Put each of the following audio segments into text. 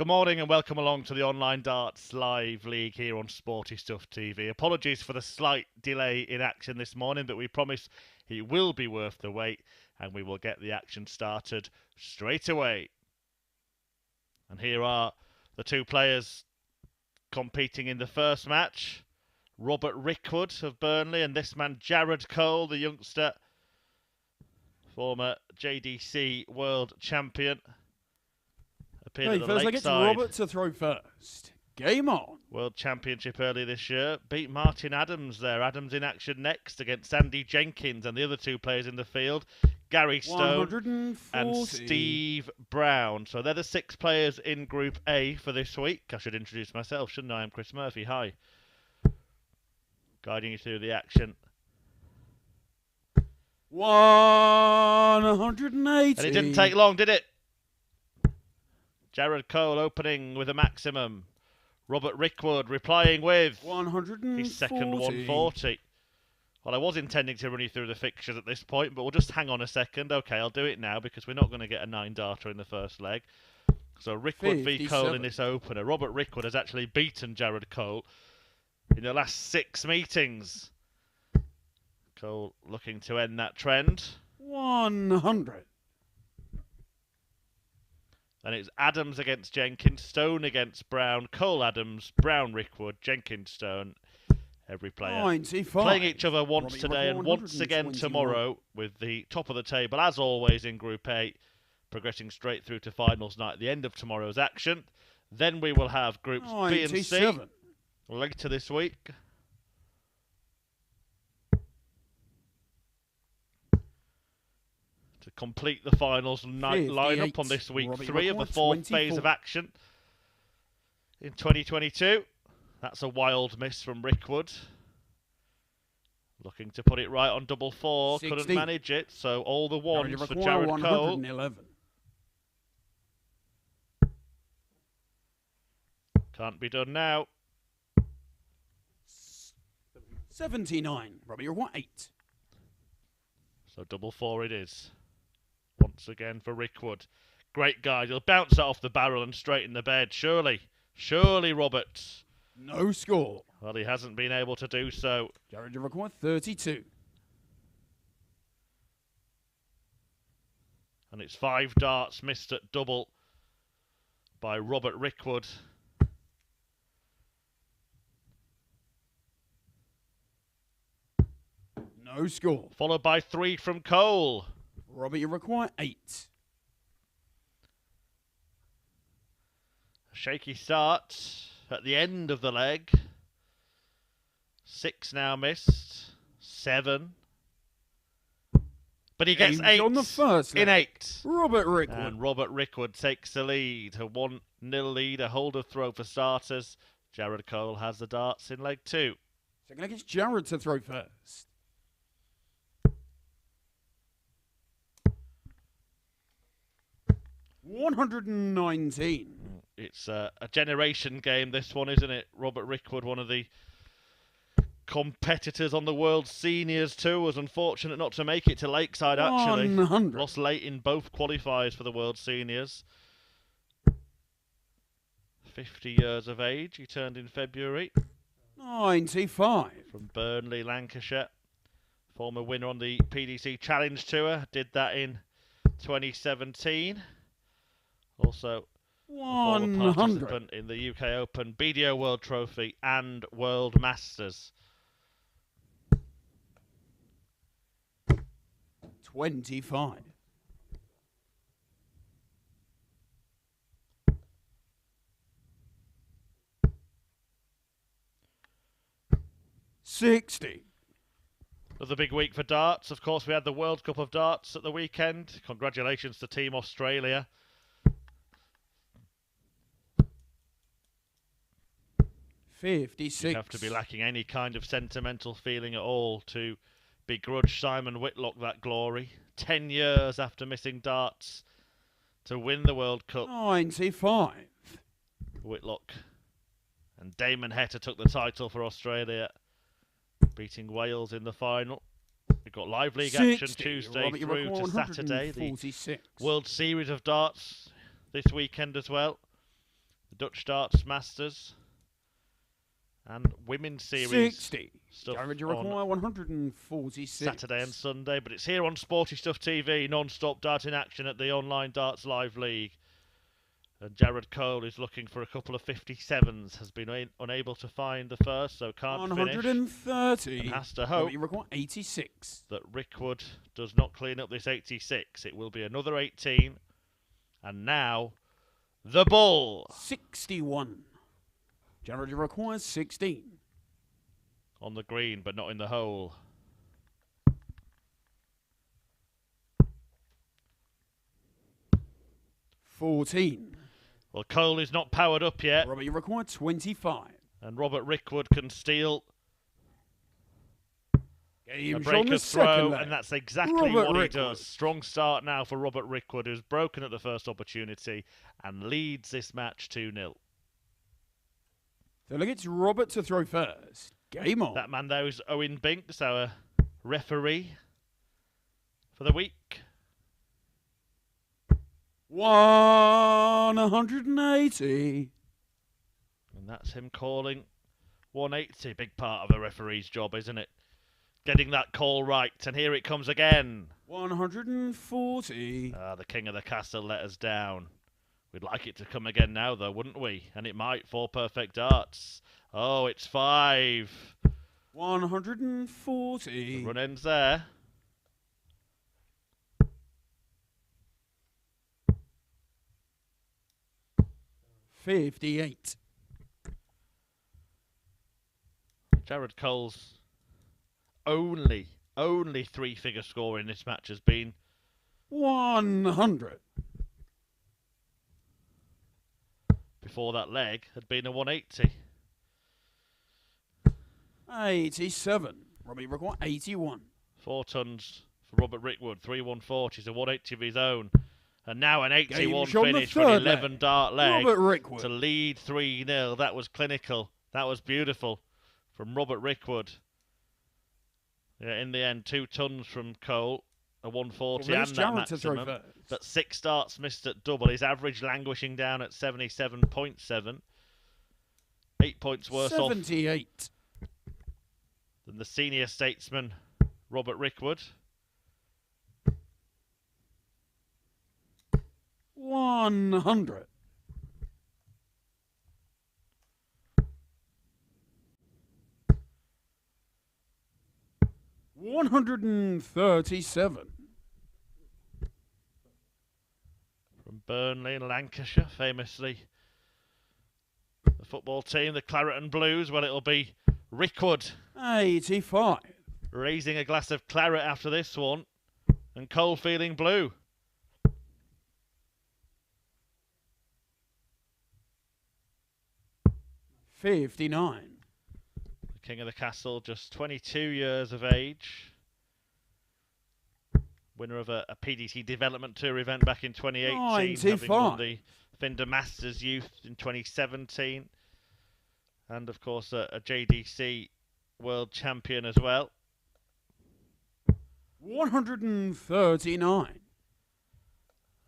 Good morning and welcome along to the Online Darts Live League here on Sporty Stuff TV. Apologies for the slight delay in action this morning, but we promise it will be worth the wait and we will get the action started straight away. And here are the two players competing in the first match. Robert Rickwood of Burnley and this man Jared Cole, the youngster, former JDC World Champion. Hey, first I get to Robert to throw first. Game on. World Championship early this year. Beat Martin Adams there. Adams in action next against Andy Jenkins and the other two players in the field, Gary Stone and Steve Brown. So they're the 6 players in Group A for this week. I should introduce myself, shouldn't I? I'm Chris Murphy. Hi. Guiding you through the action. 180. And it didn't take long, did it? Jared Cole opening with a maximum. Robert Rickwood replying with 140. his second 140. Well, I was intending to run you through the fixtures at this point, but we'll just hang on a second. Okay, I'll do it now because we're not going to get a 9-darter in the first leg. So Rickwood v Cole in this opener. Robert Rickwood has actually beaten Jared Cole in the last 6 meetings. Cole looking to end that trend. 100. And it's Adams against Jenkins, Stone against Brown, Cole Adams, Brown Rickwood, Jenkins Stone. Every player 95. playing each other once today and once again tomorrow with the top of the table, as always, in Group A, progressing straight through to finals night at the end of tomorrow's action. Then we will have Groups 97. B and C later this week. To complete the finals night lineup on this week 3 of the 4th phase of action in 2022. That's a wild miss from Rickwood. Looking to put it right on double 4, 60. Couldn't manage it, so all the ones for Jared Cole. 111. Can't be done now. 79. Robbie, you're 8. So double 4 it is. Once again for Rickwood. Great guy. He'll bounce it off the barrel and straight in the bed. Surely. Surely, Robert. No score. Well, he hasn't been able to do so. Jared required 32. And it's 5 darts missed at double by Robert Rickwood. No score. Followed by 3 from Cole. Robert, you require 8. A shaky start at the end of the leg. 6 now missed. 7. But he gets 8 on the first in 8. Robert Rickwood. And Robert Rickwood takes the lead. A 1-0 lead, a holder throw for starters. Jared Cole has the darts in leg 2. Second leg, it's Jared to throw first. 119. It's a generation game, this one, isn't it? Robert Rickwood, one of the competitors on the World Seniors Tour, was unfortunate not to make it to Lakeside, actually. 100. Lost late in both qualifiers for the World Seniors. 50 years of age, he turned in February. 95. From Burnley, Lancashire. Former winner on the PDC Challenge Tour, did that in 2017. Also, a former participant in the UK Open, BDO World Trophy and World Masters. 25. $60. Another big week for darts. Of course, we had the World Cup of Darts at the weekend. Congratulations to Team Australia. $56. You have to be lacking any kind of sentimental feeling at all to begrudge Simon Whitlock that glory. 10 years after missing darts to win the World Cup. 95. Whitlock and Damon Heta took the title for Australia, beating Wales in the final. We've got live league action Tuesday through to Saturday. The World Series of Darts this weekend as well. The Dutch Darts Masters and Women's Series 60. stuff Average require 146. Saturday and Sunday, but it's here on Sporty Stuff TV, non-stop darting action at the Online Darts Live League. And Jared Cole is looking for a couple of 57s, has been unable to find the first, so can't 130. finish. And has to hope you require 86. that Rickwood does not clean up this 86. It will be another 18. And now, the Bull. 61. Jared requires 16. On the green, but not in the hole. $14. Well, Cole is not powered up yet. Robert, you require 25. And Robert Rickwood can steal a break of throw, and that's exactly what he does. Strong start now for Robert Rickwood, who's broken at the first opportunity and leads this match 2-0. So look, it's Robert to throw first. Game on. That man there is Owen Binks, our referee for the week. 180. And that's him calling 180. Big part of a referee's job, isn't it? Getting that call right. And here it comes again. 140. The king of the castle let us down. We'd like it to come again now, though, wouldn't we? And it might. 4 perfect darts. Oh, it's 5. 140. The run ends there. $58. Jared Cole's only 3-figure score in this match has been 100. Before that leg had been a 180. 87. Robbie Rickwood, 81. 4 tons for Robert Rickwood. 3 140s, a 180 of his own. And now an 81 finish for an 11 dart leg to lead 3-0. That was clinical. That was beautiful from Robert Rickwood. Yeah, in the end, 2 tons from Cole, a 140 and that maximum. But 6 starts missed at double. His average languishing down at 77.7. 8 points worse 78 off than the senior statesman, Robert Rickwood. 100. $137. From Burnley in Lancashire, famously the football team, the Claret and Blues. Well, it'll be Rickwood 85. raising a glass of claret after this one, and Cole feeling blue. $59. The king of the castle, just 22 years of age. Winner of a PDT Development Tour event back in 2018. Having won the Fender Masters Youth in 2017. And, of course, a JDC World Champion as well. 139.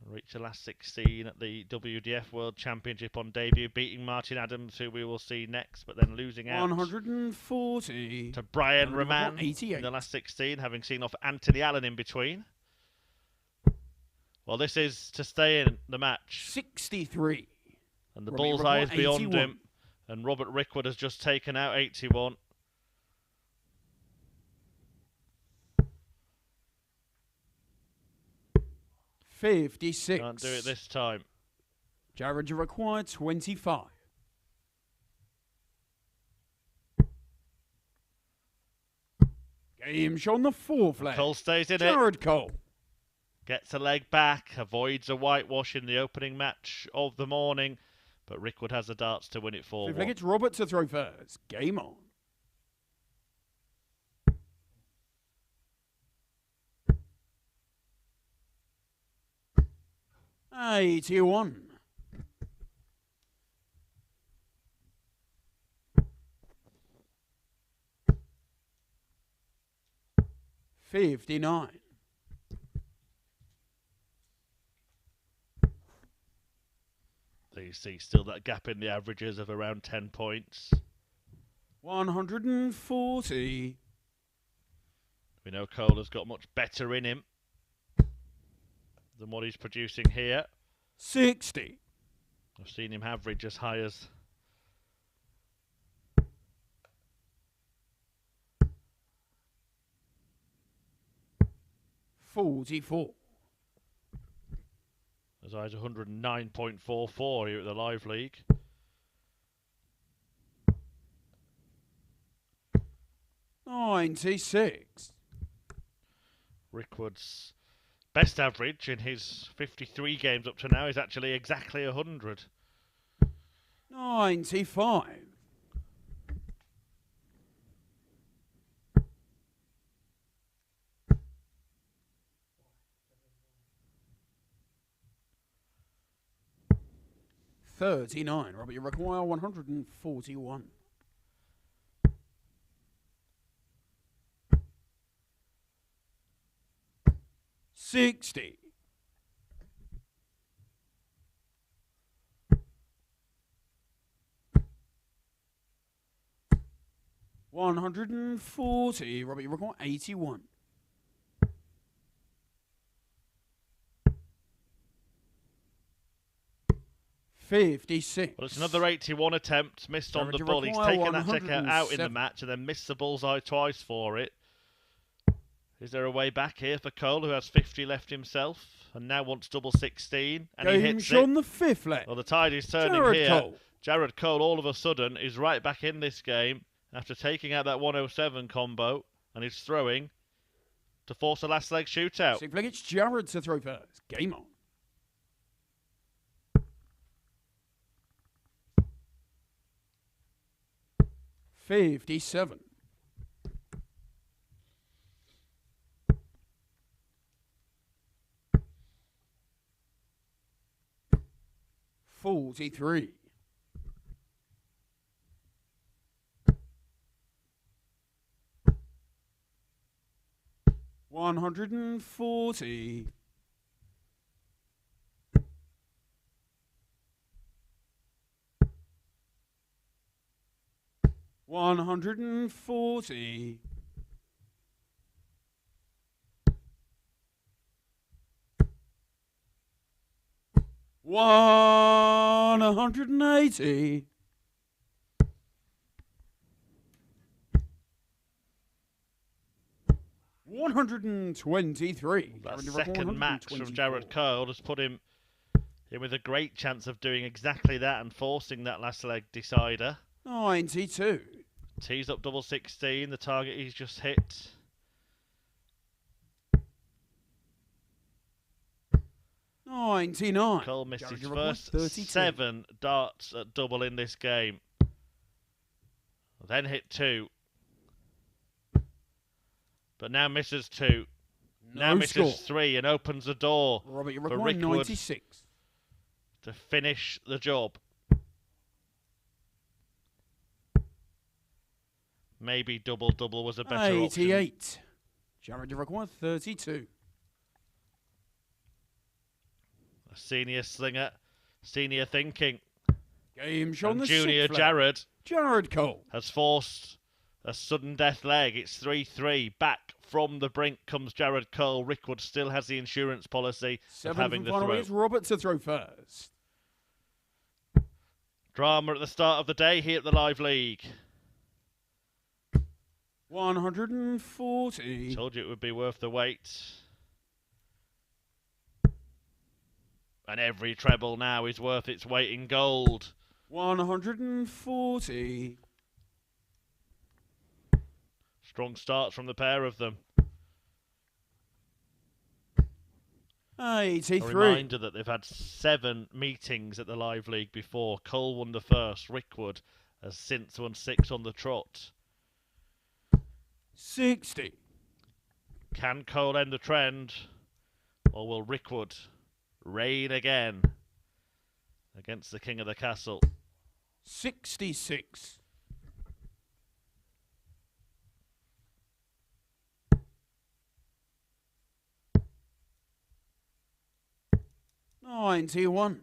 Reached the last 16 at the WDF World Championship on debut, beating Martin Adams, who we will see next, but then losing out 140 to Brian Raman in the last 16, having seen off Anthony Allen in between. Well, this is to stay in the match. 63. And the bullseye is beyond him, and Robert Rickwood has just taken out 81. $56. Can't do it this time. Jared, you require 25. Game show on the 4th leg. Cole stays in Jared Cole. Gets a leg back, avoids a whitewash in the opening match of the morning, but Rickwood has the darts to win it 4-1. It's Robert to throw first. Game on. $81. $59. You see still that gap in the averages of around 10 points. 140. We know Cole has got much better in him than what he's producing here. 60. I've seen him average as high as 44. as high as 109.44 here at the Live League. $96. Rickwood's best average in his 53 games up to now is actually exactly 100. 95. $39. Robert, you require 141. $60. $140. Robert, you require 81. $56. Well, it's another 81 attempt, missed on the ball. He's taken that ticker out in the match and then missed the bullseye twice for it. Is there a way back here for Cole, who has 50 left himself and now wants double 16? And he hits it. On the fifth leg. Well, the tide is turning here. Jared Cole, all of a sudden, is right back in this game after taking out that 107 combo, and he's throwing to force a last leg shootout. Sixth leg, it's Jared to throw first. Game on. $57. $43. $140. $140. $180. $123. That second match from Jared Cole has put him in with a great chance of doing exactly that and forcing that last leg decider. 92. Tees up double 16, the target he's just hit. $99. Cole missed his first 7 darts at double in this game. Then hit 2. But now misses 2. Now misses 3 and opens the door Robert, you're for requiring Rickwood 96. to finish the job. Maybe double-double was a better 88. option. Jared, you require 32. A senior slinger, senior thinking. Game shown And the junior sixth Jared Jared Cole has forced a sudden death leg. It's 3-3. Back from the brink comes Jared Cole. Rickwood still has the insurance policy of having the throw. It's Robert to throw first. Drama at the start of the day here at the Live League. 140. Told you it would be worth the wait. And every treble now is worth its weight in gold. 140. Strong starts from the pair of them. 83. A reminder that they've had 7 meetings at the Live League before. Cole won the first. Rickwood has since won 6 on the trot. 60. Can Cole end the trend? Or will Rickwood reign again against the King of the Castle? 66. $91.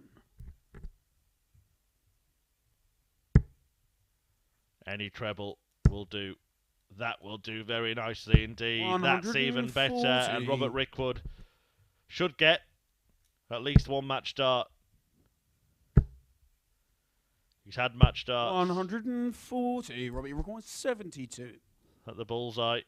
Any treble will do. That will do very nicely indeed. That's even better. And Robert Rickwood should get at least one match start. He's had match starts. 140. Robbie requires 72. At the bullseye.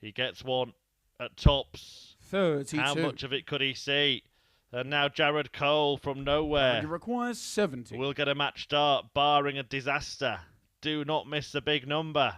He gets one at tops. 32. How much of it could he see? And now Jared Cole from nowhere. He requires 70. Will get a match start, barring a disaster. Do not miss the big number.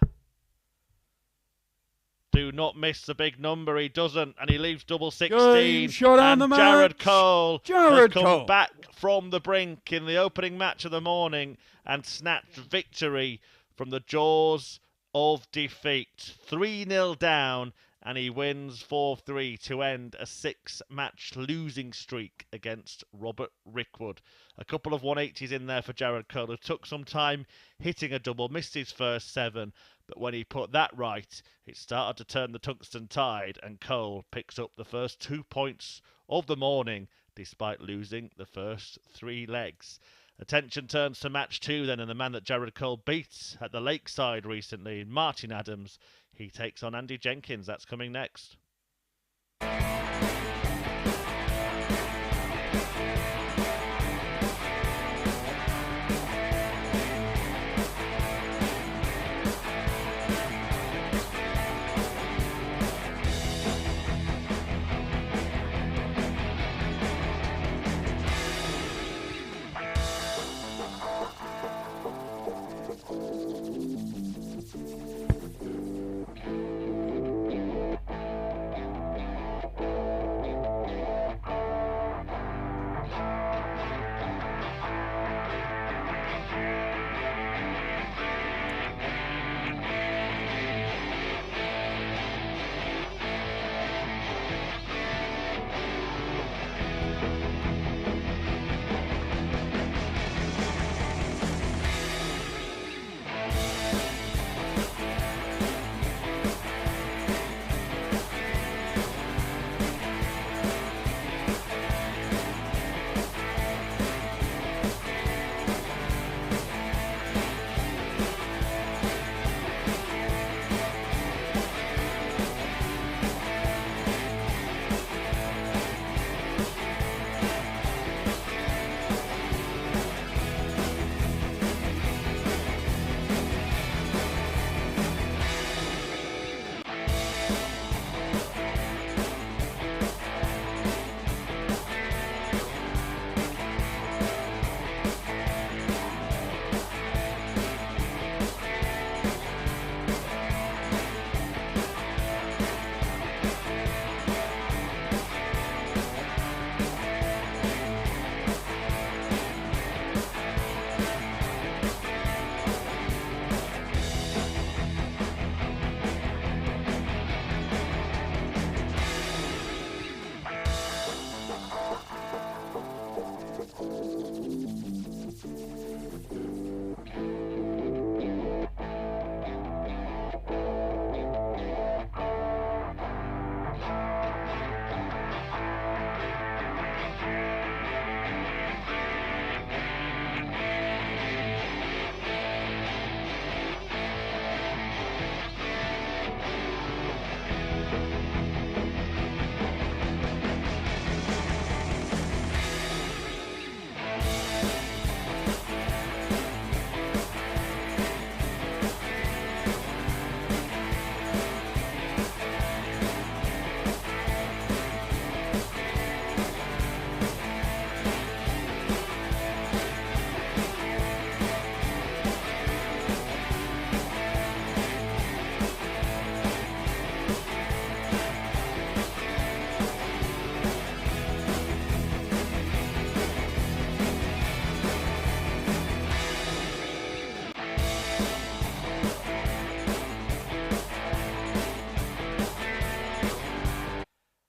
Do not miss the big number. He doesn't, and he leaves double 16. Shot on the match. Jared Cole has come Cole. back from the brink in the opening match of the morning and snatched victory from the jaws of defeat. 3-0 down, and he wins 4-3 to end a 6-match losing streak against Robert Rickwood. A couple of 180s in there for Jared Cole, who took some time hitting a double, missed his first 7, but when he put that right, it started to turn the tungsten tide, and Cole picks up the first 2 points of the morning, despite losing the first 3 legs. Attention turns to match 2 then, and the man that Jared Cole beat at the Lakeside recently, Martin Adams. He takes on Andy Jenkins. That's coming next.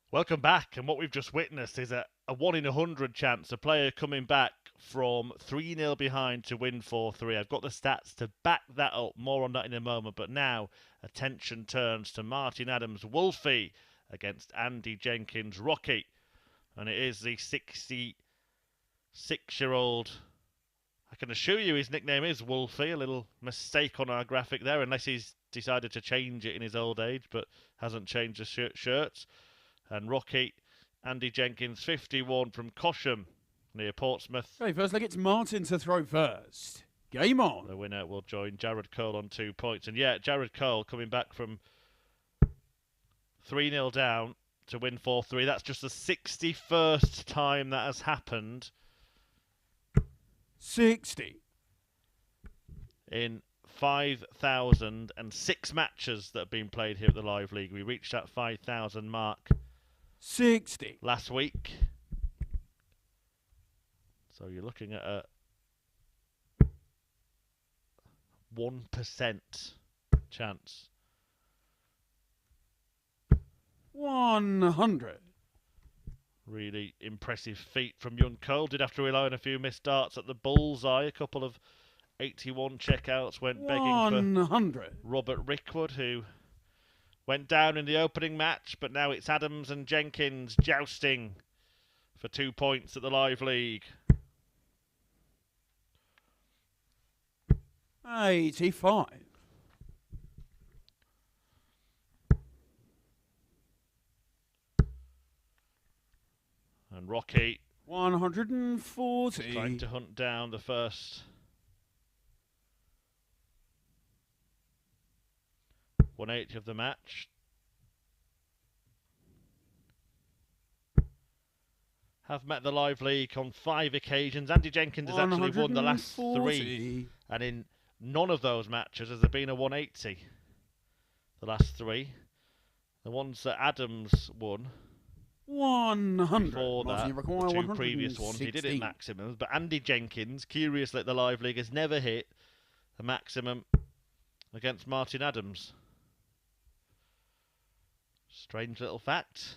Welcome back, and what we've just witnessed is a 1 in 100 chance, a player coming back from 3-0 behind to win 4-3. I've got the stats to back that up, more on that in a moment, but now attention turns to Martin Adams' Wolfie against Andy Jenkins' Rocky, and it is the 66-year-old, I can assure you his nickname is Wolfie. A little mistake on our graphic there, unless he's decided to change it in his old age, but hasn't changed the shirts. And Rocky, Andy Jenkins, 51 from Cosham, near Portsmouth. Okay, first leg, it's Martin to throw first. Game on. The winner will join Jared Cole on 2 points. And yeah, Jared Cole coming back from 3-0 down to win 4-3. That's just the 61st time that has happened. 60. In 5,006 matches that have been played here at the Live League. We reached that 5,000 mark 60 last week. So you're looking at a 1% chance. 100. Really impressive feat from young Cole. Did have to rely on a few missed darts at the bullseye. A couple of 81 checkouts went begging 100. for Robert Rickwood, who went down in the opening match, but now it's Adams and Jenkins jousting for 2 points at the Live League. 85. And Rocky 140. trying to hunt down the first 180 of the match. Have met the Live League on 5 occasions. Andy Jenkins has actually won the last 3. And in none of those matches has there been a 180. The last 3. The ones that Adams won 100. before that, the 2 previous ones, he did it maximums. But Andy Jenkins, curiously at the Live League, has never hit the maximum against Martin Adams. Strange little fact.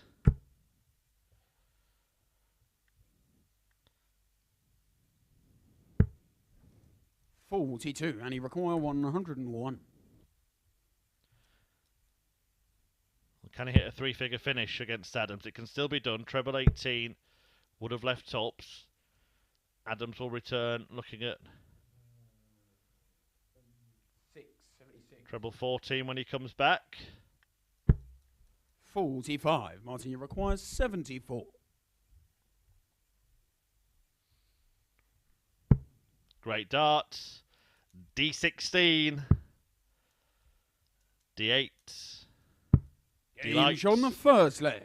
$42, and he requires 101. Can he hit a 3-figure finish against Adams? It can still be done. Treble 18 would have left tops. Adams will return looking at 76. treble 14 when he comes back. 45. Martin, you require 74. Great darts. D16. D8. Delight on the first leg.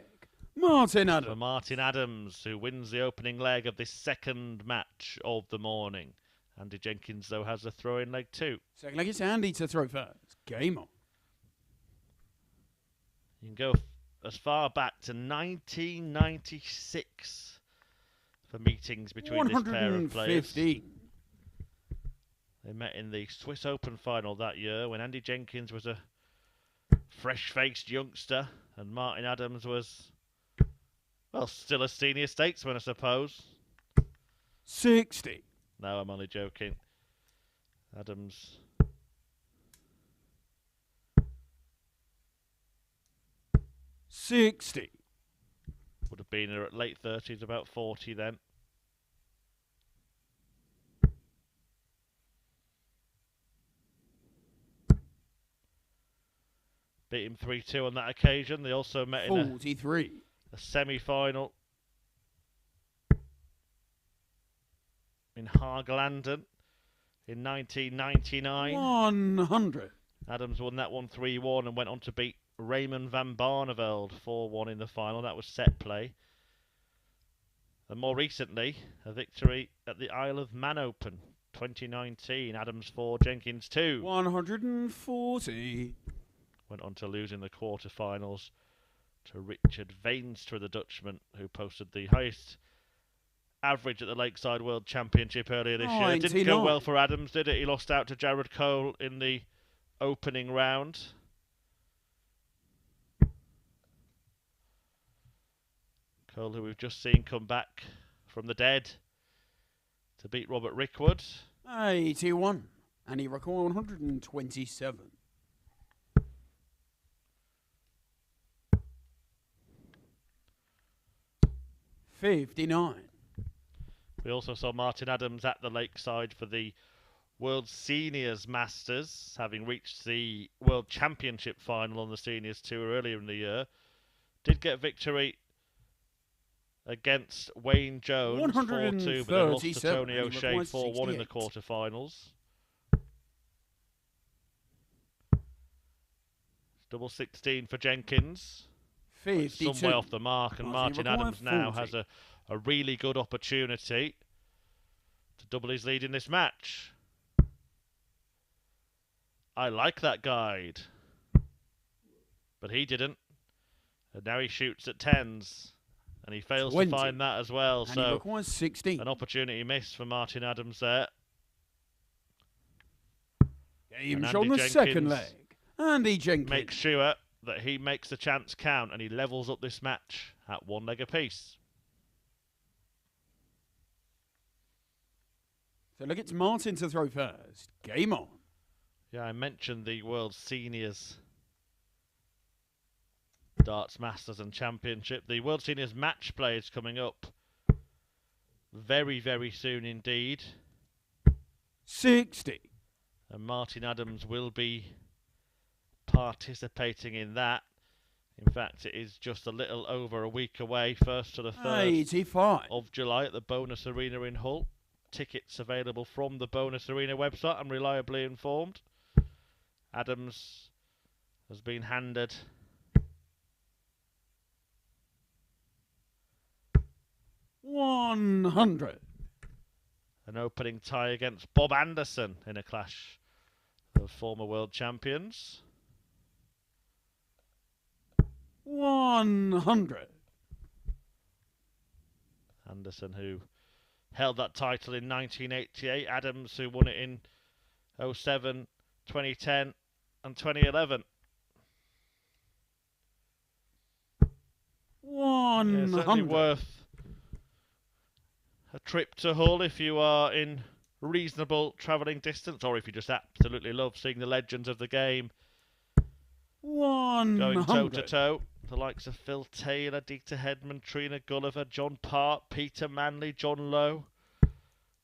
Martin Adams. For Martin Adams, who wins the opening leg of this second match of the morning. Andy Jenkins, though, has a throw-in leg too. Second leg, it's Andy to throw first. Game on. You can go as far back to 1996 for meetings between this pair of players. 115. They met in the Swiss Open final that year when Andy Jenkins was a fresh-faced youngster and Martin Adams was, well, still a senior statesman, I suppose. 60. No, I'm only joking. Adams 60. would have been at late 30s, about 40 then. Beat him 3-2 on that occasion. They also met in 43. a semi-final in Hagelanden in 1999. 100. Adams won that one 3-1 and went on to beat Raymond van Barneveld 4-1 in the final. That was set play. And more recently, a victory at the Isle of Man Open 2019. Adams 4, Jenkins 2. 140. Went on to lose in the quarterfinals to Richard Veenstra, the Dutchman, who posted the highest average at the Lakeside World Championship earlier this year. It didn't go well for Adams, did it? He lost out to Jared Cole in the opening round. Cole, who we've just seen come back from the dead to beat Robert Rickwood. 81. And he recorded 127. 59. We also saw Martin Adams at the Lakeside for the World Seniors Masters, having reached the World Championship final on the Seniors Tour earlier in the year. Did get victory against Wayne Jones 4-2, but then lost to Tony O'Shea 4-1 in the quarterfinals. Double 16 for Jenkins. 52. Some way off the mark, and Martin Adams now has a really good opportunity to double his lead in this match. I like that guide. But he didn't. And now he shoots at 10s. And he fails 20. To find that as well. And so he requires 16. An opportunity missed for Martin Adams there. Game on the second leg. Andy Jenkins makes sure that he makes the chance count, and he levels up this match at 1 leg apiece. So look, it's Martin to throw first. Game on. Yeah, I mentioned the World Seniors Darts Masters and Championship. The World Seniors Match Play is coming up very, very soon indeed. 60. And Martin Adams will be participating in that. In fact, it is just a little over a week away, 1st to the 3rd 85. of July at the Bonus Arena in Hull. Tickets available from the Bonus Arena website, I'm reliably informed. Adams has been handed 100. An opening tie against Bob Anderson in a clash of former world champions. 100. Anderson, who held that title in 1988. Adams, who won it in 07, 2010 and 2011. 100. Yeah, certainly worth a trip to Hull if you are in reasonable travelling distance, or if you just absolutely love seeing the legends of the game 100. going toe-to-toe. The likes of Phil Taylor, Dieter Hedman, Trina Gulliver, John Part, Peter Manley, John Lowe,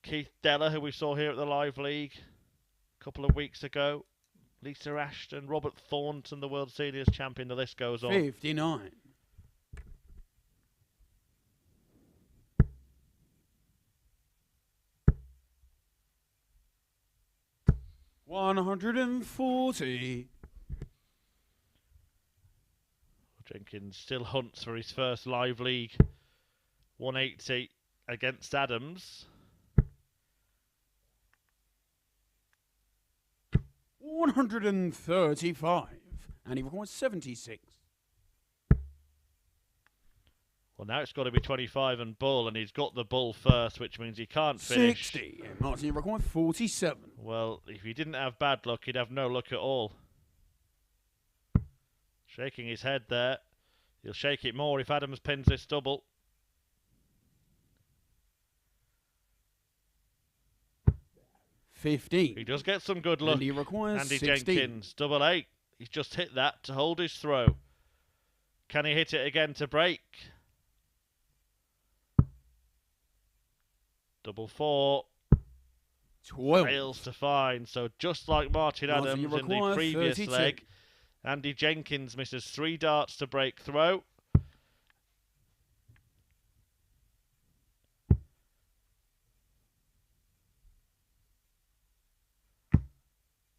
Keith Deller, who we saw here at the Live League a couple of weeks ago, Lisa Ashton, Robert Thornton, the World Seniors Champion, the list goes on. 59. 140. Jenkins still hunts for his first Live League 180 against Adams. 135. And he requires 76. Well, now it's got to be 25 and bull, and he's got the bull first, which means he can't finish. 60. And Martin requires 47. Well, if he didn't have bad luck, he'd have no luck at all. Shaking his head there. He'll shake it more if Adams pins this double. 15. He does get some good luck. And he requires Andy 16. Jenkins, double 8. He's just hit that to hold his throw. Can he hit it again to break? Double 4. 12. Fails to find. So just like Martin Adams in the previous 32. leg, Andy Jenkins misses 3 darts to break throw.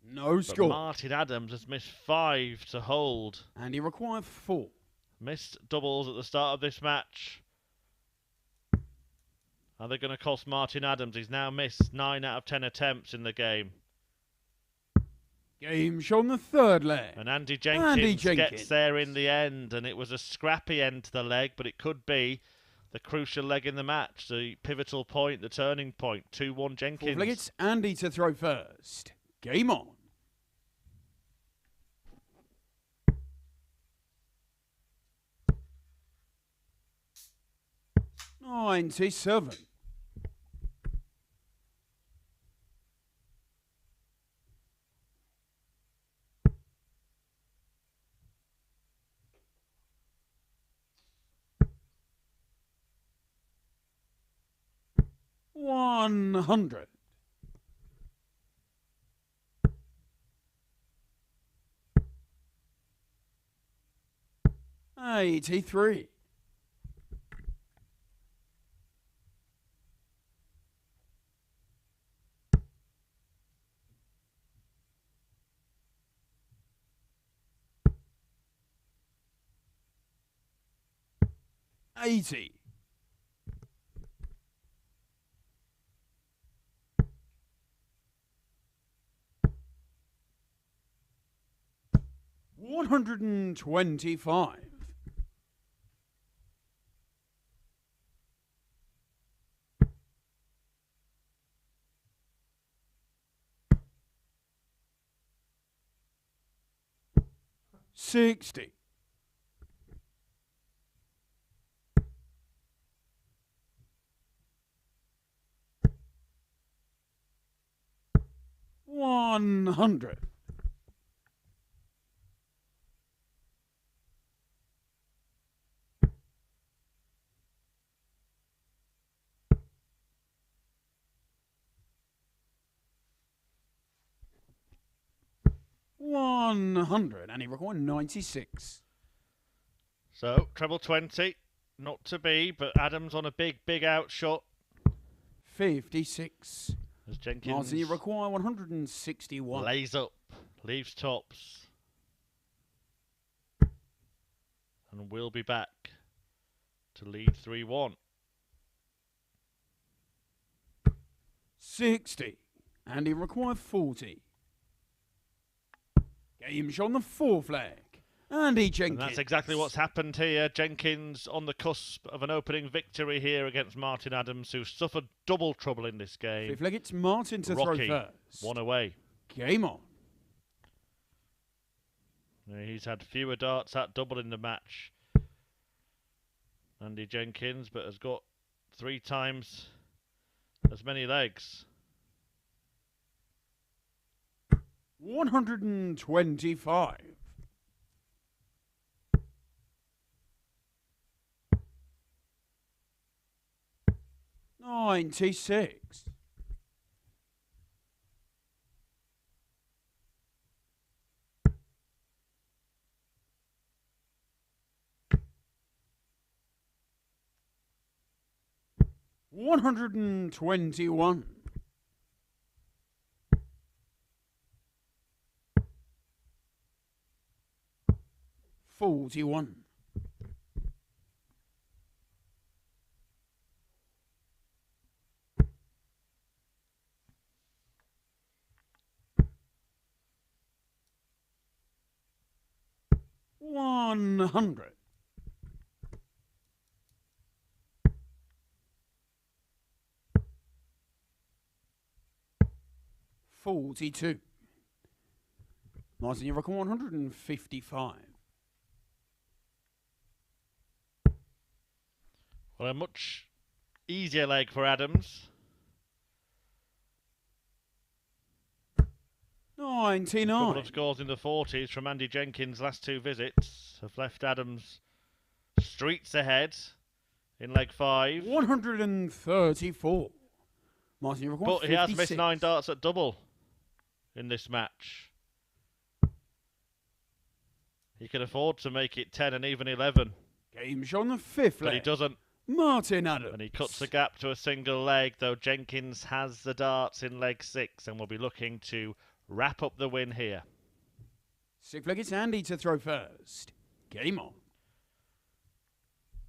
No score. Martin Adams has missed 5 to hold. And he required 4. Missed doubles at the start of this match. Are they going to cost Martin Adams? He's now missed 9 out of 10 attempts in the game. Game shown the third leg. And Andy Jenkins gets there in the end. And it was a scrappy end to the leg, but it could be the crucial leg in the match. The pivotal point, the turning point. 2-1 Jenkins. It's Andy to throw first. Game on. 97. 100. 83. 80. 125. 60. 100. 100, and he required 96. So, treble 20, not to be, but Adams on a big outshot. 56. As Jenkins Martin, you require 161. lays up, leaves tops. And we'll be back to lead 3-1. 60. And he required 40. Game shot on the 4th leg. Andy Jenkins. And that's exactly what's happened here. Jenkins on the cusp of an opening victory here against Martin Adams, who suffered double trouble in this game. 5th leg, it's Martin to Rocky, throw first. one away. Game on. He's had fewer darts at double in the match, Andy Jenkins, but has got 3 times as many legs. 125. 96. 121. 41. 100. 42. Martin, you reckon 155. Well, a much easier leg for Adams. 99. A couple of scores in the 40s from Andy Jenkins' last 2 visits have left Adams streets ahead in leg 5. 134. Martin, you reckon But he has 56. missed 9 darts at double in this match. He can afford to make it 10 and even 11. Game shot on the 5th But leg. he doesn't. Martin Adams. And he cuts the gap to a single leg, though Jenkins has the darts in leg 6 and will be looking to wrap up the win here. 6th leg, it's Andy to throw first. Game on.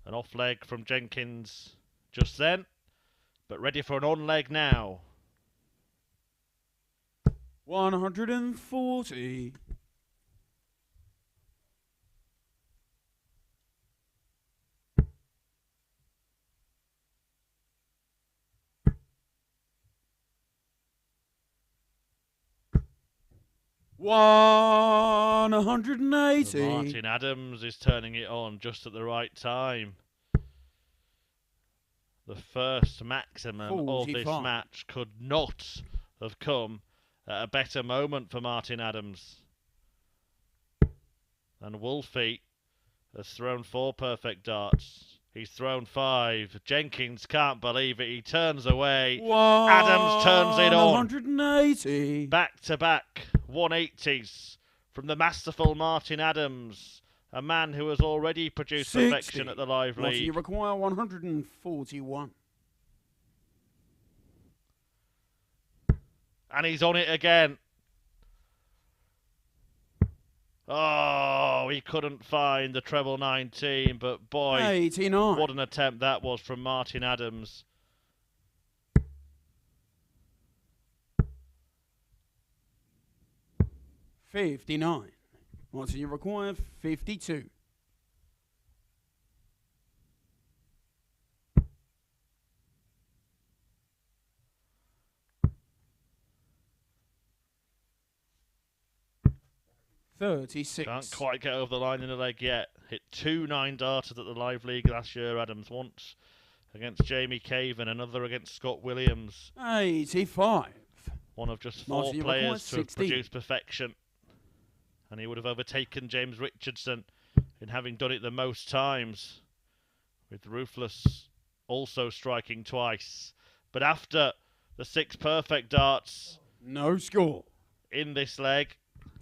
An off leg from Jenkins just then, but ready for an on leg now. 140. 180. Martin Adams is turning it on just at the right time. The first maximum 45. of this match could not have come at a better moment for Martin Adams. And Wolfie has thrown 4 perfect darts He's thrown 5. Jenkins can't believe it. He turns away. Adams turns it on. 180. Back-to-back 180s from the masterful Martin Adams, a man who has already produced 60. perfection at the Live What do you League. require? 141. And he's on it again. Oh, he couldn't find the treble 19, but boy, 89. what an attempt that was from Martin Adams. $59. What do you require? 52. $36. Can't quite get over the line in the leg yet. Hit 2 9-darters at the Live League last year, Adams. Once against Jamie Caven, another against Scott Williams. 85. One of just 4 Martin, players to have 16. produced perfection. And he would have overtaken James Richardson in having done it the most times, with Ruthless also striking twice. But after the 6 perfect darts, no score in this leg,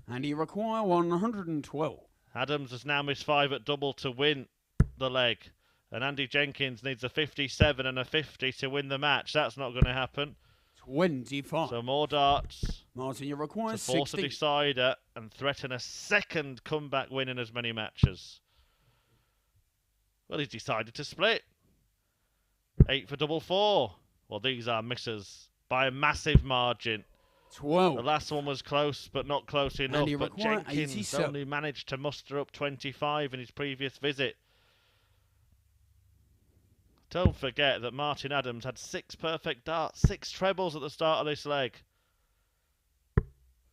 and he require 112. Adams has now missed 5 at double to win the leg, and Andy Jenkins needs a 57 and a 50 to win the match. That's not going to happen. 25. So more darts. Martin, you require to force 60. a decider and threaten a second comeback win in as many matches. Well, he's decided to split. 8 for double 4. Well, these are misses by a massive margin. 12. The last one was close, but not close enough. But Jenkins 87. only managed to muster up 25 in his previous visit. Don't forget that Martin Adams had 6 perfect darts, 6 trebles at the start of this leg.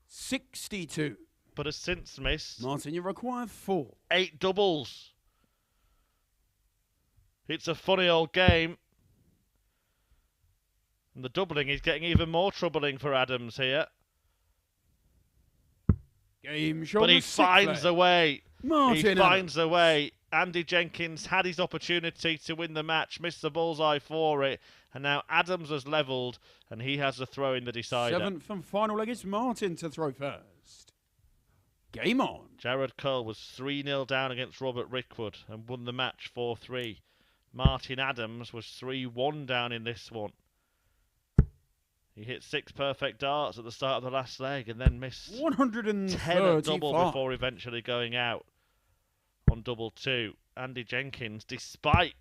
62. But has since missed Martin, you require 4. 8 doubles. It's a funny old game. And the doubling is getting even more troubling for Adams here. Game shot. But he finds a way. Martin He finds a way. Andy Jenkins had his opportunity to win the match, missed the bullseye for it, and now Adams has levelled, and he has the throw in the decider. 7th and final leg is Martin to throw first. Game on. Jared Cole was 3-0 down against Robert Rickwood and won the match 4-3. Martin Adams was 3-1 down in this one. He hit 6 perfect darts at the start of the last leg and then missed 135. 10 at double before eventually going out on double 2. Andy Jenkins, despite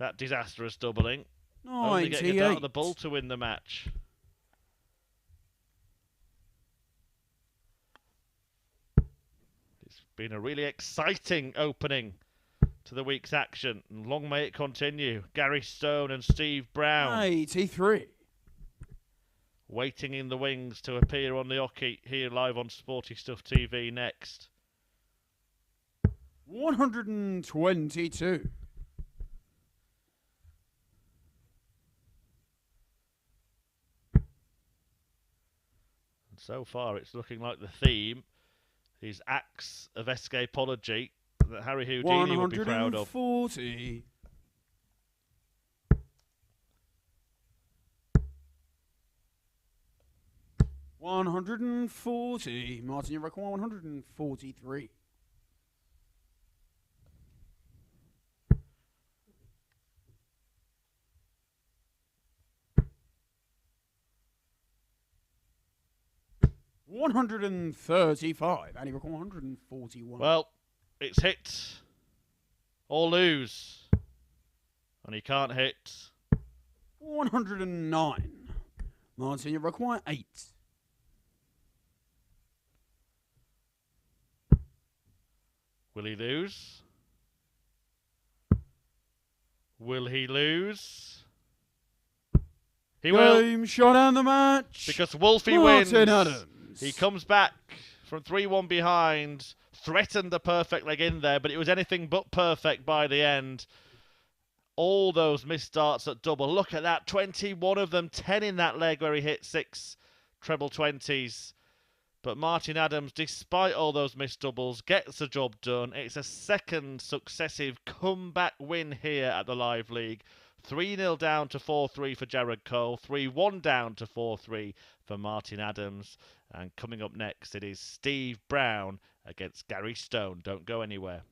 that disastrous doubling, only getting a dart at the bull to win the match. It's been a really exciting opening to the week's action, and long may it continue. Gary Stone and Steve Brown 83. waiting in the wings to appear on the hockey here live on Sporty Stuff TV next. 122. And so far it's looking like the theme is acts of escapology that Harry Houdini would be proud of. 140. $140. Martin, you require 143. $135. And you require 141. Well, it's hit or lose, and he can't hit. 109. Martin, you require 8. Will he lose? Will he lose? He will. Game shot and the match. Because Wolfie Martin wins. Adams. He comes back from 3-1 behind, threatened the perfect leg in there, but it was anything but perfect by the end. All those missed darts at double. Look at that, 21 of them, 10 in that leg where he hit 6 treble 20s. But Martin Adams, despite all those missed doubles, gets the job done. It's a second successive comeback win here at the Live League. 3-0 down to 4-3 for Jared Cole. 3-1 down to 4-3 for Martin Adams. And coming up next, it is Steve Brown against Gary Stone. Don't go anywhere.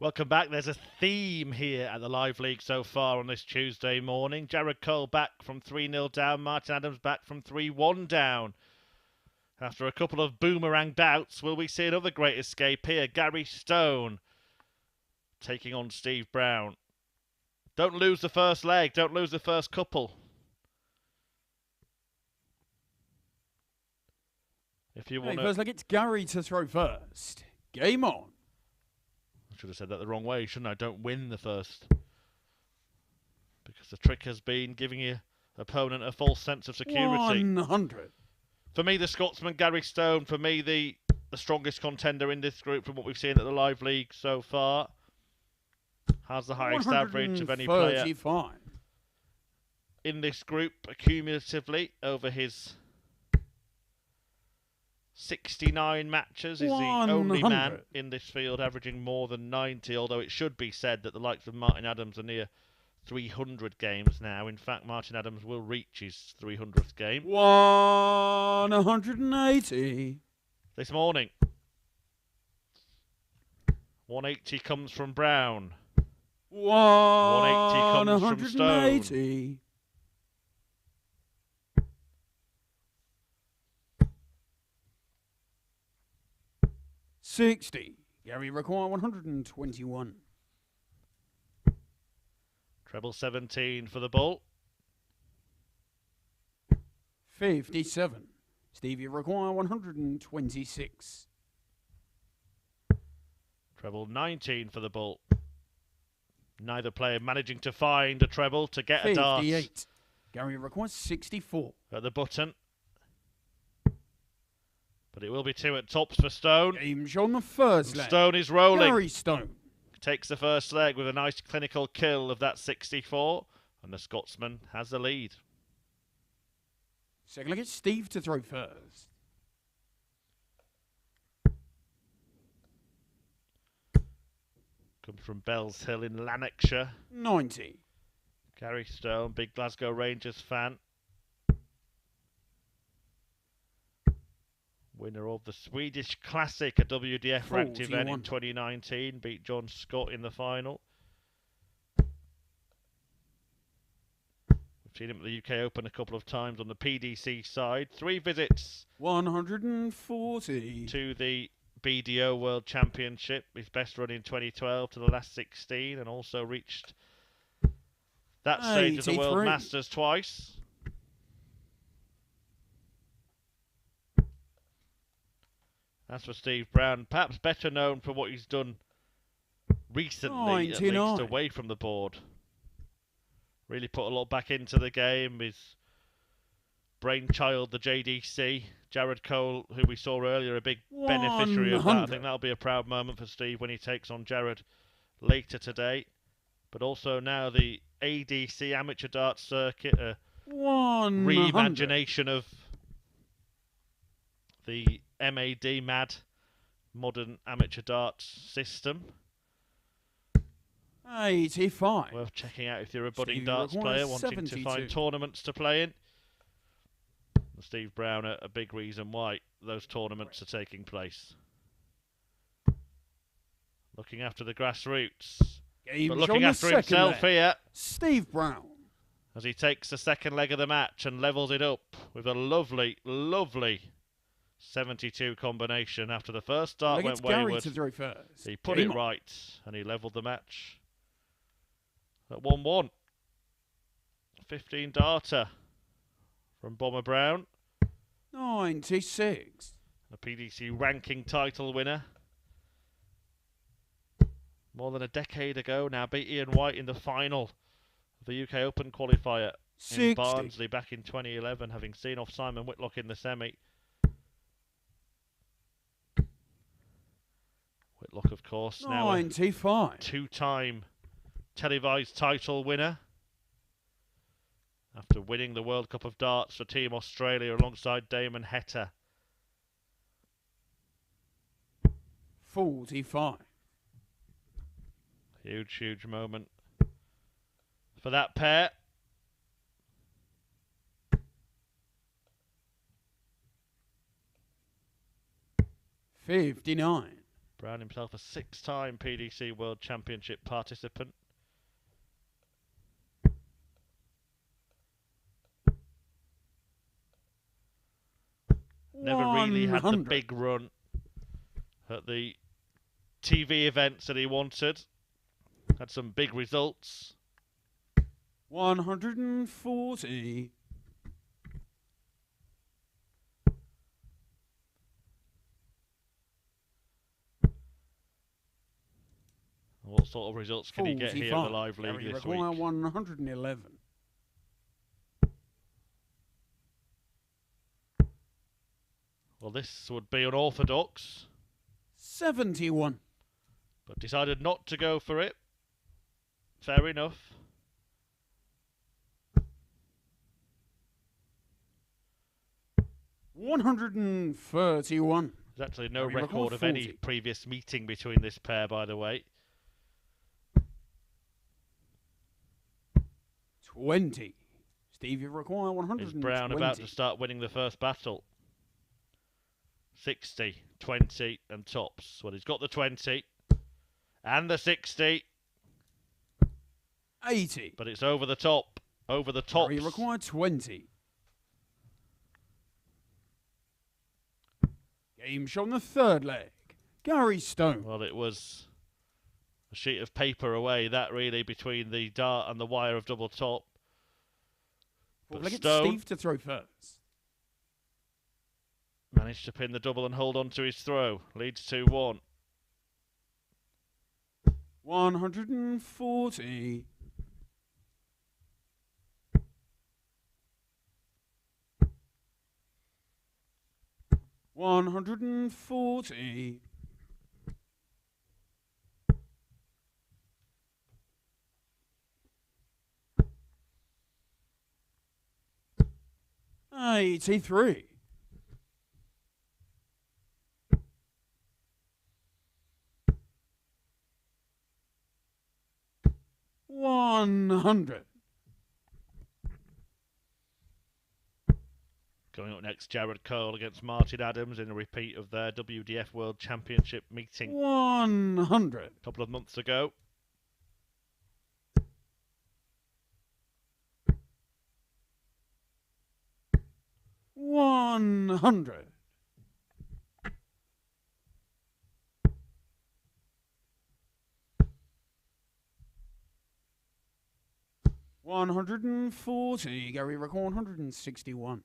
Welcome back. There's a theme here at the Live League so far on this Tuesday morning. Jared Cole back from 3-0 down. Martin Adams back from 3-1 down. After a couple of boomerang bouts, will we see another great escape here? Gary Stone taking on Steve Brown. Don't lose the first leg. Don't lose the first couple. If you want to... First leg, it's Gary to throw first. Game on. I should have said that the wrong way, shouldn't I? Don't win the first. Because the trick has been giving your opponent a false sense of security. 100. For me, the Scotsman, Gary Stone, for me, the strongest contender in this group from what we've seen at the Live League so far. Has the highest average of any player in this group cumulatively over his 69 matches. Is the only man in this field averaging more than 90, although it should be said that the likes of Martin Adams are near 300 games now. In fact, Martin Adams will reach his 300th game. 180. This morning. 180 comes from Brown. 180 comes from Stone. 60. Gary require 121. Treble 17 for the bull. 57. Stevie require 126. Treble 19 for the bull. Neither player managing to find a treble to get 58. a dart. Gary requires 64. At the button. But it will be 2 at tops for Stone. Game shown the first leg. Stone is rolling. Gary Stone takes the first leg with a nice clinical kill of that 64. And the Scotsman has the lead. Second leg, it's Steve to throw first. Comes from Bells Hill in Lanarkshire. 90. Gary Stone, big Glasgow Rangers fan. Winner of the Swedish Classic, a WDF ranked event in 2019. Beat John Scott in the final. We've seen him at the UK Open a couple of times on the PDC side. 3 visits. 140. To the BDO World Championship. His best run in 2012 to the last 16. And also reached that stage of the World Masters twice. As for Steve Brown, perhaps better known for what he's done recently, at least away from the board. Really put a lot back into the game. His brainchild, the JDC, Jared Cole, who we saw earlier, a big beneficiary of that. I think that'll be a proud moment for Steve when he takes on Jared later today. But also now the ADC Amateur Darts Circuit, a reimagination of the MAD Modern Amateur Darts System. 85. Worth checking out if you're a budding darts player wanting to find tournaments to play in. Steve Brown, a big reason why those tournaments are taking place. Looking after the grassroots. But looking after himself here. Steve Brown. As he takes the second leg of the match and levels it up with a lovely, lovely 72 combination. After the first start went wayward, he put it right and he levelled the match at 1-1. 15 darter from Bomber Brown. 96. A PDC ranking title winner. More than a decade ago now, beat Ian White in the final of the UK Open qualifier in Barnsley back in 2011, having seen off Simon Whitlock in the semi. Whitlock, of course, now a 2-time televised title winner after winning the World Cup of Darts for Team Australia alongside Damon Heta. 45. Huge, huge moment for that pair. $59. Brown himself a 6-time PDC World Championship participant. Never really had the big run at the TV events that he wanted. Had some big results. 140. What sort of results can he get here in the live league this week? 111. Well, this would be unorthodox. 71. But decided not to go for it. Fair enough. $131. There's actually no record of any previous meeting between this pair, by the way. 20. Steve, you require 120. Is Brown about to start winning the first battle? 60, 20 and tops. Well, he's got the 20 and the 60. 80. But it's over the top. Over the top. He required 20. Game shown the third leg. Gary Stone. Well, it was a sheet of paper away, that really, between the dart and the wire of double top. But look at Steve to throw first. Managed to pin the double and hold on to his throw. Leads 2-1. 140. 140. 83. 100. Going up next, Jared Cole against Martin Adams in a repeat of their WDF World Championship meeting 100. a couple of months ago. 100. 140. Gary Rickwood, 161.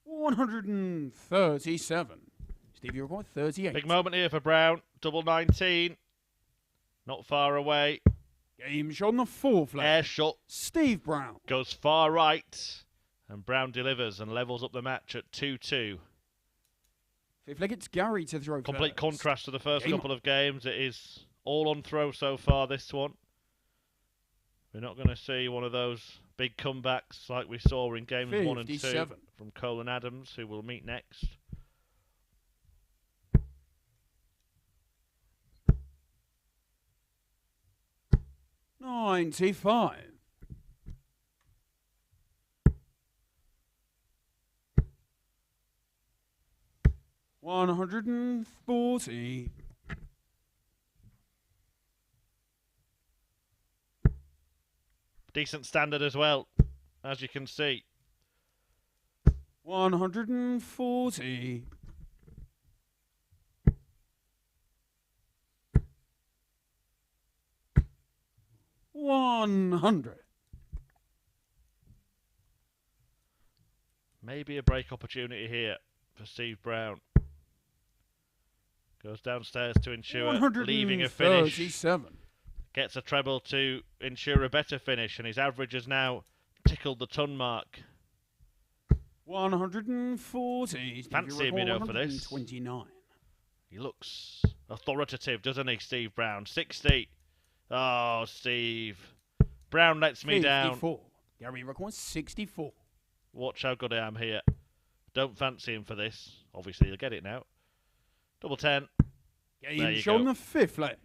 137. Stevie Rickwood, 38. Big moment here for Brown. Double 19. Not far away. Game shot on the fourth leg. Air shot. Steve Brown. Goes far right. And Brown delivers and levels up the match at 2-2. Fifth leg, it's Gary to throw Complete first. contrast to the first couple of games. It is all on throw so far, this one. We're not going to see one of those big comebacks like we saw in games 1 and 2 from Cole and Adams, who we'll meet next. $95. 140. 'Decent standard as well, as you can see. 140. 100. Maybe a break opportunity here for Steve Brown. Goes downstairs to ensure leaving a finish. 137. Gets a treble to ensure a better finish, and his average has now tickled the ton mark. 140. Fancy him, you know, for this. 29. He looks authoritative, doesn't he, Steve Brown? 60. Oh, Steve. Brown lets me 54. down. Gary Rickwood, 64. Watch how good I am here. Don't fancy him for this. Obviously, you'll get it now. Double 10. Game shot on the fifth leg.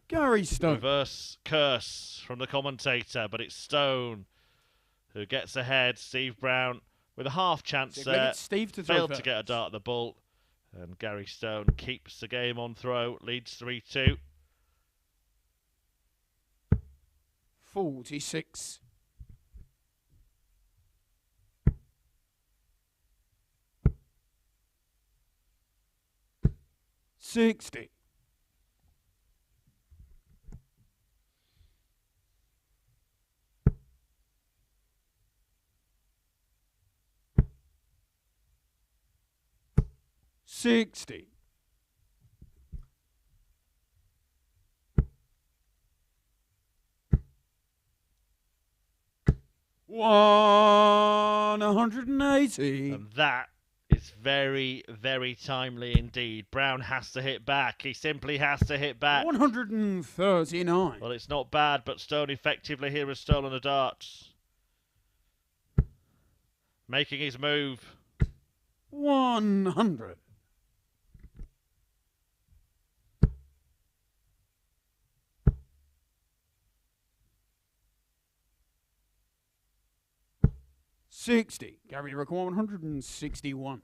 Gary Stone. Reverse curse from the commentator, but it's Stone who gets ahead. Steve Brown with a half chance there. Steve to failed to get a dart at the bull. And Gary Stone keeps the game on throw. Leads 3-2. 46. 60. 60. 180. And that is very, very timely indeed. Brown has to hit back. He simply has to hit back. 139. Well, it's not bad, but Stone effectively here has stolen the darts. Making his move. 100. 60. Gary Rickwood, 161.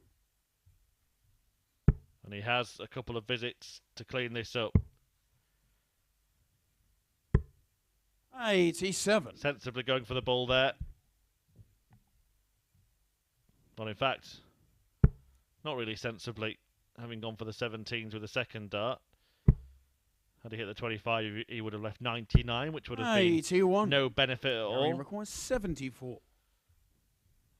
And he has a couple of visits to clean this up. 87. Sensibly going for the ball there. Well, in fact, not really sensibly, having gone for the 17s with the second dart. Had he hit the 25, he would have left 99, which would have been no benefit at all. Requires 74.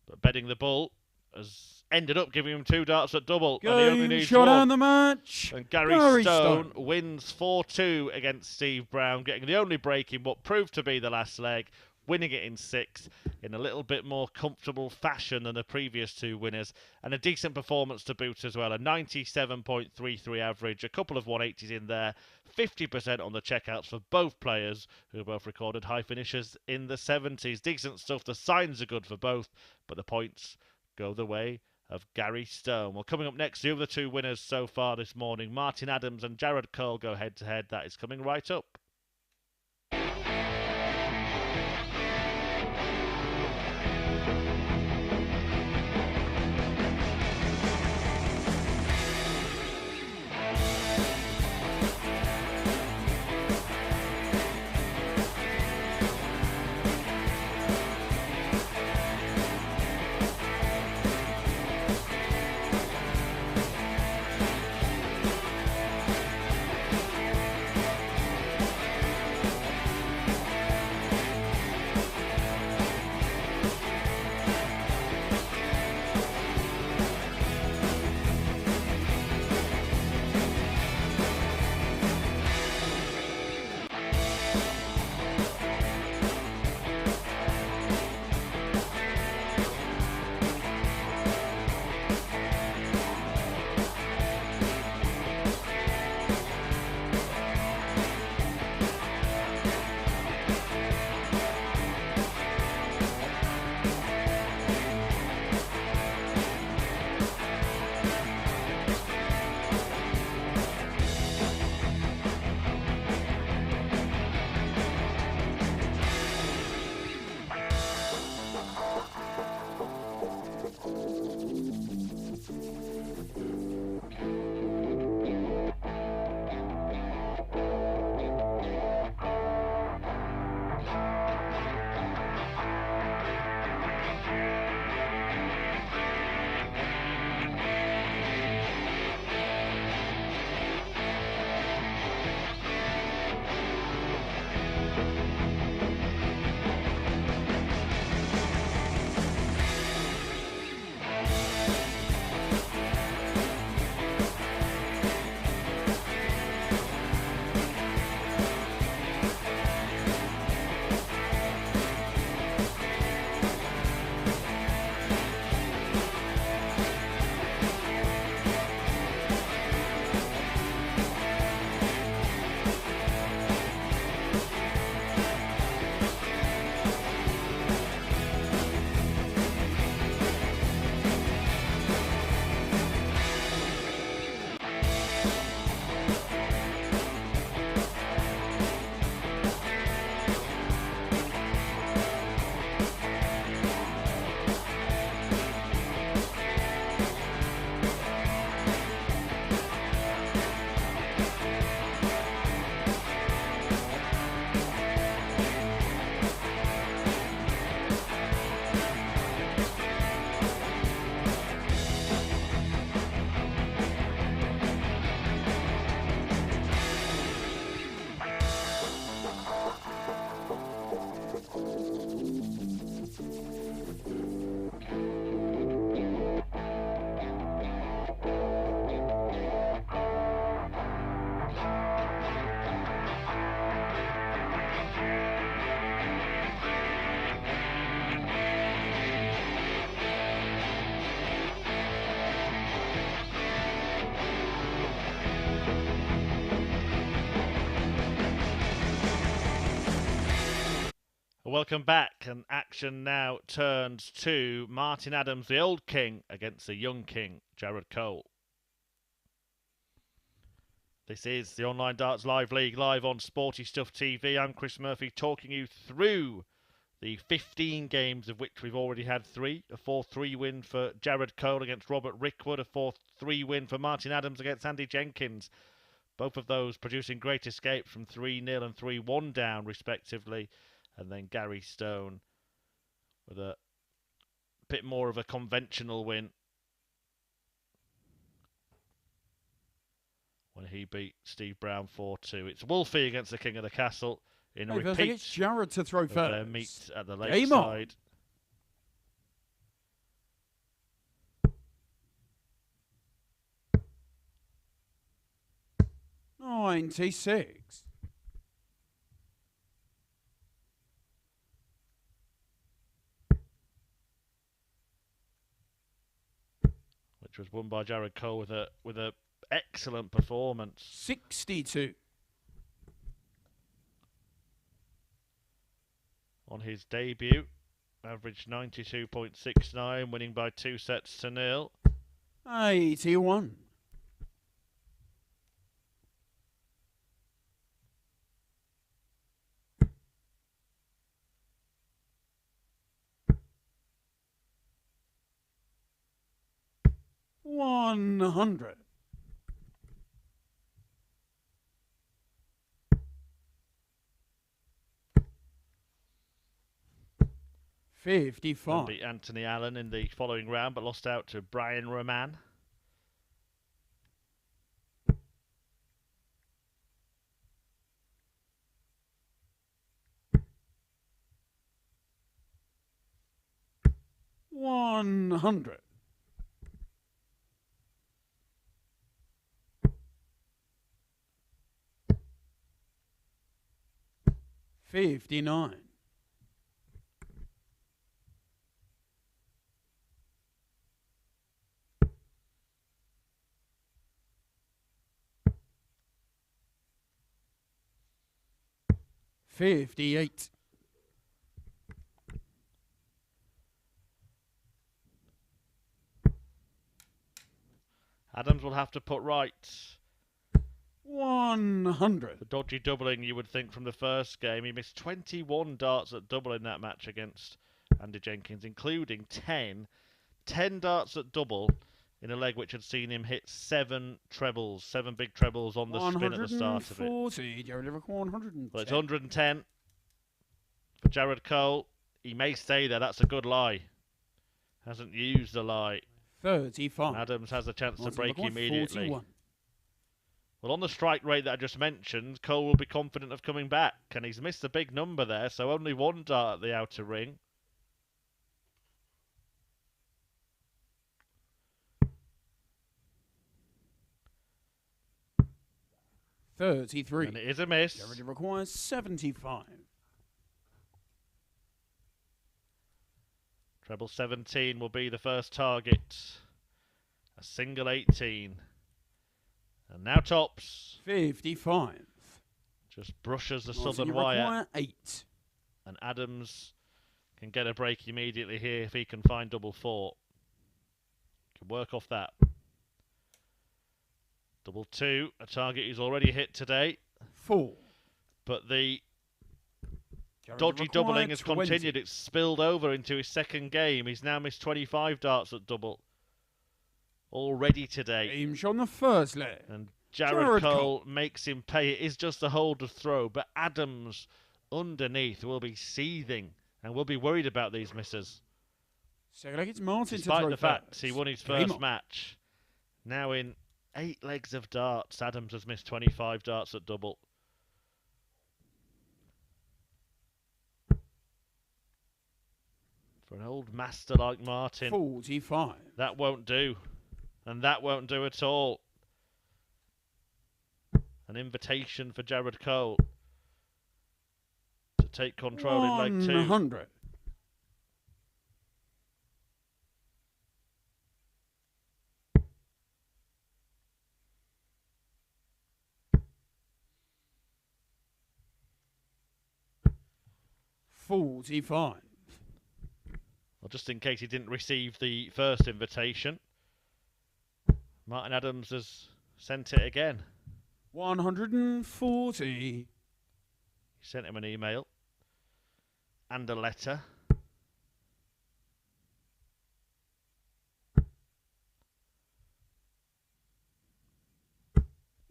But betting the bull has ended up giving him 2 darts at double. Game and he only needs shot one. on the match. And Gary Stone wins 4-2 against Steve Brown, getting the only break in what proved to be the last leg, winning it in 6 in a little bit more comfortable fashion than the previous 2 winners, and a decent performance to boot as well. A 97.33 average, a couple of 180s in there, 50% on the checkouts for both players, who both recorded high finishes in the 70s. Decent stuff. The signs are good for both, but the points go the way of Gary Stone. Well, coming up next, the other 2 winners so far this morning, Martin Adams and Jared Cole, go head-to-head. That is coming right up. Welcome back, and action now turns to Martin Adams, the old king, against the young king, Jared Cole. This is the Online Darts Live League, live on Sporty Stuff TV. I'm Chris Murphy, talking you through the 15 games, of which we've already had 3. A 4-3 win for Jared Cole against Robert Rickwood, a 4-3 win for Martin Adams against Andy Jenkins. Both of those producing great escapes from 3-0 and 3-1 down, respectively. And then Gary Stone with a bit more of a conventional win when he beat Steve Brown 4-2. It's Wolfie against the King of the Castle in a repeat. It's Jared to throw of first. Their meet at the Lakeside. 96. Which was won by Jared Cole with a excellent performance. 62. On his debut, averaged 92.69, winning by 2-0. 81. $100. 55. Beat Anthony Allen in the following round, but lost out to Brian Roman. $100. 59. 58. Adams will have to put right 100. the dodgy doubling, you would think, from the first game. He missed 21 darts at double in that match against Andy Jenkins, including 10 darts at double in a leg which had seen him hit 7 big trebles on the spin at the start of it. 110. But it's 110 for Jared Cole. He may stay there. That's a good lie. Hasn't used the lie. 35. Adams has a chance to break immediately. 41. Well, on the strike rate that I just mentioned, Cole will be confident of coming back. And he's missed a big number there, so only 1 dart at the outer ring. $33. And it is a miss. Jared requires 75. Treble 17 will be the first target. A single 18. And now tops. 55. Just brushes the southern wire. 8. And Adams can get a break immediately here if he can find double 4. Can work off that. Double 2, a target he's already hit today. 4. But the Jared dodgy doubling has 20. continued. It's spilled over into his second game. He's now missed 25 darts at double already today. Aim shot on the first leg. And Jared Cole makes him pay. It is just a hold of throw, but Adams underneath will be seething and will be worried about these misses. Second leg, it's Martin Despite to throw the fact first. he won his first match. Now in 8 legs of darts, Adams has missed 25 darts at double. For an old master like Martin, 45. that won't do. And that won't do at all. An invitation for Jared Cole to take control in leg 2. 100. $45. Well, just in case he didn't receive the first invitation, Martin Adams has sent it again. 140. He sent him an email and a letter.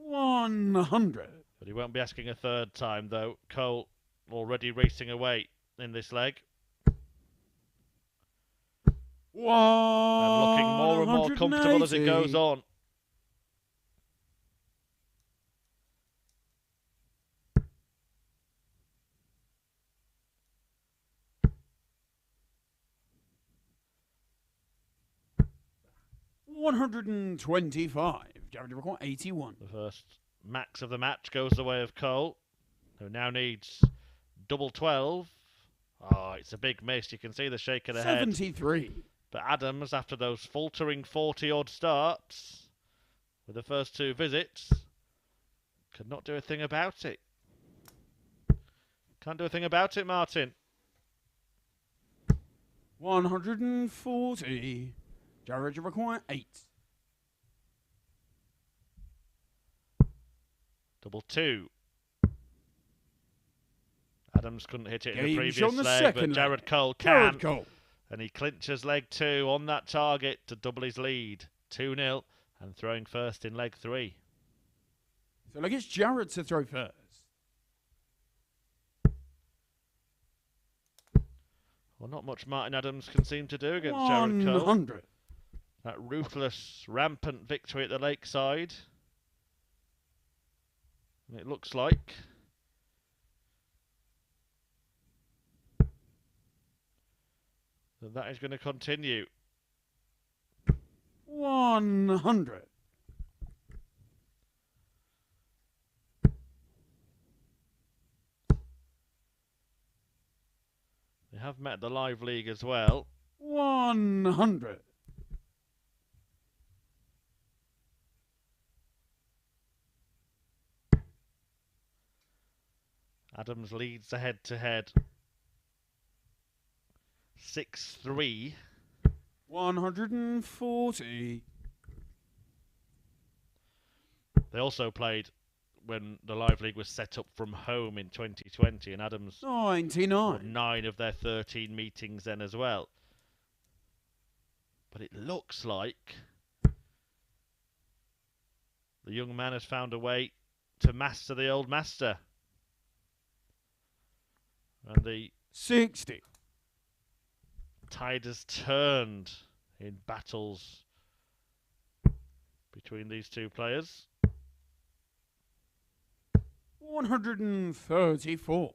$100. But he won't be asking a third time, though. Cole already racing away in this leg. And looking more and more comfortable as it goes on. $125. Jared require 81. The first max of the match goes the way of Cole, who now needs double 12. Oh, it's a big miss. You can see the shake of the head. 73. But Adams, after those faltering 40-odd starts with the first two visits, could not do a thing about it. Can't do a thing about it, Martin. 140. Jared require 8. Double 2. Adams couldn't hit it in the previous leg, but Jared Cole can. Jared Cole. And he clinches leg 2 on that target to double his lead. 2-0 and throwing first in leg 3. So like it's Jared to throw first. Well, not much Martin Adams can seem to do against Jared Cole. 100. That ruthless, rampant victory at the Lakeside. And it looks like that is going to continue. 100. They have met the Live League as well. 100. Adams leads the head-to-head. 6-3. 140. They also played when the Live League was set up from home in 2020, and Adams 99. won 9 of their 13 meetings then as well. But it looks like the young man has found a way to master the old master. And the 60. tide has turned in battles between these two players. 134.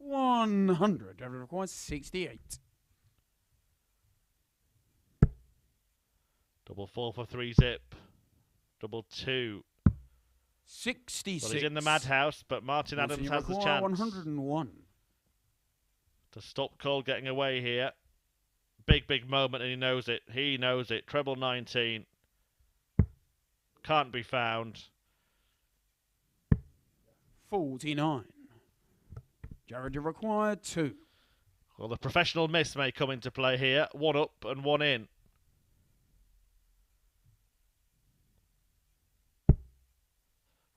$100. That requires 68. Double 4 for 3 zip. Double 2. 66. Well, he's in the madhouse, but Martin Adams has the chance 101. to stop Cole getting away here. Big, big moment, and he knows it. He knows it. Treble 19. Can't be found. 49. Jared, you require 2. Well, the professional miss may come into play here. 1 up and 1 in.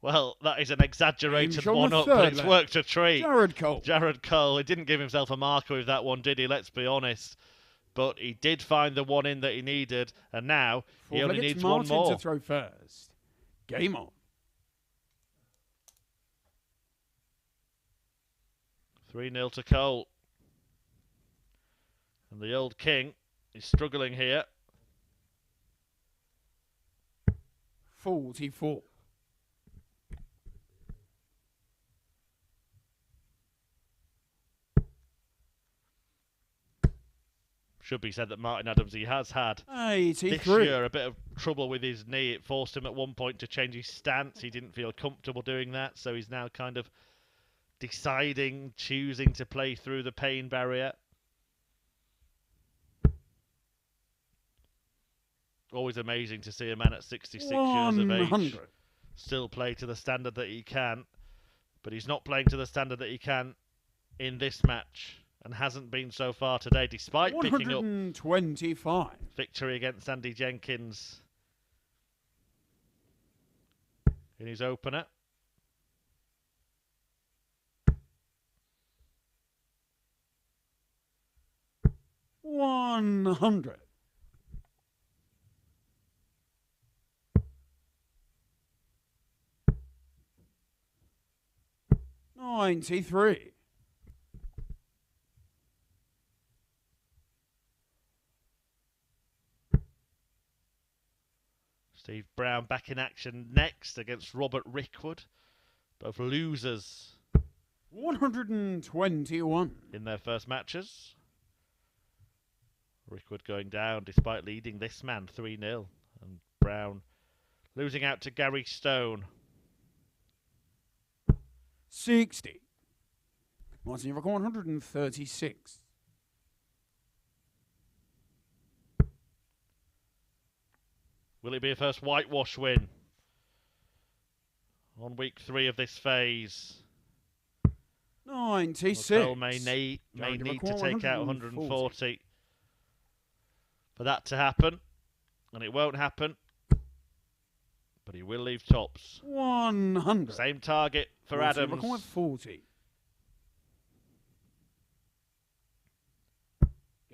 Well, that is an exaggerated 1 up, but it's worked a treat. Jared Cole. Jared Cole. He didn't give himself a marker with that one, did he? Let's be honest. But he did find the 1 in that he needed, and now he only needs Martin 1 more. To throw first. Game on. 3-0 to Cole. And the old king is struggling here. 44. Should be said that Martin Adams, he has had 83. this year a bit of trouble with his knee. It forced him at one point to change his stance. He didn't feel comfortable doing that, so he's now kind of choosing to play through the pain barrier. Always amazing to see a man at 66 years of age still play to the standard that he can. But he's not playing to the standard that he can in this match, and hasn't been so far today, despite picking up 125 victory against Andy Jenkins in his opener. $100. 93. Steve Brown back in action next against Robert Rickwood. Both losers 121 in their first matches. Rickwood going down despite leading this man 3-0. And Brown losing out to Gary Stone. 60. Martin, you've got 136. Will it be a first whitewash win on week 3 of this phase? 96. Cole may need to take out 140 for that to happen, and it won't happen, but he will leave tops. 100. Same target for Martin, Adams. you've got 40.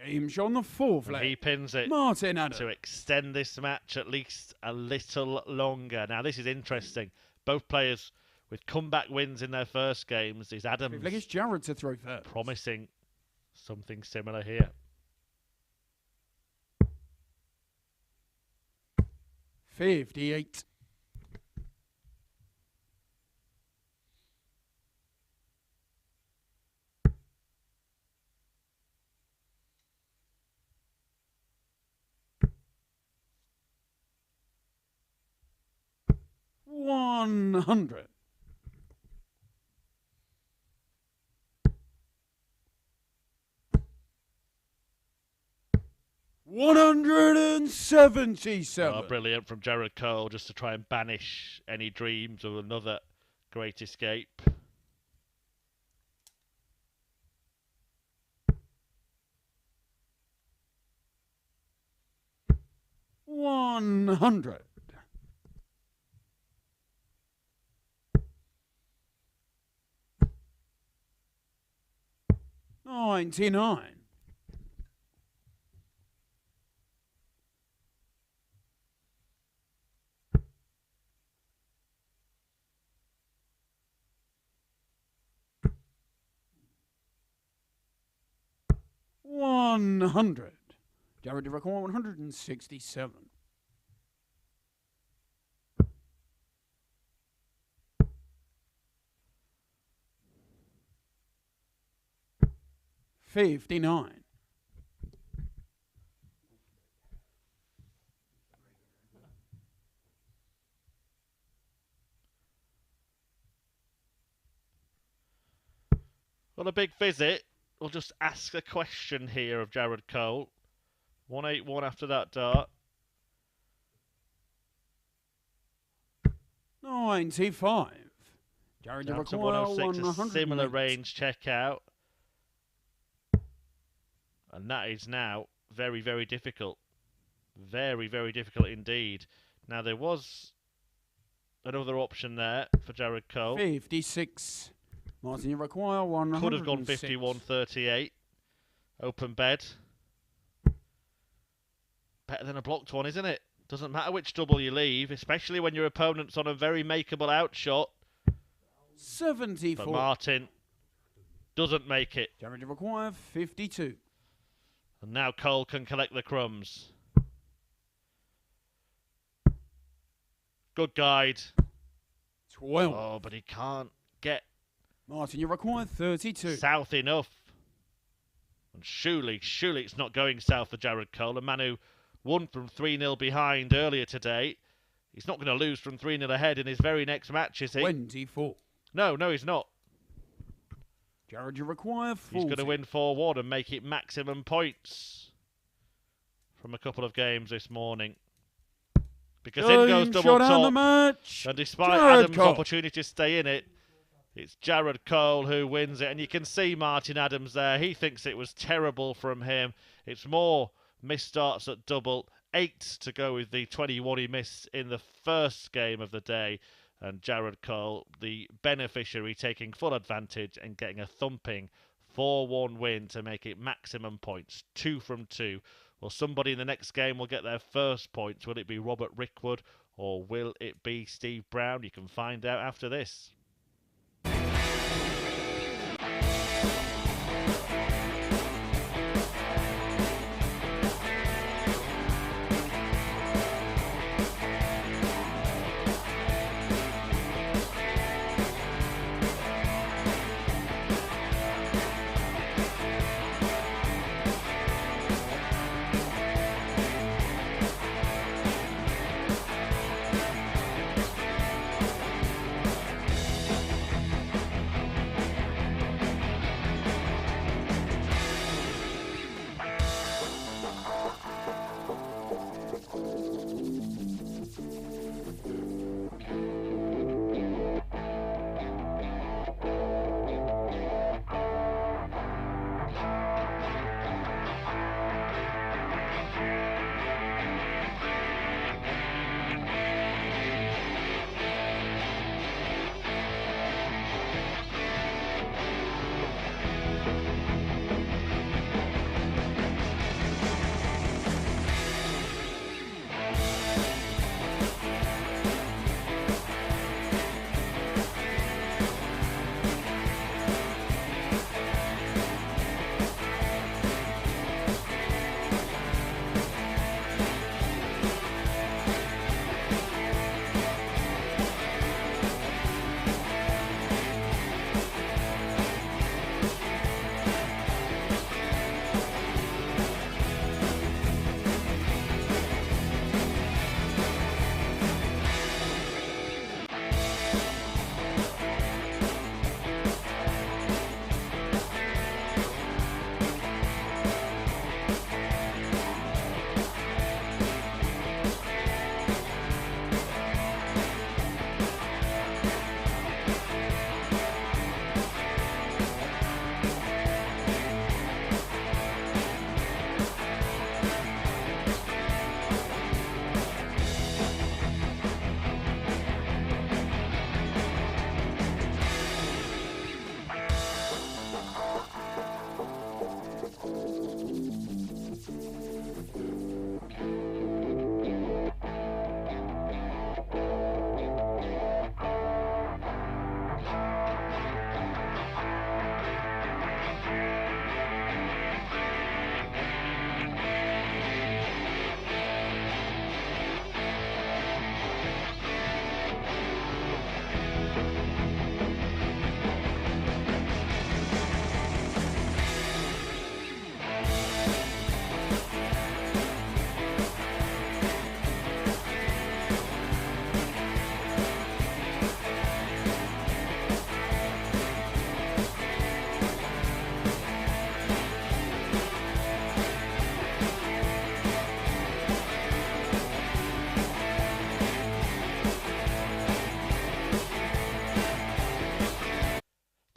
Game show on the 4th leg. He pins it Martin Adams to extend this match at least a little longer. Now this is interesting. Both players with comeback wins in their first games. Is Adams like it's Jared to throw first. Promising something similar here. 58. $100. 177. Oh, brilliant from Jared Cole, just to try and banish any dreams of another great escape. $100. 99. $100. Jared to record 167. $59. Well, a big visit. We'll just ask a question here of Jared Cole. 181 after that dart. 95. Jared Down to require 106, a similar range check out. And that is now very, very difficult. Very, very difficult indeed. Now, there was another option there for Jared Cole. 56. Martin, you require 106. Could have gone 51-38. Open bed. Better than a blocked one, isn't it? Doesn't matter which double you leave, especially when your opponent's on a very makeable outshot. 74. But Martin doesn't make it. Jared, you require 52. And now Cole can collect the crumbs. Good guide. 12. Oh, but he can't get Martin, you require 32. south enough. And surely it's not going south for Jared Cole. A man who won from 3-0 behind earlier today. He's not going to lose from 3-0 ahead in his very next match, is he? 24. No, he's not. Jared, you require 40. He's going to win 4-1 and make it maximum points from a couple of games this morning. Because in goes double top. The match. And despite Jared Adams' Cole. opportunity to stay in it, it's Jared Cole who wins it. And you can see Martin Adams there. He thinks it was terrible from him. It's more missed starts at double. 8 to go with the 21 he missed in the first game of the day. And Jared Cole, the beneficiary, taking full advantage and getting a thumping 4-1 win to make it maximum points. 2 from 2. Well, somebody in the next game will get their first points. Will it be Robert Rickwood or will it be Steve Brown? You can find out after this.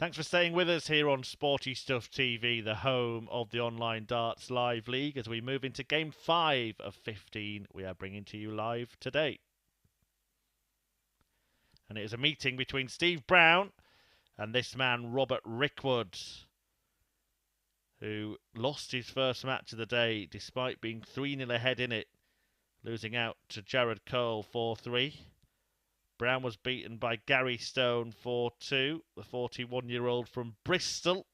Thanks for staying with us here on Sporty Stuff TV, the home of the online darts live league. As we move into game 5 of 15, we are bringing to you live today. And it is a meeting between Steve Brown and this man, Robert Rickwood, who lost his first match of the day despite being 3-0 ahead in it, losing out to Jared Cole 4-3. Brown was beaten by Gary Stone 4-2, the 41-year-old from Bristol,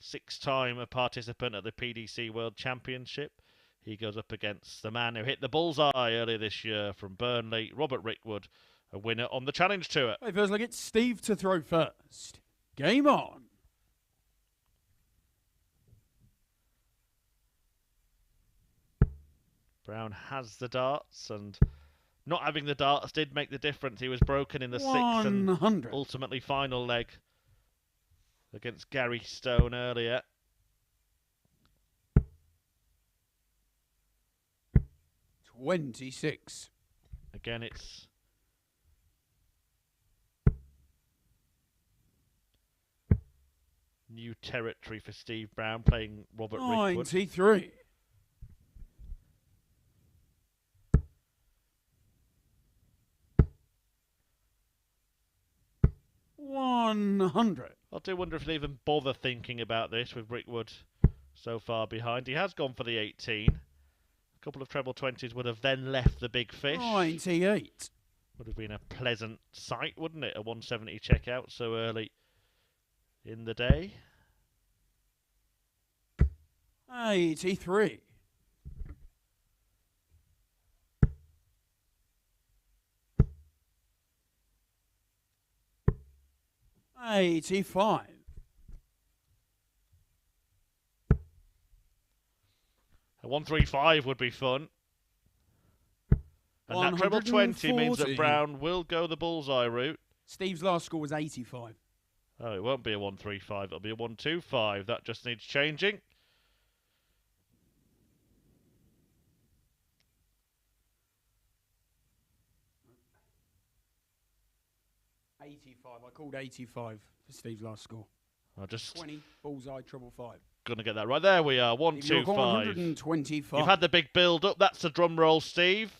6-time a participant at the PDC World Championship. He goes up against the man who hit the bullseye earlier this year from Burnley, Robert Rickwood, a winner on the Challenge Tour. It feels like it's Steve to throw first. Game on. Brown has the darts, and not having the darts did make the difference. He was broken in the 6th and ultimately final leg against Gary Stone earlier. 26. Again, it's new territory for Steve Brown playing Robert Rickwood. 93. 100. I do wonder if they even bother thinking about this with Rickwood so far behind. He has gone for the 18. A couple of treble 20s would have then left the big fish. 98. Would have been a pleasant sight, wouldn't it? A 170 checkout so early in the day. 83. 85. A 135 would be fun. And that treble 20 means that Brown will go the bullseye route. Steve's last score was 85. Oh, it won't be a 135. It'll be a 125. That just needs changing. I called 85 for Steve's last score. I just 20 bullseye treble 5. Gonna get that right. There we are. 125. 125. You've had the big build up. That's the drum roll, Steve.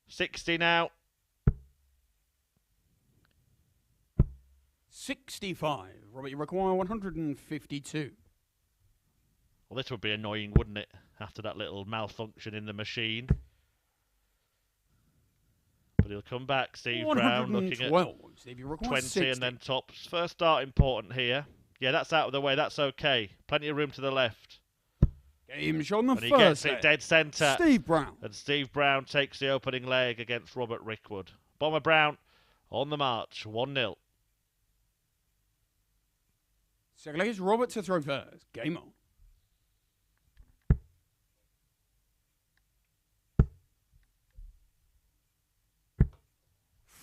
60 now. 65. Robert, you require 152. Well, this would be annoying, wouldn't it? After that little malfunction in the machine. But he'll come back, Steve Brown, looking at 20 60. and then tops. First start important here. Yeah, that's out of the way. That's okay. Plenty of room to the left. Game shot on the and first he gets it dead centre. Steve Brown. And Steve Brown takes the opening leg against Robert Rickwood. Bomber Brown on the march. 1-0. Second leg is Robert to throw first. Game on.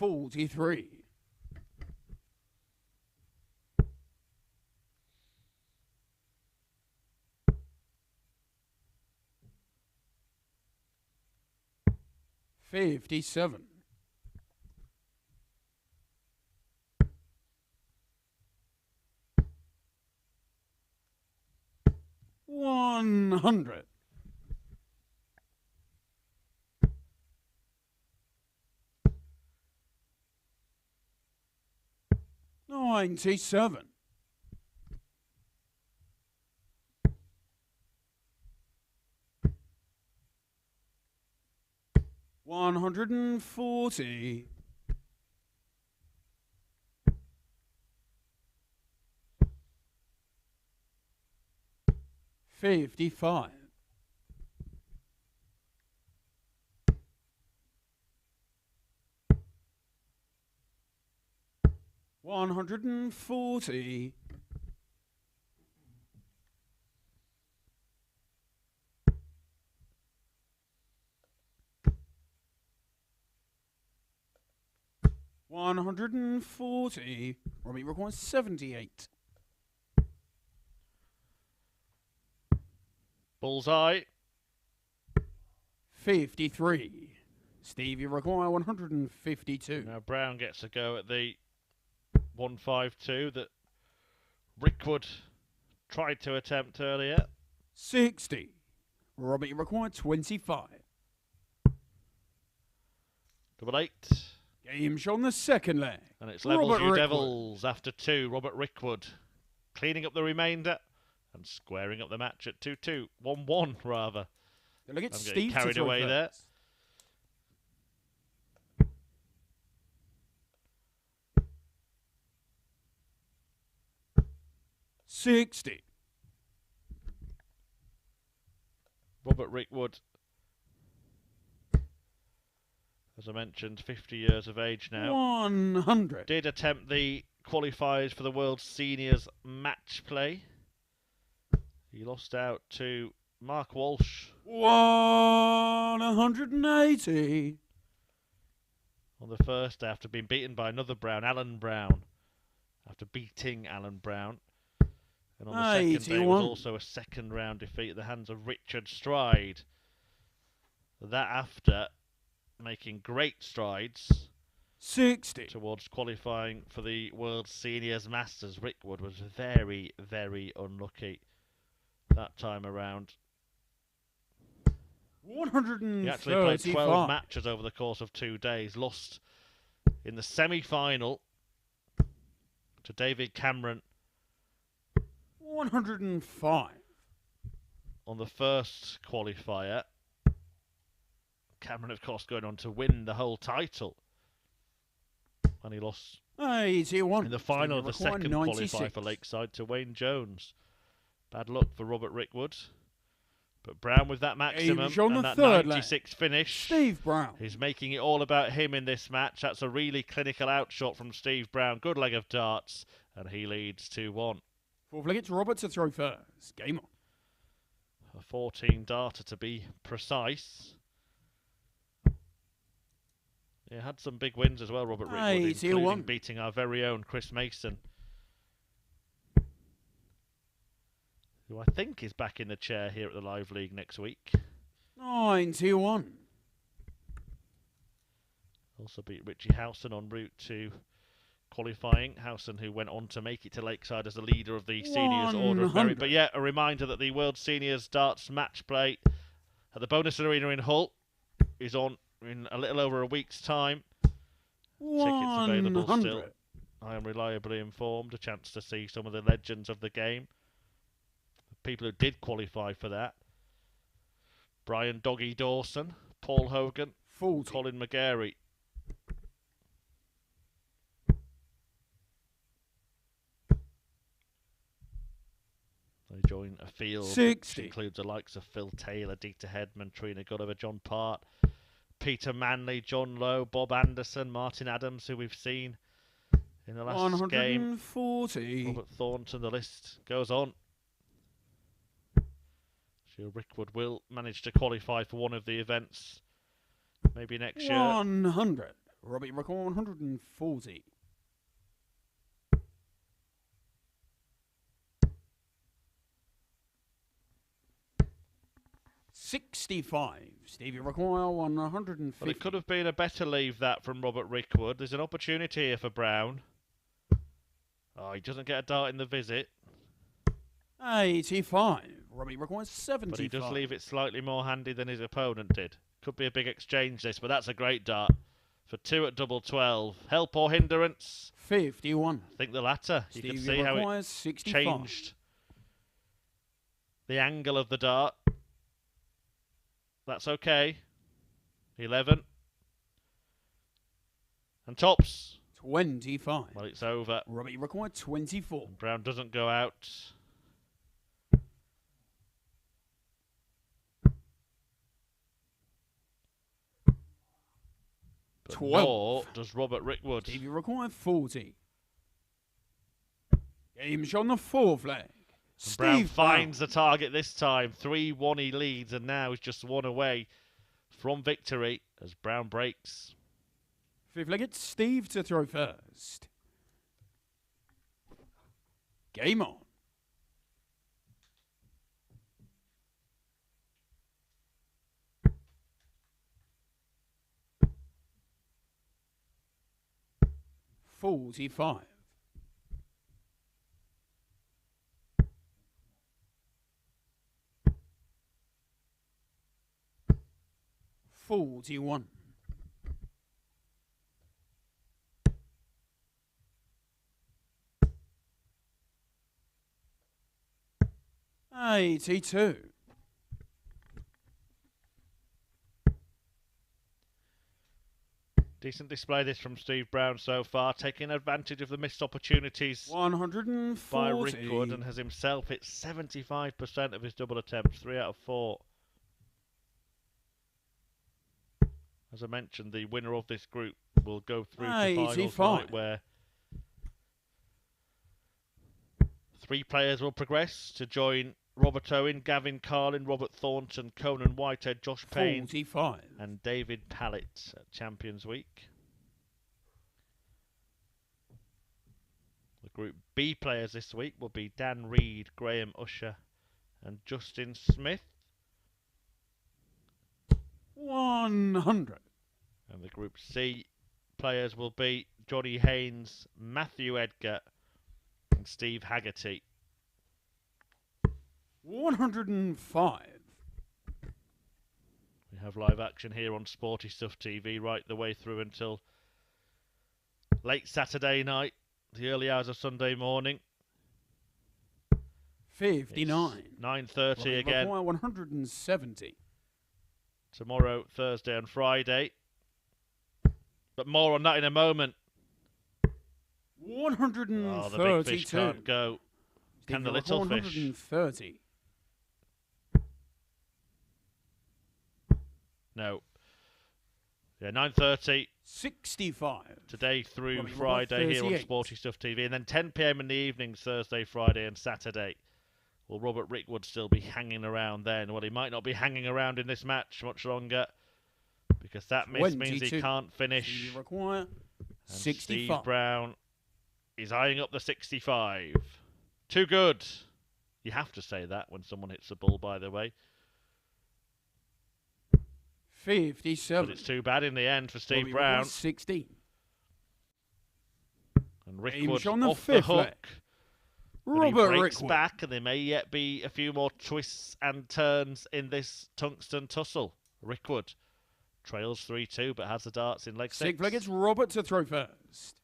$43. 57. 100. 97. 140. 55. 140. 140. Robbie requires 78. Bullseye. 53. Steve, you require 152. Now Brown gets a go at the 152 that Rickwood tried to attempt earlier. 60. Robbie required 25. Double 8. Game shot on the second leg. And it's levels you Devils after 2. Robert Rickwood cleaning up the remainder and squaring up the match at 2-2. 1-1 rather. Look at I'm Steve getting carried away there. 60. Robert Rickwood, as I mentioned, 50 years of age now. 100. Did attempt the qualifiers for the World Seniors match play. He lost out to Mark Walsh. 180. On the first day after being beaten by another Brown, Alan Brown. After beating Alan Brown. And on the second day was also a second round defeat at the hands of Richard Stride. That after making great strides 60 towards qualifying for the World Seniors Masters. Rickwood was very, very unlucky that time around. 135. He actually played 12 matches over the course of 2 days. Lost in the semi-final to David Cameron. 105. On the first qualifier. Cameron, of course, going on to win the whole title. And he lost 81 in the final of the second qualifier for Lakeside to Wayne Jones. Bad luck for Robert Rickwood. But Brown with that maximum and that 96 finish. Steve Brown. He's making it all about him in this match. That's a really clinical outshot from Steve Brown. Good leg of darts. And he leads 2-1. Fourth leg, it's Robert to throw first. Game on. A 14 darter to be precise. He had some big wins as well, Robert Rickwood, including beating our very own Chris Mason, who I think is back in the chair here at the Live League next week. 91. Also beat Richie Howson en route to qualifying. Howson, who went on to make it to Lakeside as the leader of the Seniors Order of Merit. But yeah, a reminder that the World Seniors Darts match play at the Bonus Arena in Hull is on in a little over a week's time. 100. Tickets available still. I am reliably informed. A chance to see some of the legends of the game. People who did qualify for that. Brian Doggy Dawson, Paul Hogan, 40. Colin McGarry. They join a field 60. which includes the likes of Phil Taylor, Dieter Hedman, Trina Gulliver, John Part, Peter Manley, John Lowe, Bob Anderson, Martin Adams, who we've seen in the last 140. game. Robert Thornton, the list goes on. Sure, Rickwood will manage to qualify for one of the events maybe next year. 100. Robbie Rickwood, 140. $65. Stevie Rickwood, 150. But it could have been a better leave that from Robert Rickwood. There's an opportunity here for Brown. Oh, he doesn't get a dart in the visit. 85. Robbie Rickwood, 75. But he does leave it slightly more handy than his opponent did. Could be a big exchange this, but that's a great dart. For 2 at double 12. Help or hindrance? 51. I think the latter. You can see how it 65. changed the angle of the dart. That's okay. 11. And tops. 25. Well, it's over. Robbie Rickwood, 24. And Brown doesn't go out. But 12. nor does Robert Rickwood. Stevie Rickwood, 40. Game shot on the fourth leg. Brown finds the target this time. 3-1 he leads, and now he's just one away from victory as Brown breaks. Fifth leg, it's Steve to throw first. Game on. $45. 41. $82. Decent display this from Steve Brown so far, taking advantage of the missed opportunities 140. by Rickwood, and has himself hit 75% of his double attempts, 3 out of 4. As I mentioned, the winner of this group will go through to finals night, where 3 players will progress to join Robert Owen, Gavin Carlin, Robert Thornton, Conan Whitehead, Josh Payne, 45. and David Pallett at Champions Week. The Group B players this week will be Dan Reed, Graham Usher, and Justin Smith. 100. And the Group C players will be Johnny Haynes, Matthew Edgar, and Steve Haggerty. 105. We have live action here on Sporty Stuff TV right the way through until late Saturday night, the early hours of Sunday morning. 59. 9:30 again. 170. Tomorrow, Thursday and Friday. But more on that in a moment. 132. Oh, the big fish can't go. Can the little fish? 130. No. Yeah, 9:30. 65. Today through Friday here on Sporty Stuff TV. And then 10 PM in the evenings, Thursday, Friday and Saturday. Will Robert Rickwood still be hanging around then? Well, he might not be hanging around in this match much longer, because that miss means he can't finish. Require 65. Steve Brown is eyeing up the 65. Too good. You have to say that when someone hits the ball, by the way. 57. But it's too bad in the end for Steve Brown. 60. And Rickwood on the off the hook. leg. Robert breaks Rickwood back, and there may yet be a few more twists and turns in this tungsten tussle. Rickwood trails 3-2, but has the darts in leg 6. Sick flag, it's Robert to throw first.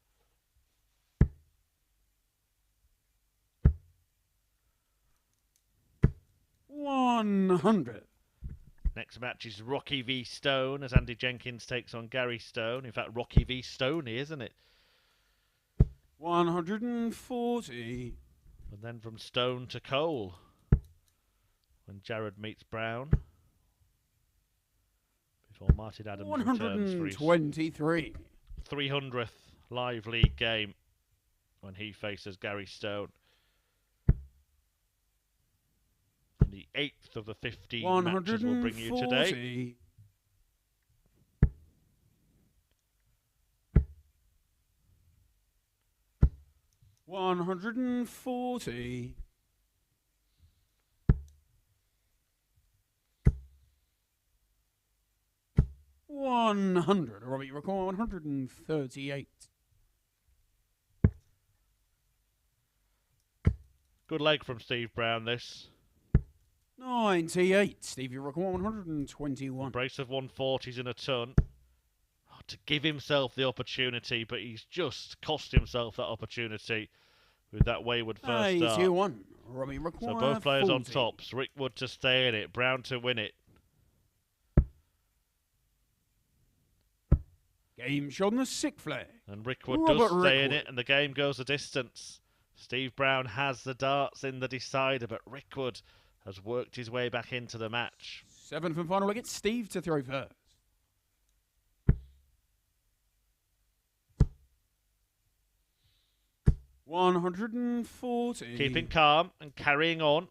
$100. Next match is Rocky v Stone, as Andy Jenkins takes on Gary Stone. In fact, Rocky v Stoney, isn't it? 140. And then from Stone to Cole, when Jared meets Brown. Before Martin Adams 123. 300th live league game when he faces Gary Stone. And the 8th of the 15 matches we'll bring you today. 140. 100. Robbie, you require 138. Good leg from Steve Brown, this. 98. Steve, you require 121. A brace of 140s in a ton. Oh, to give himself the opportunity, but he's just cost himself that opportunity with that wayward first start. 81. Robbie, require So both players 40. on tops. Rickwood to stay in it, Brown to win it. Game shot on the sick flag. And Rickwood does stay in it, and the game goes the distance. Steve Brown has the darts in the decider, but Rickwood has worked his way back into the match. 7th and final leg, it's Steve to throw first. $140. Keeping calm and carrying on.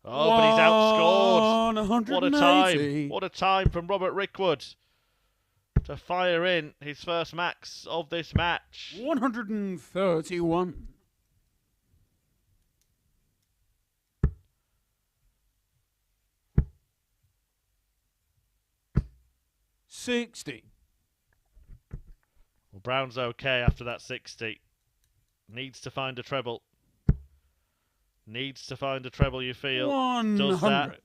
Oh, but he's outscored. What a time. What a time from Robert Rickwood to fire in his first max of this match. 131. $60. Well, Brown's okay after that 60. Needs to find a treble. Needs to find a treble, you feel. 100. Does that.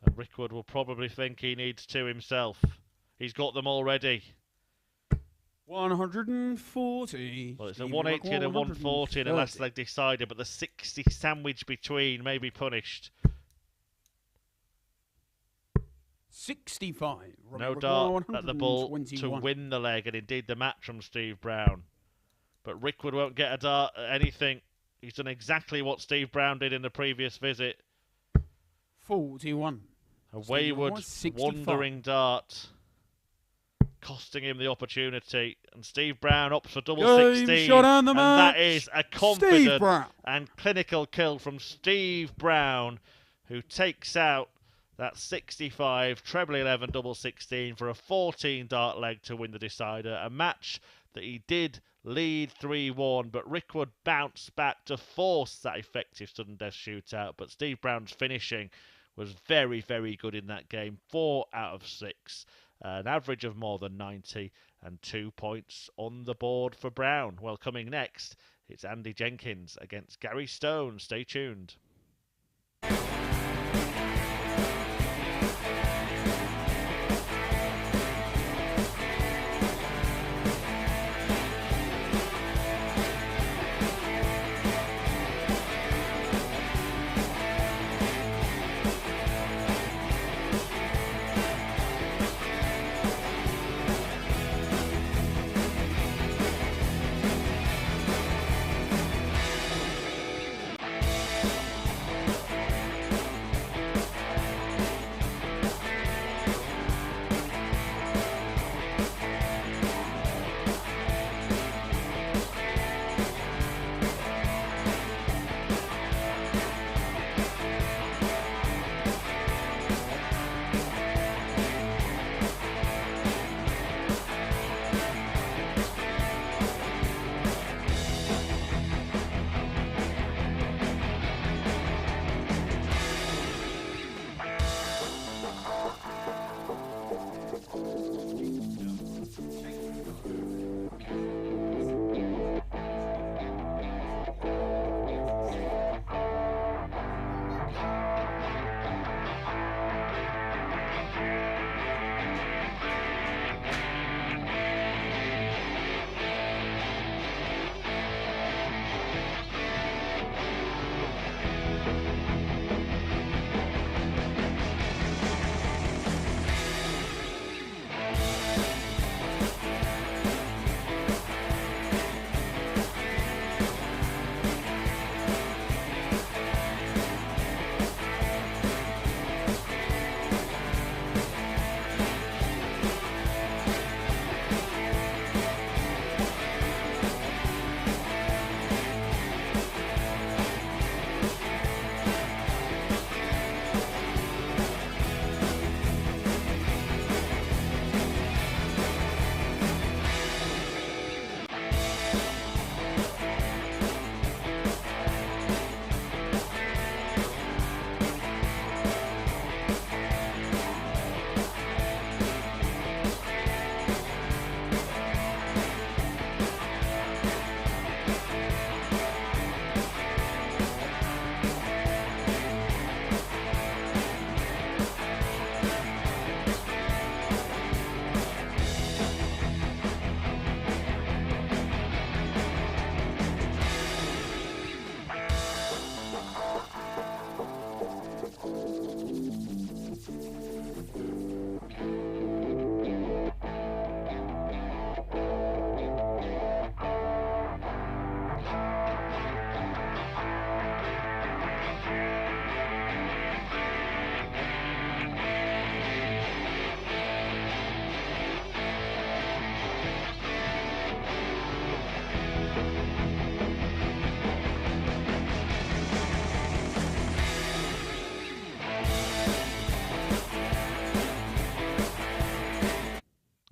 And Rickwood will probably think he needs 2 himself. He's got them already. 140. Well, it's a 180 and a 140 in the last leg decider, but the 60 sandwich between may be punished. 65. No dart at the bull to win the leg, and indeed the match from Steve Brown. But Rickwood won't get a dart at anything. He's done exactly what Steve Brown did in the previous visit. 41. A wayward, wandering dart, costing him the opportunity. And Steve Brown opts for double 16. And that is a confident and clinical kill from Steve Brown, who takes out that 65, treble 11, double 16 for a 14 dart leg to win the decider. A match that he did lead 3-1, but Rickwood bounced back to force that effective sudden death shootout. But Steve Brown's finishing was very, very good in that game. 4 out of 6, an average of more than 90, and 2 points on the board for Brown. Well, coming next, it's Andy Jenkins against Gary Stone. Stay tuned.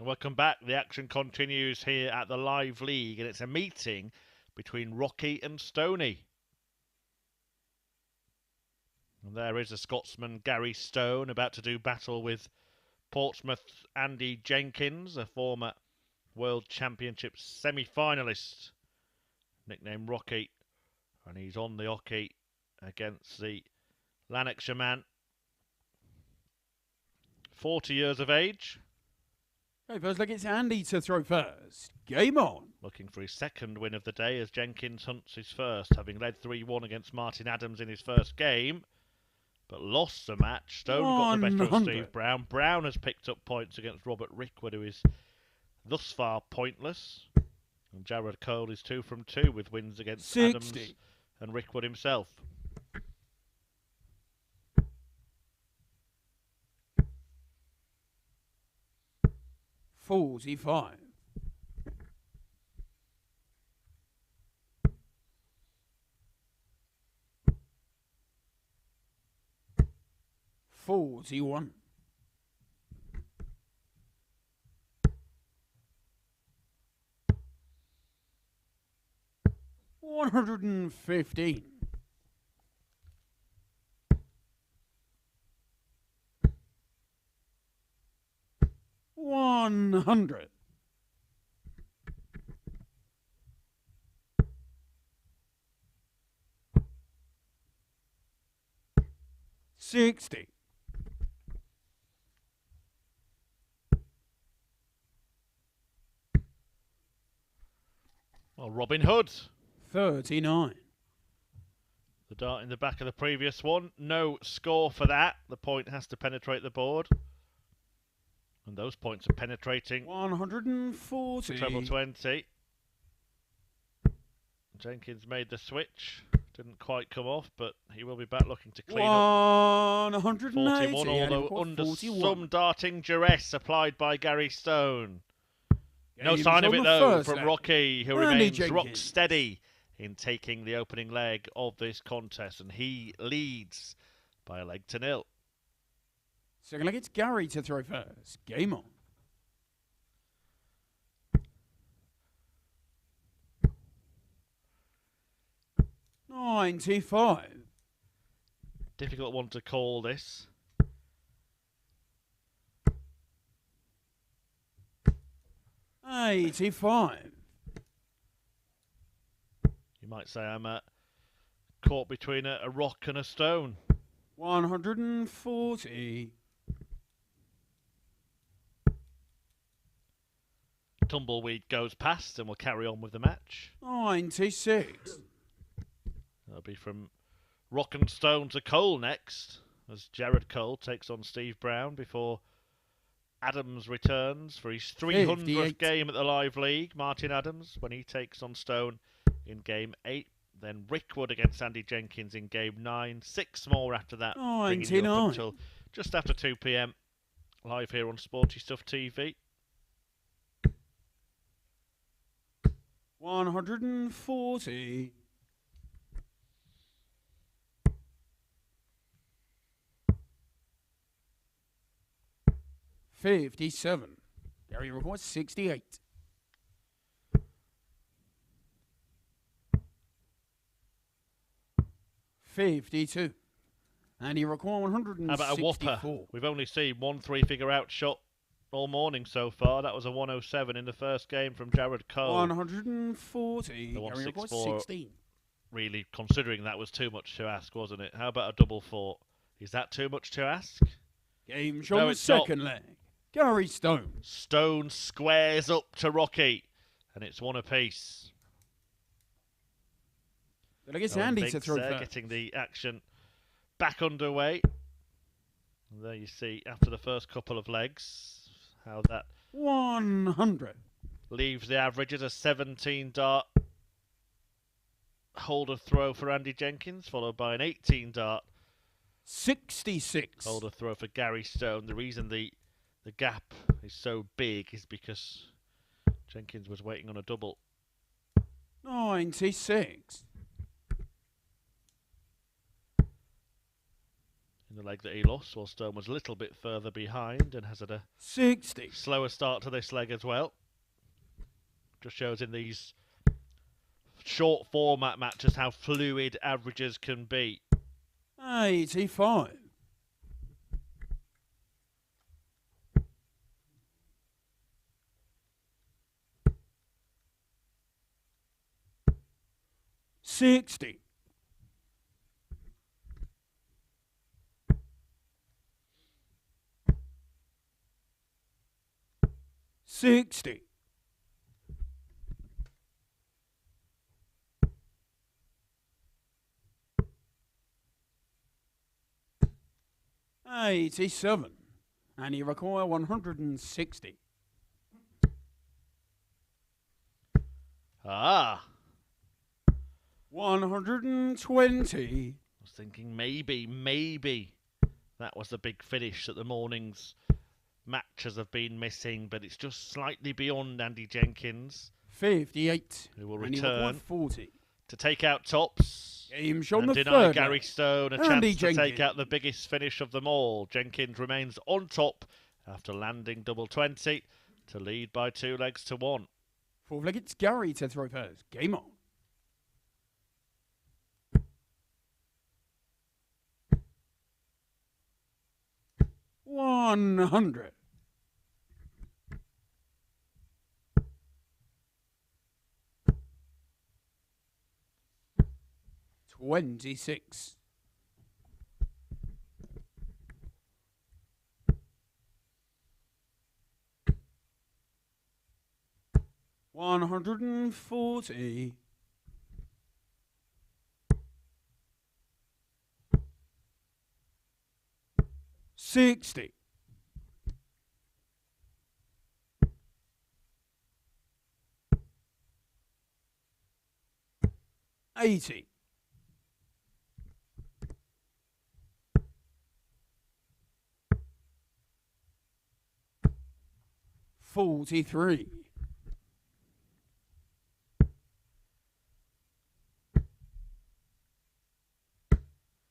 Welcome back. The action continues here at the Live League, and it's a meeting between Rocky and Stoney. And there is a Scotsman, Gary Stone, about to do battle with Portsmouth Andy Jenkins, a former World Championship semi-finalist nicknamed Rocky, and he's on the hockey against the Lanarkshire man. 40 years of age. Okay, first leg, it's Andy to throw first. Game on. Looking for his second win of the day as Jenkins hunts his first, having led 3-1 against Martin Adams in his first game, but lost the match. Stone got the better of Steve Brown. Brown has picked up points against Robert Rickwood, who is thus far pointless. And Jared Cole is 2 from 2 with wins against 60. Adams and Rickwood himself. $45. $41. $115. $100. $60. Well, Robin Hood. $39. The dart in the back of the previous one. No score for that. The point has to penetrate the board. And those points are penetrating. 140. Treble 20. Jenkins made the switch. Didn't quite come off, but he will be back looking to clean up. 180. 41, although under 41. Some darting duress applied by Gary Stone. No sign of it, though, from Rocky, who remains rock steady in taking the opening leg of this contest, and he leads by a leg to nil. Second leg, it's Gary to throw first. Game on. $95. Difficult one to call this. $85. You might say I'm caught between a rock and a stone. 140. Tumbleweed goes past and we'll carry on with the match. 96. That'll be from rock and stone to Cole next, as Jared Cole takes on Steve Brown before Adams returns for his 300th 58. game at the Live League. Martin Adams when he takes on Stone in Game 8. Then Rickwood against Andy Jenkins in Game 9. 6 more after that, bringing you up until just after 2 p.m. live here on Sporty Stuff TV. 140. $57. Gary records 68. $52. And he required 164. How about a whopper? We've only seen one 3-figure outshot all morning so far. That was a 107 in the first game from Jared Cole. 140. The 164. 16. Really, considering that was too much to ask, wasn't it? How about a double fort? Is that too much to ask? Game show the second leg. Gary Stone. Stone squares up to Rocky, and it's one apiece. But I guess Andy to throw first. Getting the action back underway. And there you see, after the first couple of legs, how that 100 leaves the average as a 17 dart holder throw for Andy Jenkins, followed by an 18 dart 66 holder throw for Gary Stone. The reason the gap is so big is because Jenkins was waiting on a double. 96. In the leg that he lost, while Stone was a little bit further behind and has had a 60 slower start to this leg as well. Just shows in these short format matches how fluid averages can be. 85. 60. 60. 87. And you require 160. Ah. 120. I was thinking maybe that was the big finish that the morning's matches have been missing, but it's just slightly beyond Andy Jenkins. 58. Who will and return 40. to take out tops. Game shown and the deny third Gary leg. Stone a Andy chance to Jenkins. take out the biggest finish of them all. Jenkins remains on top after landing double 20 to lead by 2 legs to 1. Fourth leg, it's Gary to throw first. Game on. $100. 26. 140. 60. 80. 43.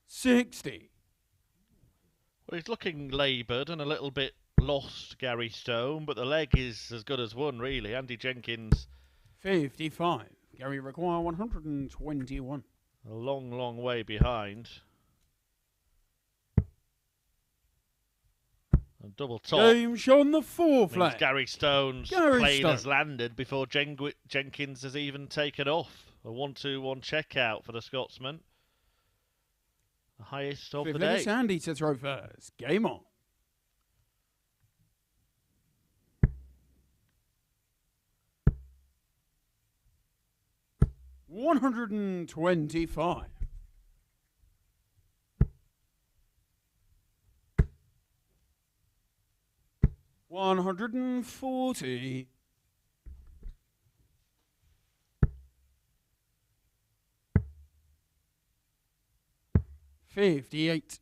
60. Well, he's looking laboured and a little bit lost, Gary Stone, but the leg is as good as one, really. Andy Jenkins. 55. Gary require 121. A long way behind. A double top. Game shown the fourth leg. Gary Stone's plane has landed before Jenkins has even taken off. A 1-2-1 checkout for the Scotsman. The highest of the day. It's Andy to throw first. Game on. $125. 140. 58.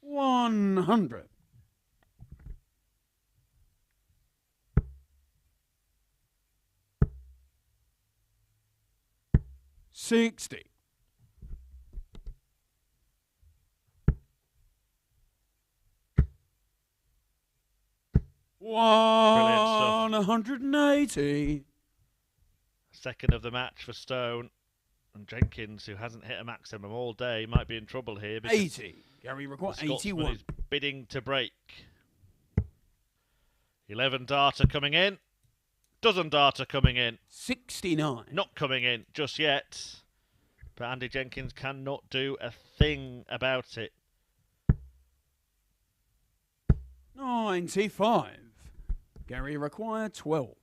100. 60. 180. Second of the match for Stone. And Jenkins, who hasn't hit a maximum all day, might be in trouble here. 80. Gary requires 81. Is bidding to break. 11 data coming in. Dozen data coming in. 69. Not coming in just yet. But Andy Jenkins cannot do a thing about it. 95. Gary required 12.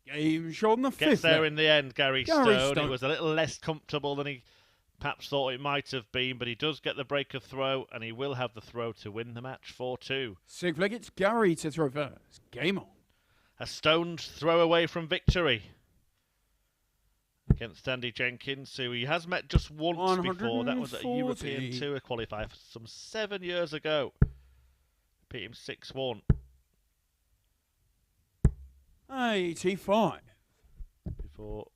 Game shown the fifth. Gets there leg. in the end, Gary Stone. It was a little less comfortable than he perhaps thought it might have been, but he does get the break of throw, and he will have the throw to win the match 4-2. Sixth leg, it's Gary to throw first. Game on. A Stone's throw away from victory against Andy Jenkins, who he has met just once before. That was at a European Tour qualifier some 7 years ago. Beat him 6-1. 85. Before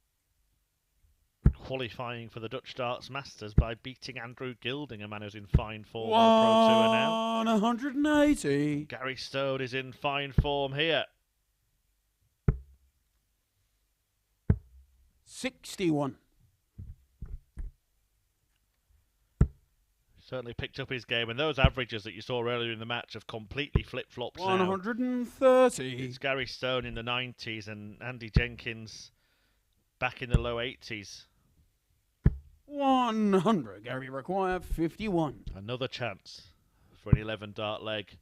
qualifying for the Dutch Darts Masters by beating Andrew Gilding, a man who's in fine form on the Pro Tour now. 180. Gary Stone is in fine form here. 61. Certainly picked up his game, and those averages that you saw earlier in the match have completely flip-flopped 130. Now. It's Gary Stone in the 90s and Andy Jenkins back in the low 80s. 100. Gary require 51. Another chance for an 11 dart leg.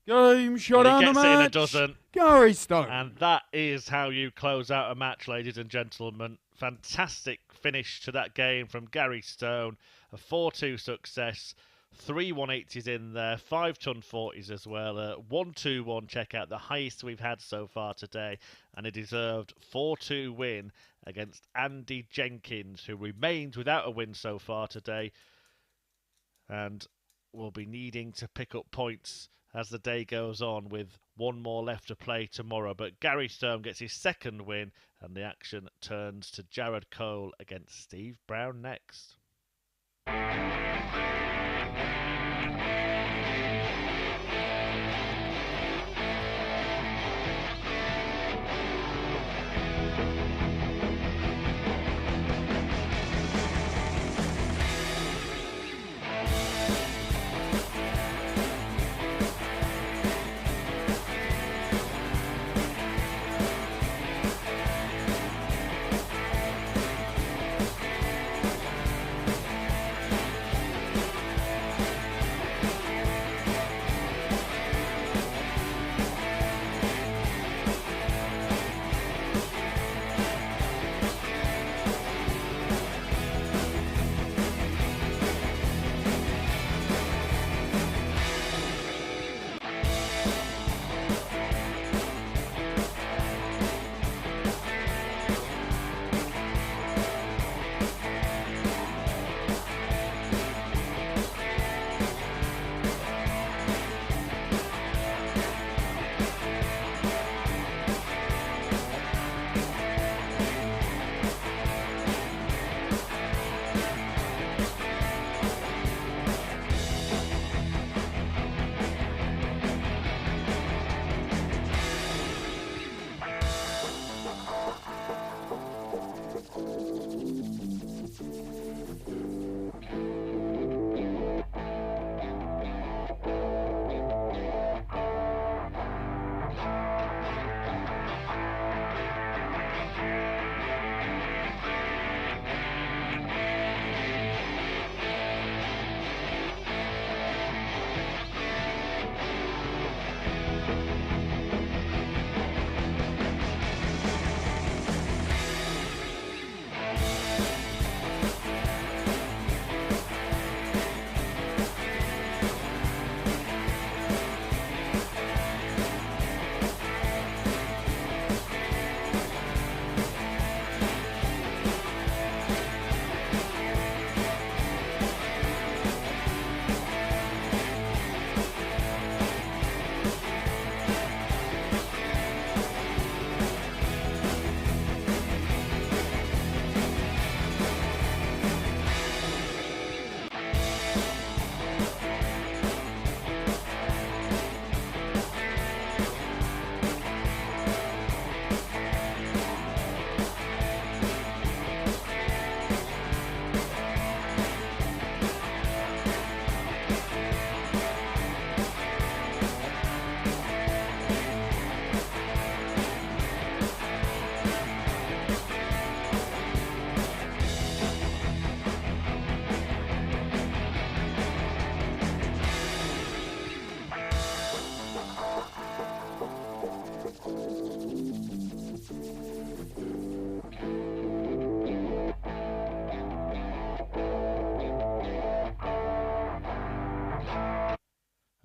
Game shot on the match. He gets it in a dozen. Gary Stone. And that is how you close out a match, ladies and gentlemen. Fantastic finish to that game from Gary Stone. A 4-2 success. 3 180s in there. 5 ton 40s as well. 1-2-1 checkout. The highest we've had so far today. And a deserved 4-2 win against Andy Jenkins, who remains without a win so far today. And will be needing to pick up points as the day goes on, with one more left to play tomorrow. But Gary Stone gets his second win, and the action turns to Jared Cole against Steve Brown next.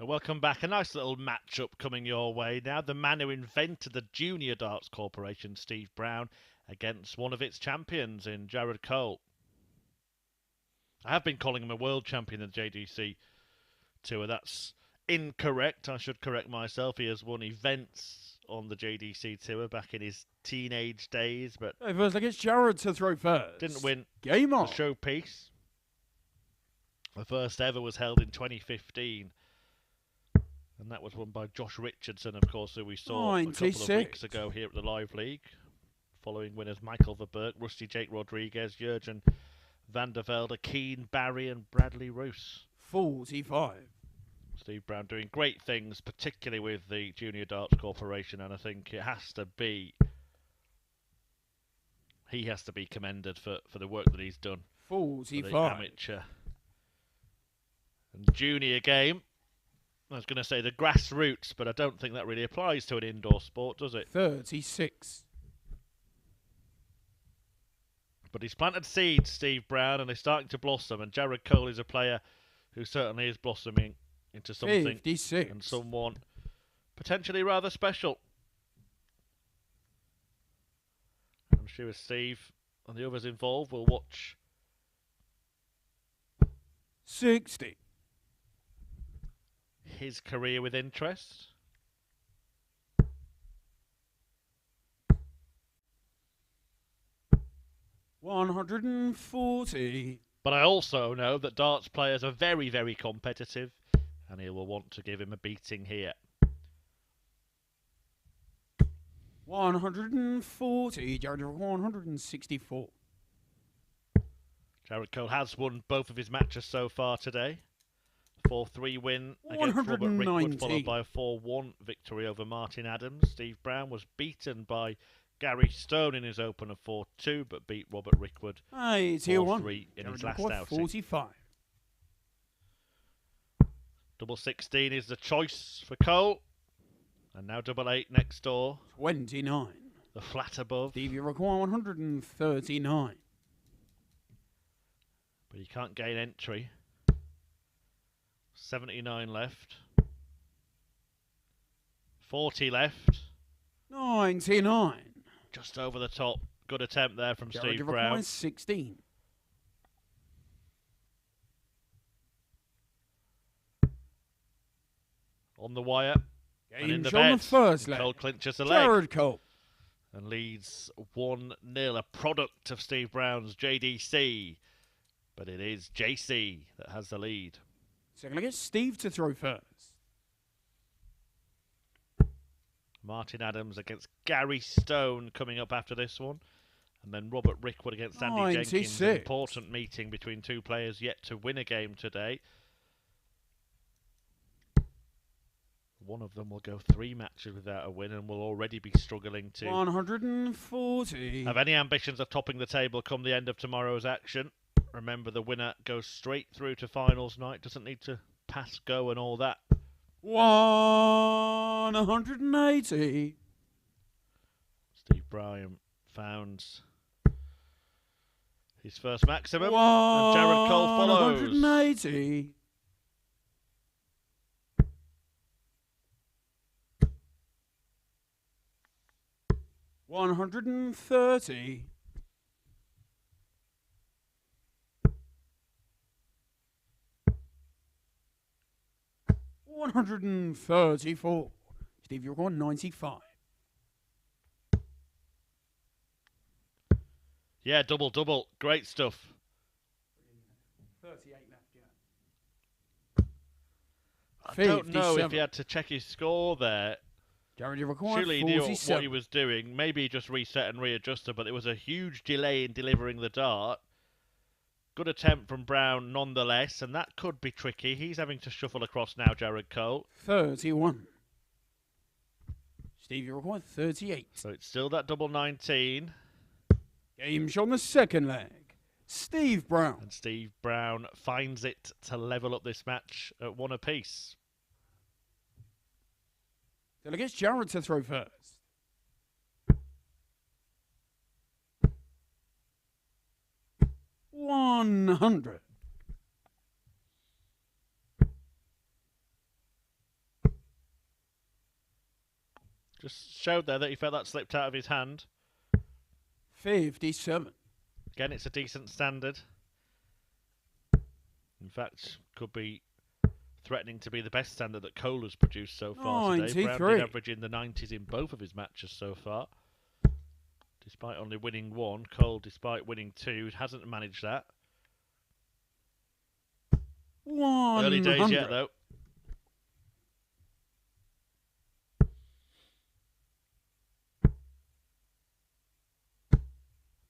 Welcome back. A nice little matchup coming your way now. The man who invented the Junior Darts Corporation, Steve Brown, against one of its champions in Jared Cole. I have been calling him a world champion in the JDC Tour. That's incorrect. I should correct myself. He has won events on the JDC Tour back in his teenage days, but first, I guess Jared to throw first. Didn't win Game on. The showpiece. The first ever was held in 2015. And that was won by Josh Richardson, of course, who we saw a couple of weeks ago here at the Live League. Following winners Michael Verberg, Rusty Jake Rodriguez, Jurgen Van der Velde, Keane, Barry and Bradley Roos. 45. Steve Brown doing great things, particularly with the Junior Darts Corporation, and I think he has to be commended for the work that he's done 45. for the amateur and junior game. I was going to say the grassroots, but I don't think that really applies to an indoor sport, does it? 36. But he's planted seeds, Steve Brown, and they're starting to blossom. And Jared Cole is a player who certainly is blossoming into something 56. and someone potentially rather special. I'm sure Steve and the others involved will watch 60. his career with interest. $140. But I also know that darts players are very, very competitive, and he will want to give him a beating here. 140. Jared 164. Jared Cole has won both of his matches so far today. 4-3 win against Robert Rickwood, followed by a 4-1 victory over Martin Adams. Steve Brown was beaten by Gary Stone in his open of 4-2, but beat Robert Rickwood 4-3 in his last outing. 45. Double 16 is the choice for Cole. And now double 8 next door. 29. The flat above. Steve, you require 139. But you can't gain entry. 79 left. 40 left. 99. Just over the top. Good attempt there from Jared, Steve Brown. 16. On the wire. And in the on bed. the first leg. Cole clinches the leg. Jared Cole. And leads 1-0. A product of Steve Brown's JDC. But it is JC that has the lead. So I'm going to get Steve to throw first. Martin Adams against Gary Stone coming up after this one. And then Robert Rickwood against Andy Jenkins. An important meeting between two players yet to win a game today. One of them will go 3 matches without a win and will already be struggling to 140. have any ambitions of topping the table come the end of tomorrow's action. Remember, the winner goes straight through to finals night. Doesn't need to pass go and all that. 180. Steve Bryan found his first maximum. And Jared Cole follows. 180. 130. 134. Steve, you're on 95. Yeah, double. Great stuff. 38 left, yeah. I don't know if he had to check his score there. Jared, you record Surely he knew what he was doing. Maybe he just reset and readjusted, but there was a huge delay in delivering the dart. Good attempt from Brown nonetheless, and that could be tricky. He's having to shuffle across now, Jared Cole. 31. Steve, you record 38. So it's still that double 19. Game shot on the second leg. Steve Brown. And Steve Brown finds it to level up this match at 1 apiece. Then I guess Jared to throw first. $100. Just showed there that he felt that slipped out of his hand. 57. Again, it's a decent standard. In fact, could be threatening to be the best standard that Cole has produced so far today. Brown did average in the 90s in both of his matches so far. Despite only winning 1, Cole, despite winning 2, hasn't managed that. 100. Early days yet, though.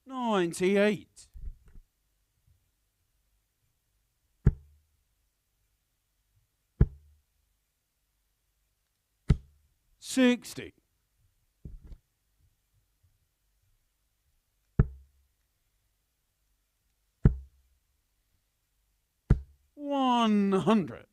$98. 60. 100.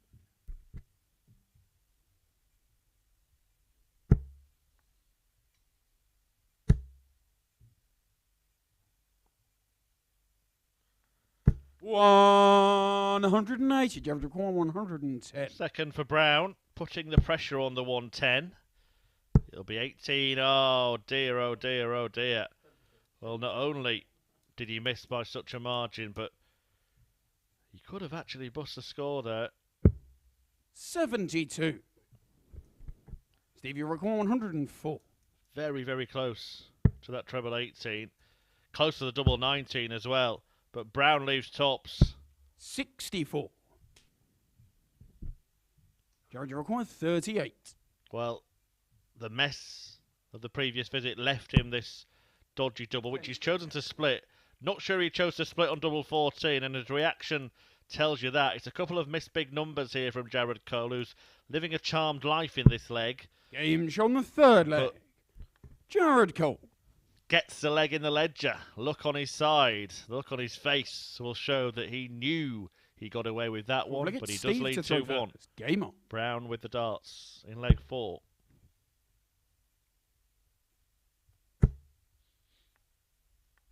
180. Do you have to require 110? Second for Brown, putting the pressure on the 110. It'll be 18. Oh dear, oh dear, oh dear. Well, not only did he miss by such a margin, but he could have actually bust the score there. 72. Steve, you require 104. Very, very close to that treble 18. Close to the double 19 as well. But Brown leaves tops. 64. Jared, you require 38. Well, the mess of the previous visit left him this dodgy double, which he's chosen to split. Not sure he chose to split on double 14, and his reaction tells you that. It's a couple of missed big numbers here from Jared Cole, who's living a charmed life in this leg. Game on the third leg. But Jared Cole gets the leg in the ledger. Look on his side, look on his face will show that he knew he got away with that one, but he does lead 2-1. Game on. Brown with the darts in leg 4.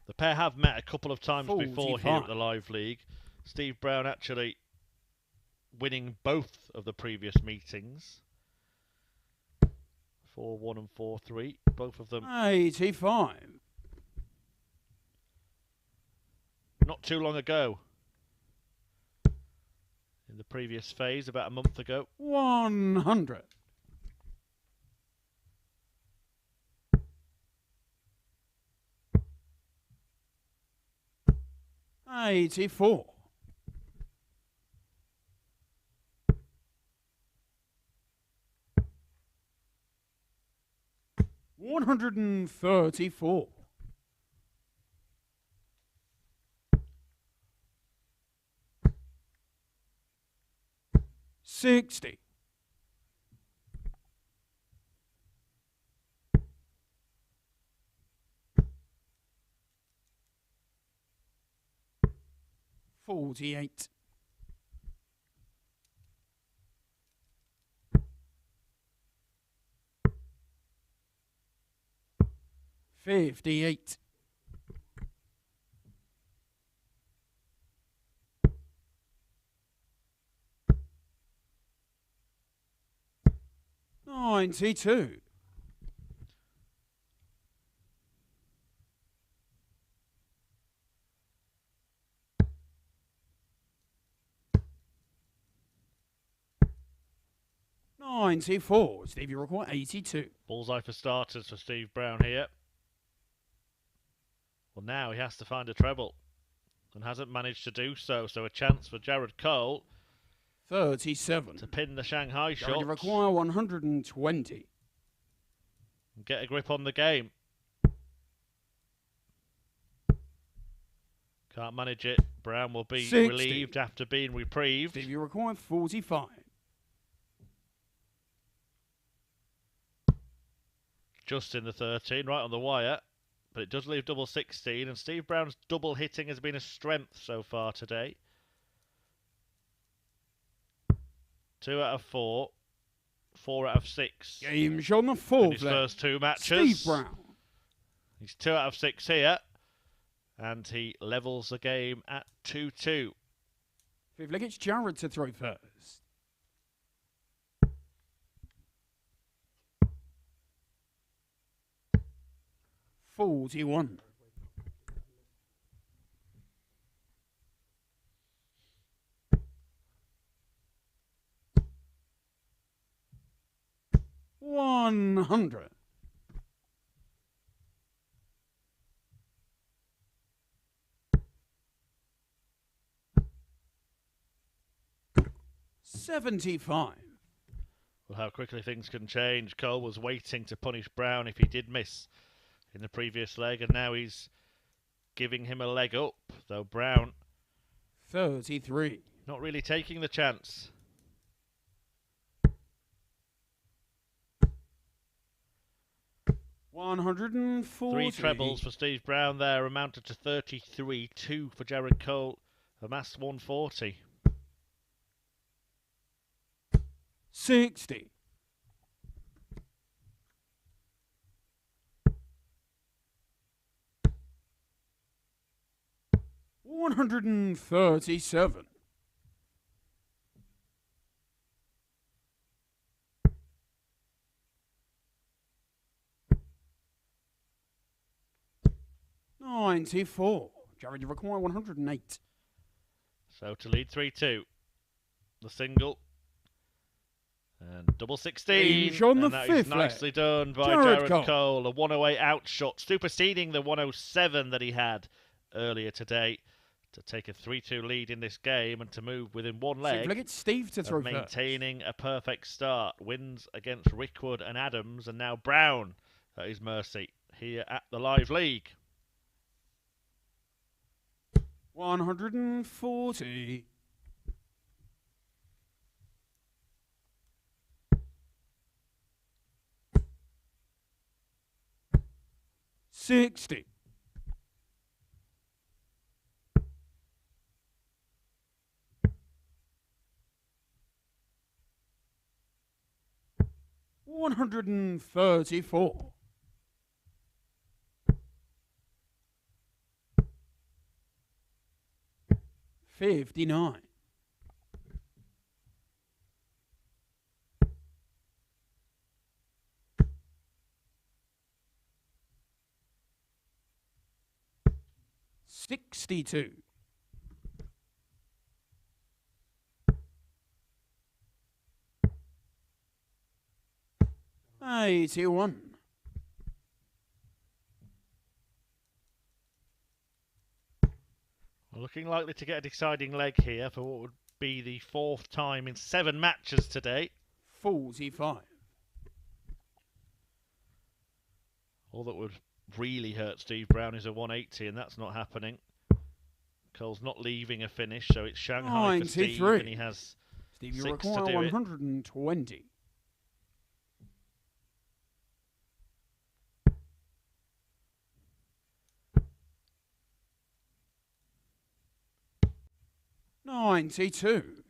The pair have met a couple of times before here at the Live League. Steve Brown actually winning both of the previous meetings. 4-1 and 4-3. Both of them 85. not too long ago. In the previous phase, about a month ago. 100. 84. 134. 60. 48. 58. 92. 94. Steve, you require 82. Bullseye for starters for Steve Brown here. Well, now he has to find a treble and hasn't managed to do so. So a chance for Jared Cole 37. to pin the Shanghai shot. You require 120. And get a grip on the game. Can't manage it. Brown will be 60. relieved after being reprieved. Steve, you require 45. Just in the 13, right on the wire. But it does leave double 16. And Steve Brown's double hitting has been a strength so far today. 2 out of 4. 4 out of 6. Game's on the fourth. In his first 2 matches. Steve Brown. He's 2 out of 6 here. And he levels the game at 2-2. Fifth leg, it's Jared to throw first. 41. 100. 75. Well, how quickly things can change. Cole was waiting to punish Brown if he did miss in the previous leg, and now he's giving him a leg up, though Brown 33. not really taking the chance. 140. 3 trebles for Steve Brown there, amounted to 33. 2 for Jared Cole, amassed 140. 60. 137. 94. Jared, you require 108. So to lead 3-2. The single. And double 16. On the and that fifth is nicely done by Jared Jared Cole. A 108 outshot, superseding the 107 that he had earlier today to take a 3-2 lead in this game and to move within one leg. Look at Steve to throw maintaining a perfect start. Wins against Rickwood and Adams, and now Brown at his mercy here at the Live League. 140. 60. 134. 59. 62. 81. 'Looking likely to get a deciding leg here for what would be the 4th time in 7 matches today. 45. All that would really hurt Steve Brown is a 180, and that's not happening. Cole's not leaving a finish, so it's Shanghai for Steve, and he has Steve, you 6 require to do 120. 92.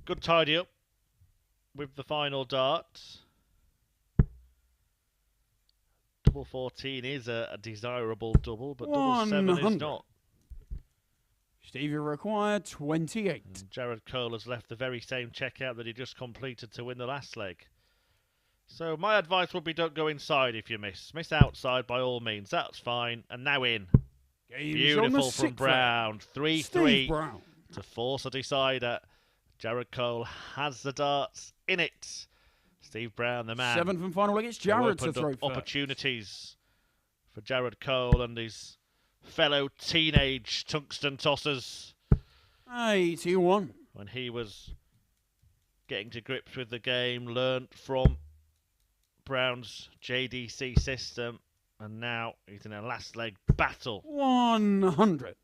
Good tidy up with the final dart. Double 14 is a desirable double, but double 7 is not. Stevie required 28. And Jared Cole has left the very same checkout that he just completed to win the last leg. So my advice would be don't go inside if you miss. Miss outside by all means, that's fine. And now in. Game's Beautiful from Brown. 3-3 Brown to force a decider. Jared Cole has the darts in it. Steve Brown, the man. 7th and final leg, it's Jared to throw first. Opportunities for Jared Cole and his fellow teenage tungsten tossers. 81. When he was getting to grips with the game, learnt from Brown's JDC system, and now he's in a last leg battle 100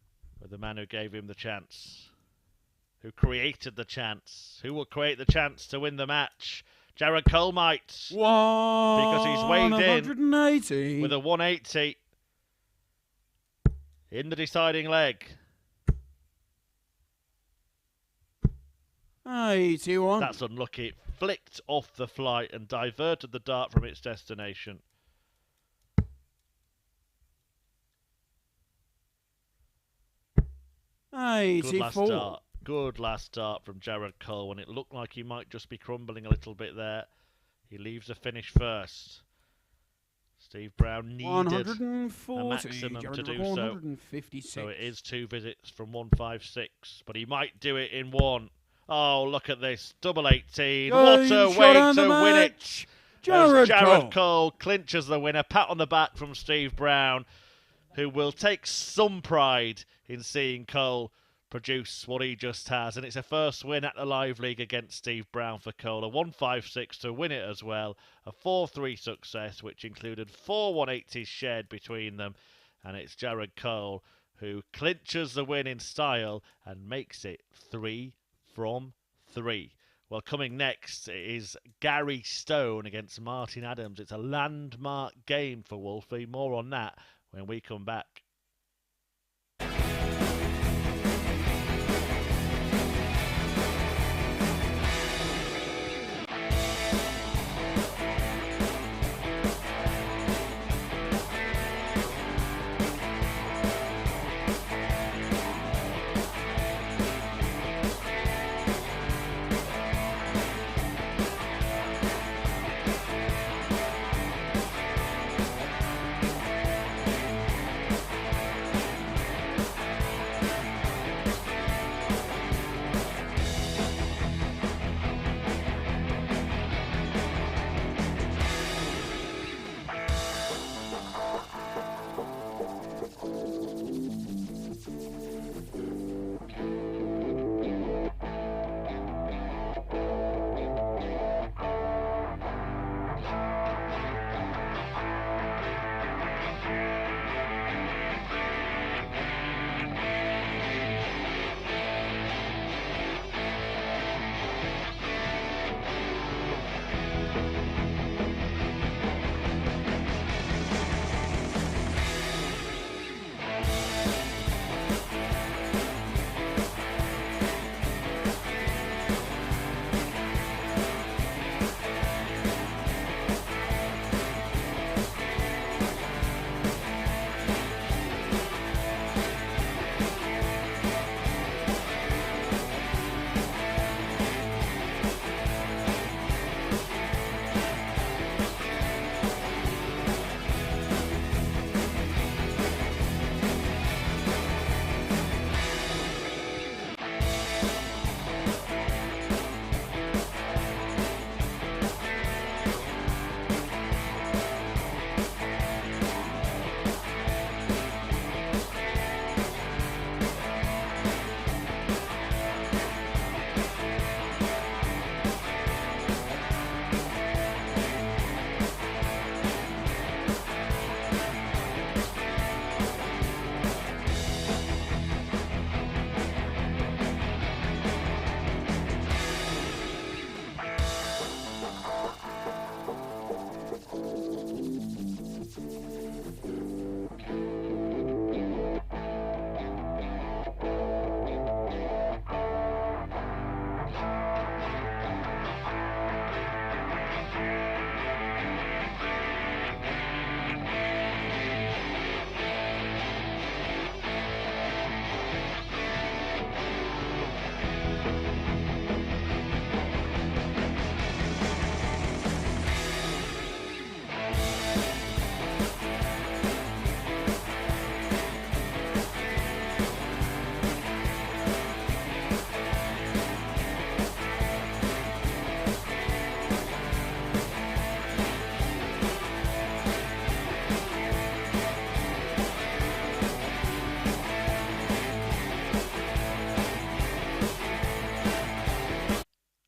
with the man who gave him the chance, who created the chance, who will create the chance to win the match. Jared Cole might, because he's weighed in with a 180 in the deciding leg. 81. That's unlucky. It flicked off the flight and diverted the dart from its destination. Good last start. Good last start from Jared Cole when it looked like he might just be crumbling a little bit there. He leaves the finish first. Steve Brown needed a maximum to do so. So it is 2 visits from 156, but he might do it in 1. Oh, look at this. Double 18. What a way to win it. Jared Cole clinches the winner. Pat on the back from Steve Brown, who will take some pride in seeing Cole produce what he just has. And it's a first win at the Live League against Steve Brown for Cole. A 156 to win it as well. A 4-3 success, which included 4 180s shared between them. And it's Jared Cole who clinches the win in style and makes it 3 from 3. Well, coming next is Gary Stone against Martin Adams. It's a landmark game for Wolfie. More on that when we come back.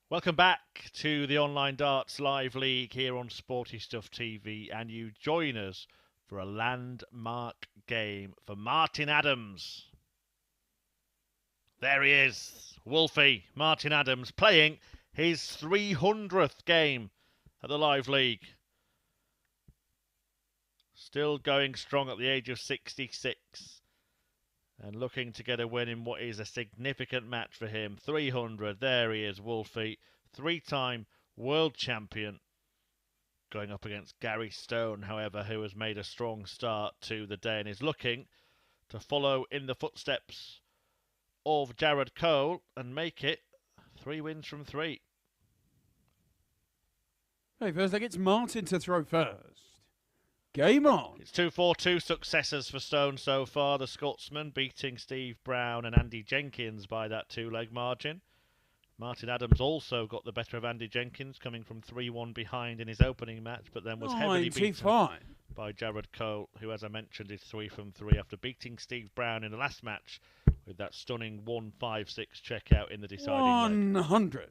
Welcome back to the Online Darts Live League here on Sporty Stuff TV, and you join us for a landmark game for Martin Adams. There he is, Wolfie, Martin Adams, playing his 300th game at the Live League. Still going strong at the age of 66 and looking to get a win in what is a significant match for him. 300, there he is, Wolfie, three-time world champion, going up against Gary Stone, however, who has made a strong start to the day and is looking to follow in the footsteps of Jared Cole and make it 3 wins from 3. Hey, first I get Martin to throw first. Game on. It's 2-4-2 successors for Stone so far. The Scotsman beating Steve Brown and Andy Jenkins by that 2-leg margin. Martin Adams also got the better of Andy Jenkins, coming from 3-1 behind in his opening match, but then was heavily beaten by Jared Cole, who, as I mentioned, is 3 from 3 after beating Steve Brown in the last match with that stunning 1-5-6 checkout in the deciding 100. leg.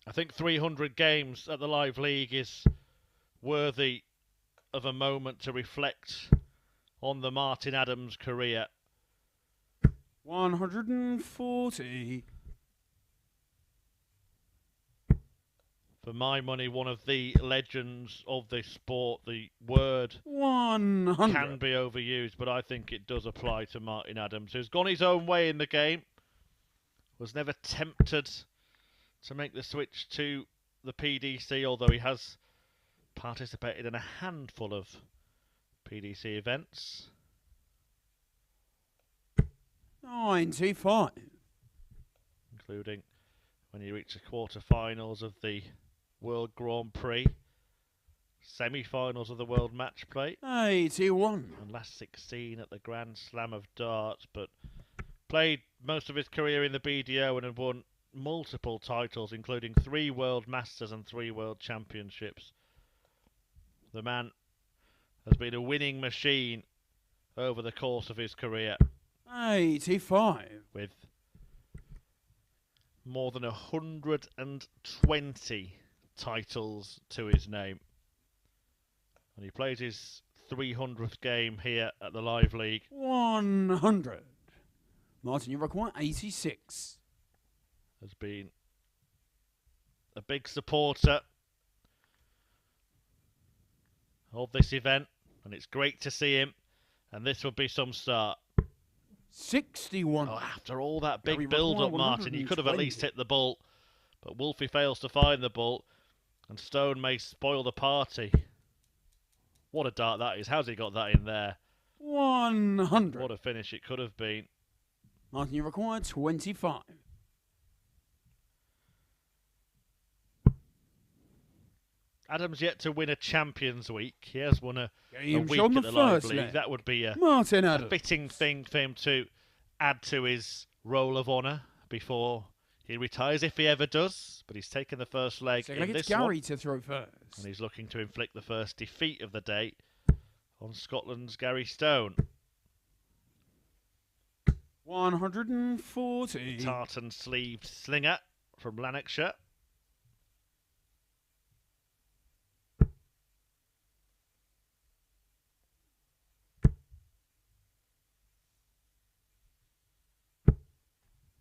I think 300 games at the Live League is worthy of a moment to reflect on the Martin Adams career. 140. For my money, one of the legends of this sport. The word 100. can be overused, but I think it does apply to Martin Adams, who's gone his own way in the game. Was never tempted to make the switch to the PDC, although he has participated in a handful of PDC events. 95. Including when he reached the quarter-finals of the World Grand Prix, semi-finals of the World Match Play, 81. and last 16 at the Grand Slam of Darts, but played most of his career in the BDO and had won multiple titles, including 3 World Masters and 3 World Championships. The man has been a winning machine over the course of his career, 85. with more than 120 titles to his name. And he plays his 300th game here at the Live League. 100. Martin, you require 86. Has been a big supporter of this event, and it's great to see him, and this would be some start. 61. Oh, after all that big Very build-up, required Martin, you could have at 120. least hit the ball, but Wolfie fails to find the ball, and Stone may spoil the party. What a dart that is. How's he got that in there? 100. What a finish it could have been. Martin, you require 25. Adams yet to win a Champions Week. He has won a Game week shot at the the Live first League. leg. That would be a Martin Adams. fitting thing for him to add to his roll of honour before he retires, if he ever does. But he's taken the first leg So in it's this Gary one, to throw first. and he's looking to inflict the first defeat of the day on Scotland's Gary Stone. 140. Tartan-sleeved slinger from Lanarkshire.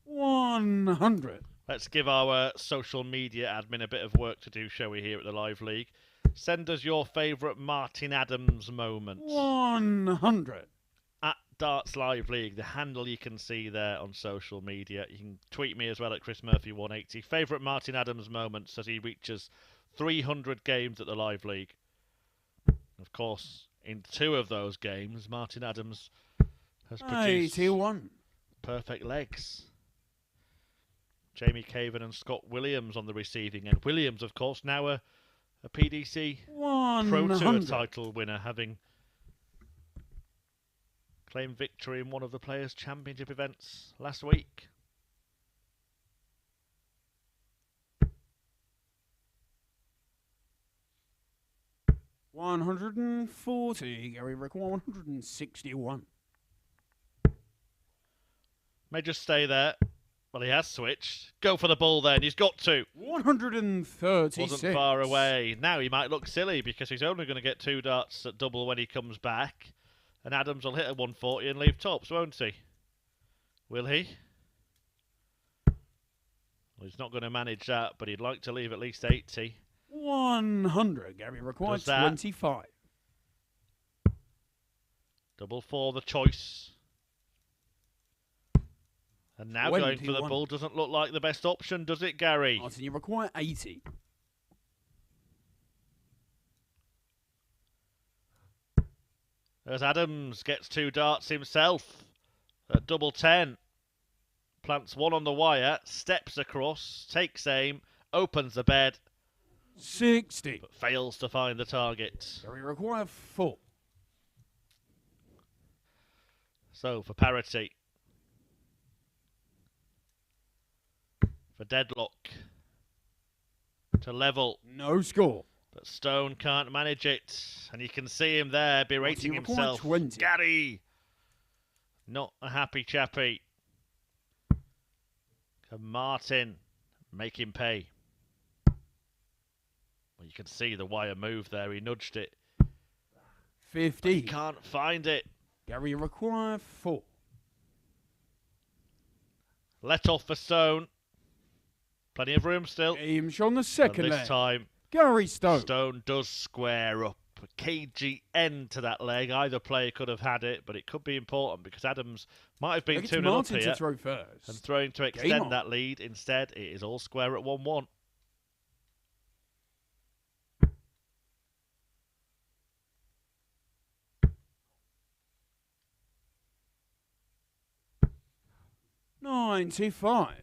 $100. Let's give our social media admin a bit of work to do, shall we, here at the Live League. Send us your favourite Martin Adams moment. 100. At Darts Live League, the handle you can see there on social media. You can tweet me as well at Chris Murphy 180. Favourite Martin Adams moments as he reaches 300 games at the Live League. Of course, in 2 of those games, Martin Adams has produced 81. perfect legs. Jamie Caven and Scott Williams on the receiving end. Williams, of course, now a PDC Pro Tour 100. title winner, having claimed victory in one of the Players' Championship events last week. $140. Gary require 161. May just stay there. Well, he has switched. Go for the ball then. He's got to. 136. Wasn't far away. Now he might look silly because he's only going to get 2 darts at double when he comes back. And Adams will hit a 140 and leave tops, won't he? Will he? Well, he's not going to manage that, but he'd like to leave at least 80. 100. Gary requires Does that. 25. Double for the choice. And now going for the 21. ball doesn't look like the best option, does it, Gary? Martin, you require 80. As Adams gets 2 darts himself at double 10. Plants 1 on the wire, steps across, takes aim, opens the bed, 60. but fails to find the target. Gary require 4. So for parity, for deadlock, to level, No score. but Stone can't manage it, and you can see him there berating Martin, you require himself. 20. Gary, not a happy chappy. Can Martin make him pay? Well, you can see the wire move there. He nudged it. 50. He can't find it. Gary require 4. Let off for Stone. Plenty of room still. Game on the second and leg. This time, Gary Stone. Stone does square up. A cagey end to that leg. Either player could have had it, but it could be important because Adams might have been 2-0 up here to throw first. and throwing to extend that lead. Instead, it is all square at 1-1. $95.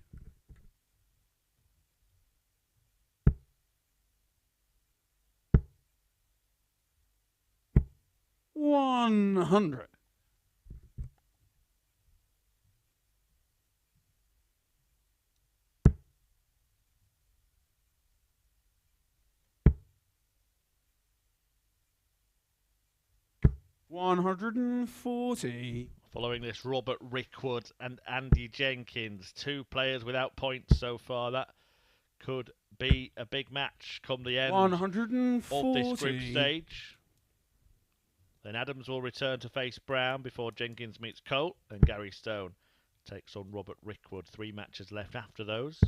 100. $140. Following this, Robert Rickwood and Andy Jenkins, 2 players without points so far. That could be a big match come the end 140. of this group stage. Then Adams will return to face Brown before Jenkins meets Colt, and Gary Stone takes on Robert Rickwood. 3 matches left after those.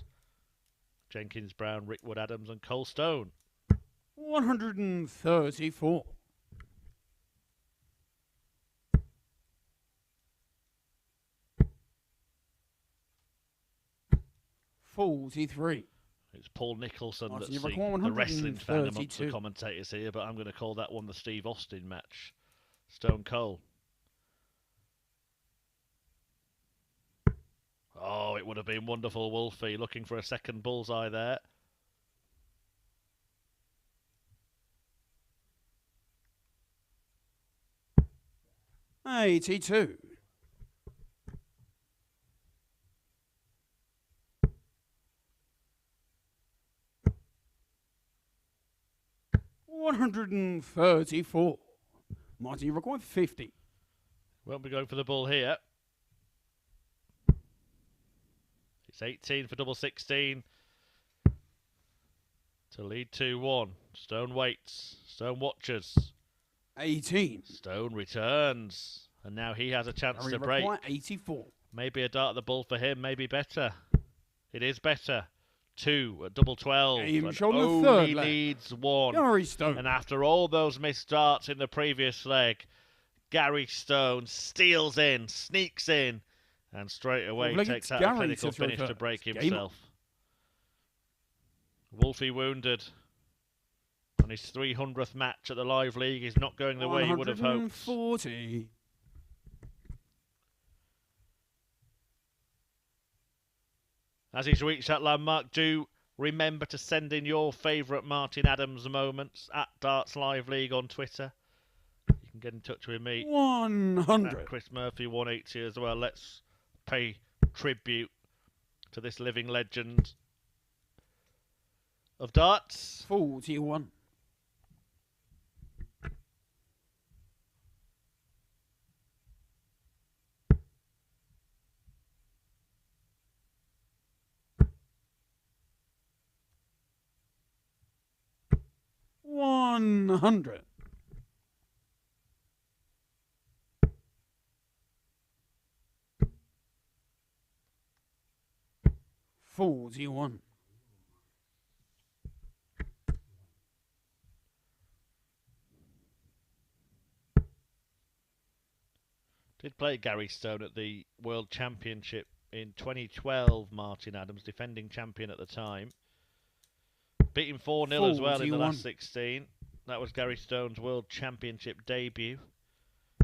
Jenkins, Brown, Rickwood, Adams and Cole Stone. 134. $43. It's Paul Nicholson that's the the wrestling fan amongst the commentators here, but I'm going to call that one the Steve Austin match. Stone Cold. Oh, it would have been wonderful, Wolfie, looking for a second bullseye there. $82. $134. Martin, you require 50. Won't be going for the bull here. It's 18 for double 16 to lead 2-1. Stone waits. Stone watches. 18. Stone returns. And now he has a chance to break. 84. Maybe a dart at the bull for him. Maybe better. It is better. 2 at double 12. And only leads 1. Gary Stone. And after all those missed darts in the previous leg, Gary Stone steals in, sneaks in, and straight away takes out a clinical finish to break himself. Wolfie wounded on his 300th match at the Live League. He's not going the way he would have hoped. 140. As he's reached that landmark, do remember to send in your favourite Martin Adams moments at Darts Live League on Twitter. You can get in touch with me. 100. At Chris Murphy 180 as well. Let's pay tribute to this living legend of darts. 41. $100. $41. Did play Gary Stone at the World Championship in 2012, Martin Adams, defending champion at the time. Beat him 4-0 as well in the last 16. That was Gary Stone's World Championship debut.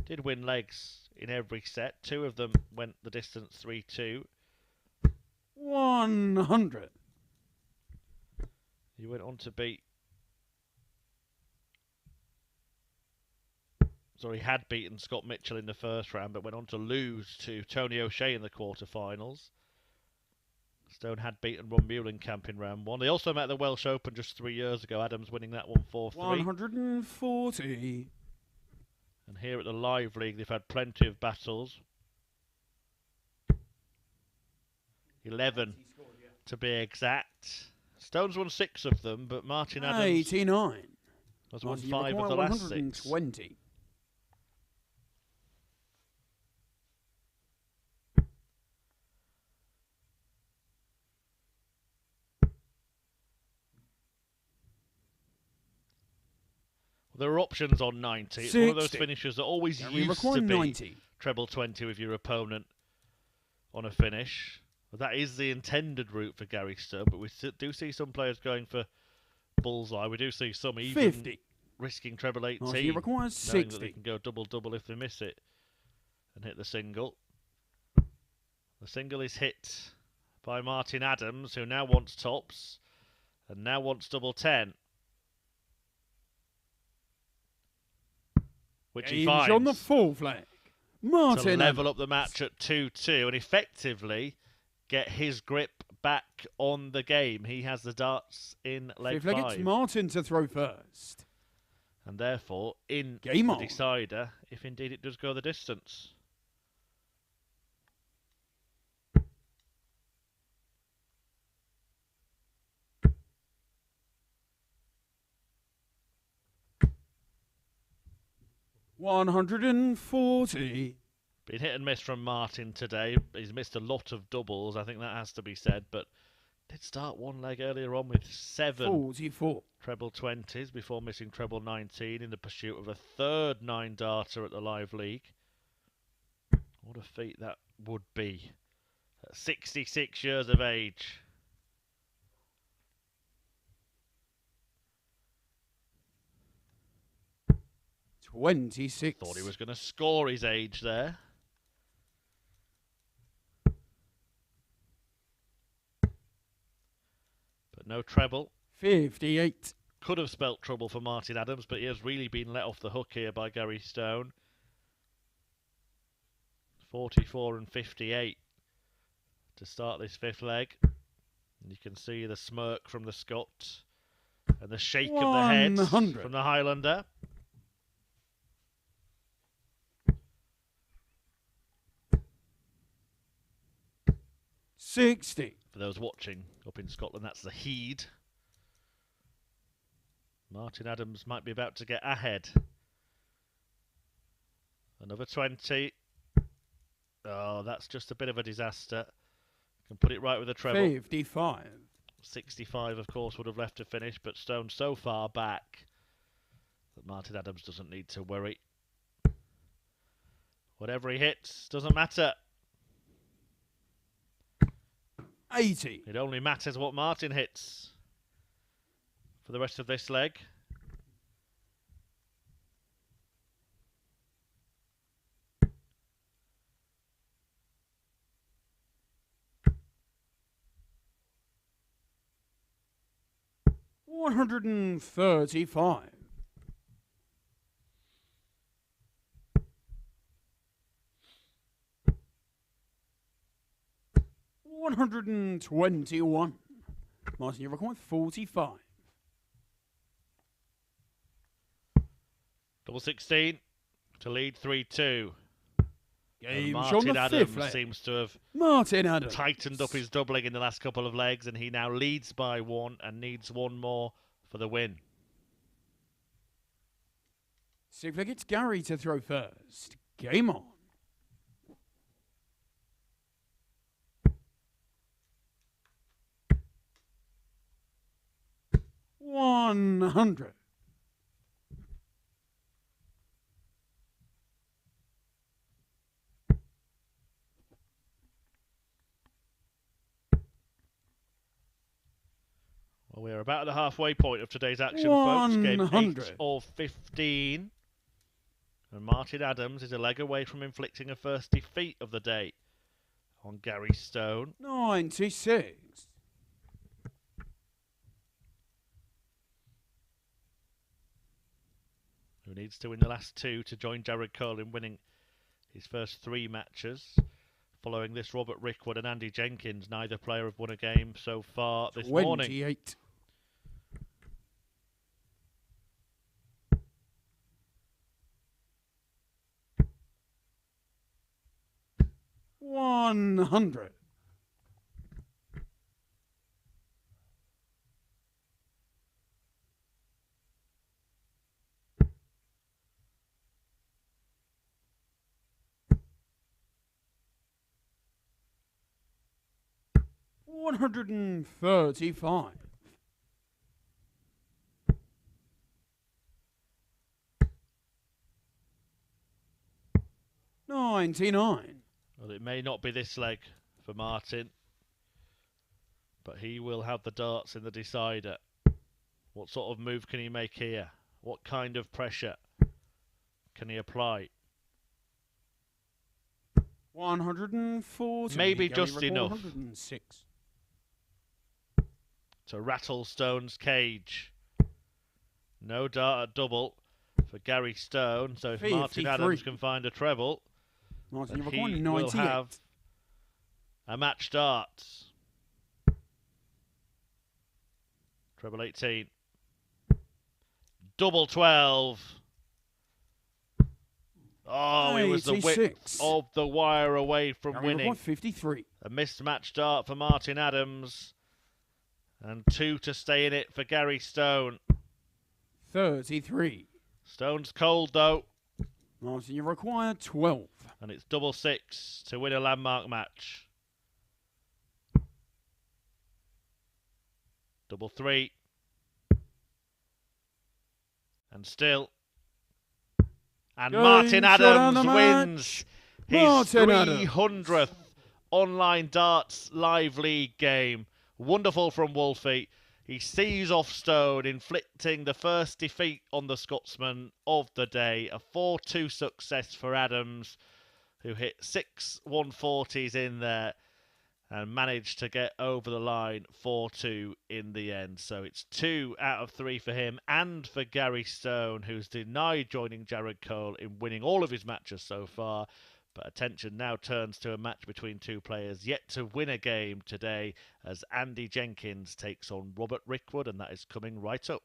Did win legs in every set. 2 of them went the distance 3-2. 100. He went on to beat... Sorry, had beaten Scott Mitchell in the first round, but went on to lose to Tony O'Shea in the quarterfinals. Stone had beaten Ron Muhlenkamp in round 1. They also met at the Welsh Open just 3 years ago. Adams winning that one 4-3. 140. And here at the Live League, they've had plenty of battles. 11 to be exact. Stone's won 6 of them, but Martin Adams 89. has won 5 of the last 6. 120. There are options on 90. It's one of those finishers that always used to be 90. treble 20 with your opponent on a finish. Well, that is the intended route for Gary Stone, but we do see some players going for bullseye. We do see some even 50. risking treble 18. He requires 60. Knowing that they can go double-double if they miss it and hit the single. The single is hit by Martin Adams, who now wants tops and now wants double 10. Which he finds on the full flag. Martin to level Adams. up the match at 2-2 and effectively get his grip back on the game. He has the darts in leg 5. It's Martin to throw first. And therefore in game the on. decider, if indeed it does go the distance. $140. Been hit and miss from Martin today. He's missed a lot of doubles. I think that has to be said, but did start one leg earlier on with 7 44. treble 20s before missing treble 19 in the pursuit of a third 9-darter at the Live League. What a feat that would be at 66 years of age. $26. Thought he was going to score his age there. But no treble. 58. Could have spelt trouble for Martin Adams, but he has really been let off the hook here by Gary Stone. 44 and 58 to start this 5th leg. And you can see the smirk from the Scot and the shake of the head from the Highlander. $60. For those watching up in Scotland, that's the Heed. Martin Adams might be about to get ahead. Another 20. Oh, that's just a bit of a disaster. Can put it right with a treble. 55. 65, of course, would have left to finish, but Stone so far back that Martin Adams doesn't need to worry. Whatever he hits, doesn't matter. 80. It only matters what Martin hits for the rest of this leg. $135. $121. Martin, you require 45. Double 16 to lead 3-2. Martin Adams seems to have tightened up his doubling in the last couple of legs, and he now leads by 1 and needs 1 more for the win. So it's Gary to throw first. Game on. $100. Well, we're about at the halfway point of today's action, folks. Game 8 of 15. And Martin Adams is a leg away from inflicting a first defeat of the day on Gary Stone. 96. Who needs to win the last 2 to join Jared Cole in winning his first 3 matches. Following this, Robert Rickwood and Andy Jenkins, neither player have won a game so far this morning. 28. $100. $135. 99. Well, it may not be this leg for Martin, but he will have the darts in the decider. What sort of move can he make here? What kind of pressure can he apply? 140. Maybe just enough 106. to rattle Stone's cage. No dart at double for Gary Stone, so if 53. Martin Adams can find a treble, Martin, then you've he got will 98. have a match darts. Treble 18. Double 12. Oh, he was the width of the wire away from winning. 53. A mismatched dart for Martin Adams. And 2 to stay in it for Gary Stone. 33. Stone's cold, though. Martin, you require 12. And it's double 6 to win a landmark match. Double 3. And still. And Martin Adams wins his 300th online darts live league game. Wonderful from Wolfie. He sees off Stone, inflicting the first defeat on the Scotsman of the day. A 4-2 success for Adams, who hit 6 140s in there and managed to get over the line 4-2 in the end. So it's 2 out of 3 for him and for Gary Stone, who's denied joining Jared Cole in winning all of his matches so far. But attention now turns to a match between two players yet to win a game today as Andy Jenkins takes on Robert Rickwood, and that is coming right up.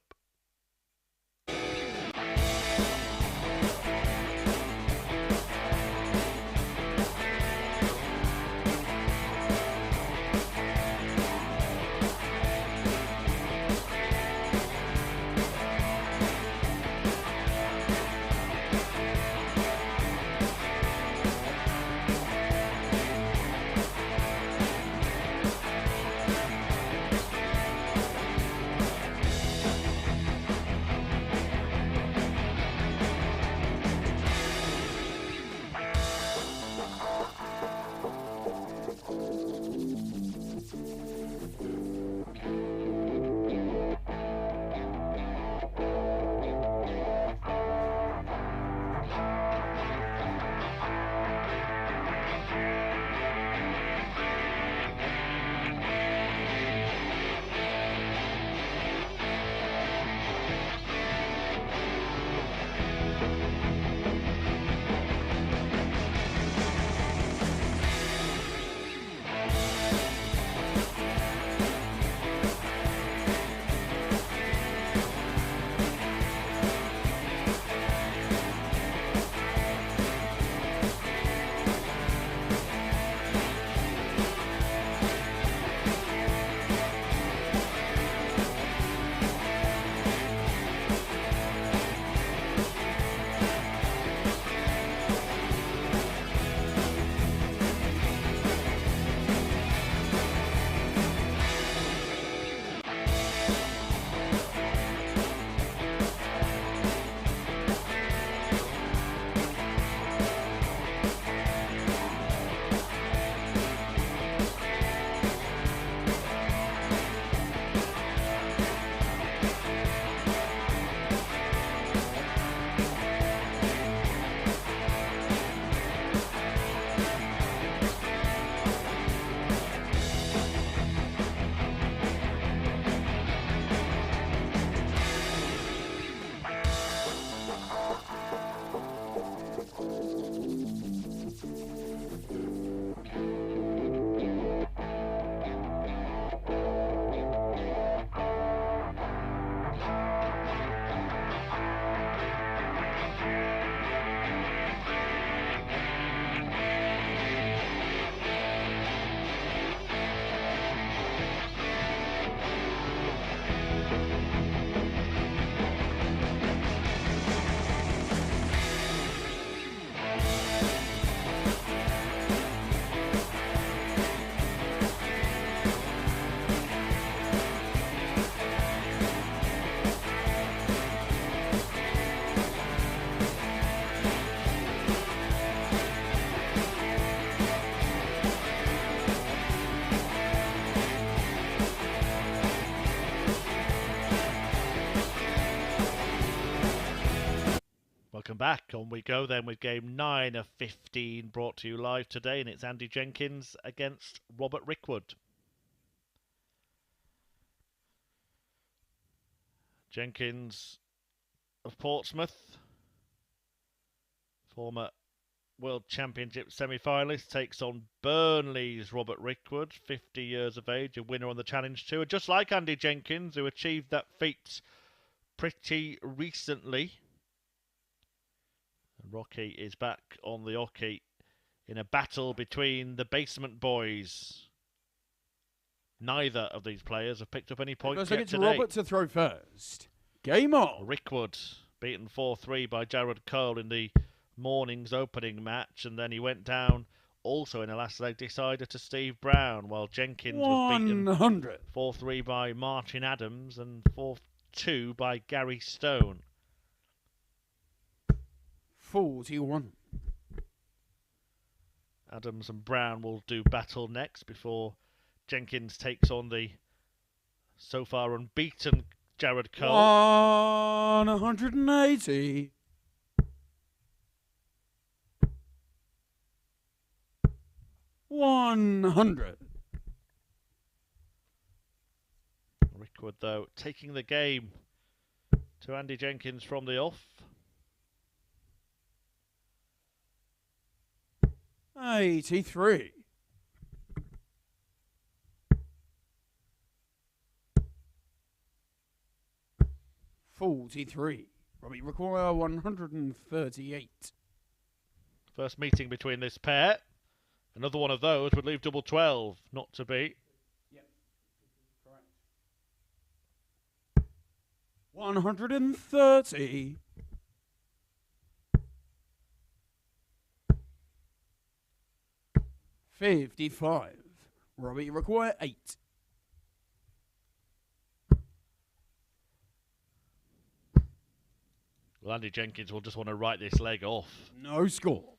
Welcome back. On we go then with game 9 of 15 brought to you live today, and it's Andy Jenkins against Robert Rickwood. Jenkins of Portsmouth, former World Championship semi-finalist, takes on Burnley's Robert Rickwood, 50 years of age, a winner on the Challenge Tour, just like Andy Jenkins, who achieved that feat pretty recently. Rocky is back on the hockey in a battle between the basement boys. Neither of these players have picked up any points yet today. Robert to throw first. Game on. Rickwood beaten 4-3 by Jared Cole in the morning's opening match, and then he went down also in the last leg decider to Steve Brown, while Jenkins was beaten 4-3 by Martin Adams and 4-2 by Gary Stone. 41. Adams and Brown will do battle next before Jenkins takes on the so far unbeaten Jared Cole. 180. 100. Rickwood, though, taking the game to Andy Jenkins from the off. 83. 43. Robbie require 138. First meeting between this pair. Another one of those would leave double 12, not to be. Yep, correct. 130. 55. Robbie require 8. Well, Andy Jenkins will just want to write this leg off. No score.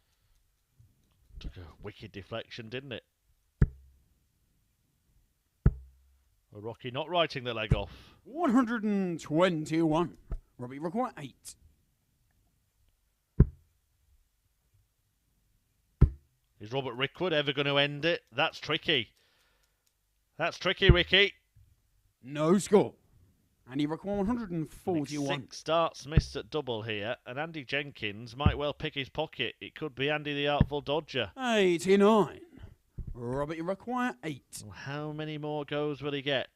Took a wicked deflection, didn't it? Well, Rocky not writing the leg off. 121. Robbie require 8. Is Robert Rickwood ever going to end it? That's tricky. That's tricky, Ricky. No score. And he requires 141. 6 darts missed at double here, and Andy Jenkins might well pick his pocket. It could be Andy the Artful Dodger. 89. Robert require 8. Well, how many more goes will he get?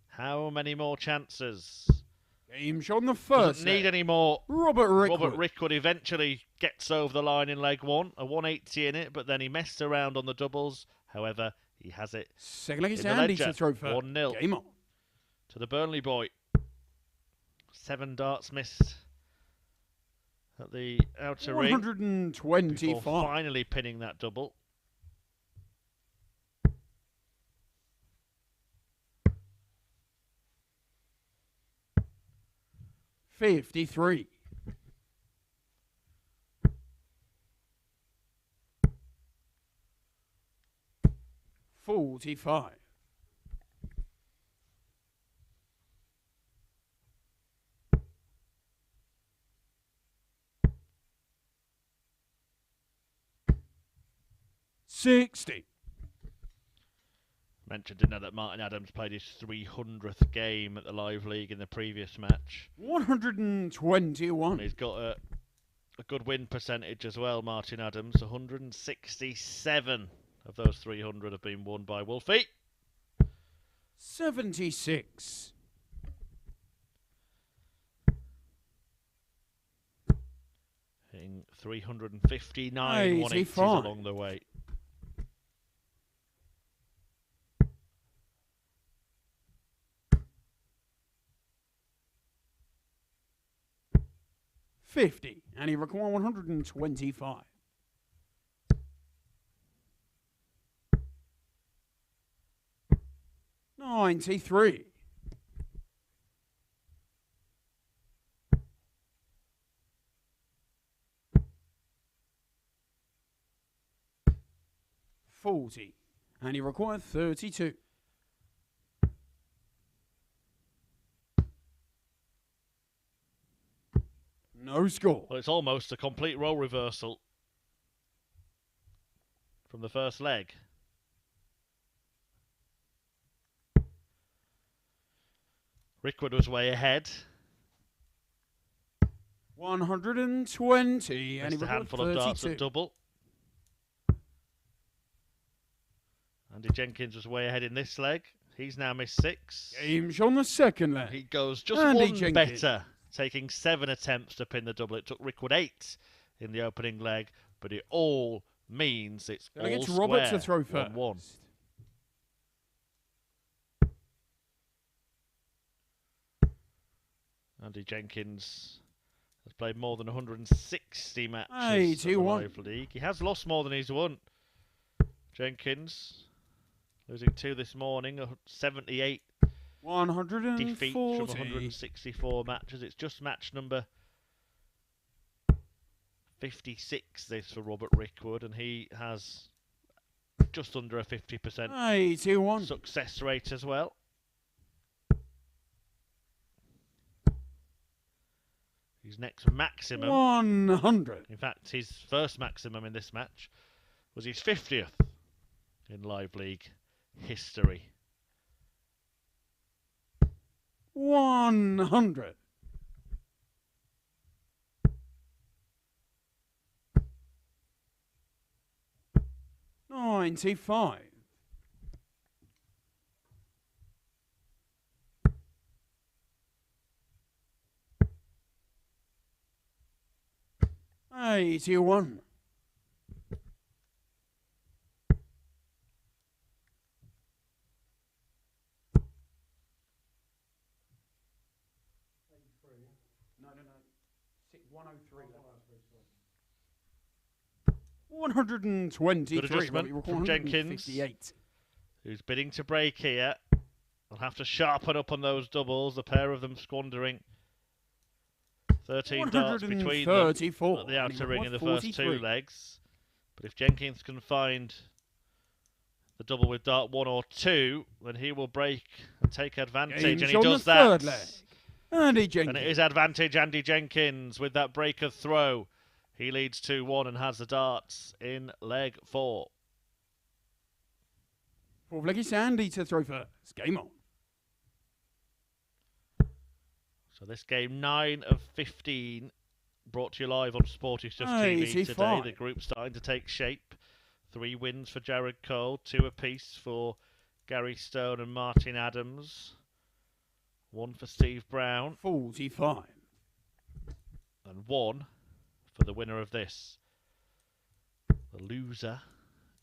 How many more chances? Game shot on the first. Doesn't need any more. Robert Rickwood eventually gets over the line in leg 1. A 180 in it, but then he messed around on the doubles. However, he has it. Second leg is Andy to throw first. 1-0. Game on. To the Burnley boy. 7 darts missed at the outer ring. 125. Before finally pinning that double. $53. 45. 60. Mentioned, didn't I, that Martin Adams played his 300th game at the Live League in the previous match. 121. He's got a good win percentage as well, Martin Adams. 167 of those 300 have been won by Wolfie. 76. 359 180s along the way. 50, and he requires 125. 93. 40, and he requires 32. No score. Well, it's almost a complete role reversal from the first leg. Rickwood was way ahead. 120. Missed a handful of darts at double. Andy Jenkins was way ahead in this leg. He's now missed 6. Game's on the second leg. He goes just Andy one Jenkins. better, taking 7 attempts to pin the double. It took Rickwood 8 in the opening leg, but it all means it's all get square. Robert to throw first. 1-1. Andy Jenkins has played more than 160 matches in the live league. He has lost more than he's won. Jenkins losing 2 this morning, 78 defeats from 164 matches. It's just match number 56 this for Robert Rickwood, and he has just under a 50% success rate as well. His next maximum, 100. in fact his first maximum in this match, was his 50th in live league history. 100. 95. 81. 123. Good adjustment from Jenkins, who's bidding to break here. They'll have to sharpen up on those doubles, the pair of them squandering 13 darts between them at the outer ring in the first 2 legs. But if Jenkins can find the double with dart 1 or 2, then he will break and take advantage, and he does that. Andy Jenkins. And it is advantage Andy Jenkins with that breaker throw. He leads 2-1 and has the darts in leg 4. 4th leg is Andy to throw first. Game on. So this game 9 of 15 brought to you live on Sporty Stuff TV today. The group's starting to take shape. 3 wins for Jared Cole, 2 apiece for Gary Stone and Martin Adams. 1 for Steve Brown. 45. And 1 for the winner of this. The loser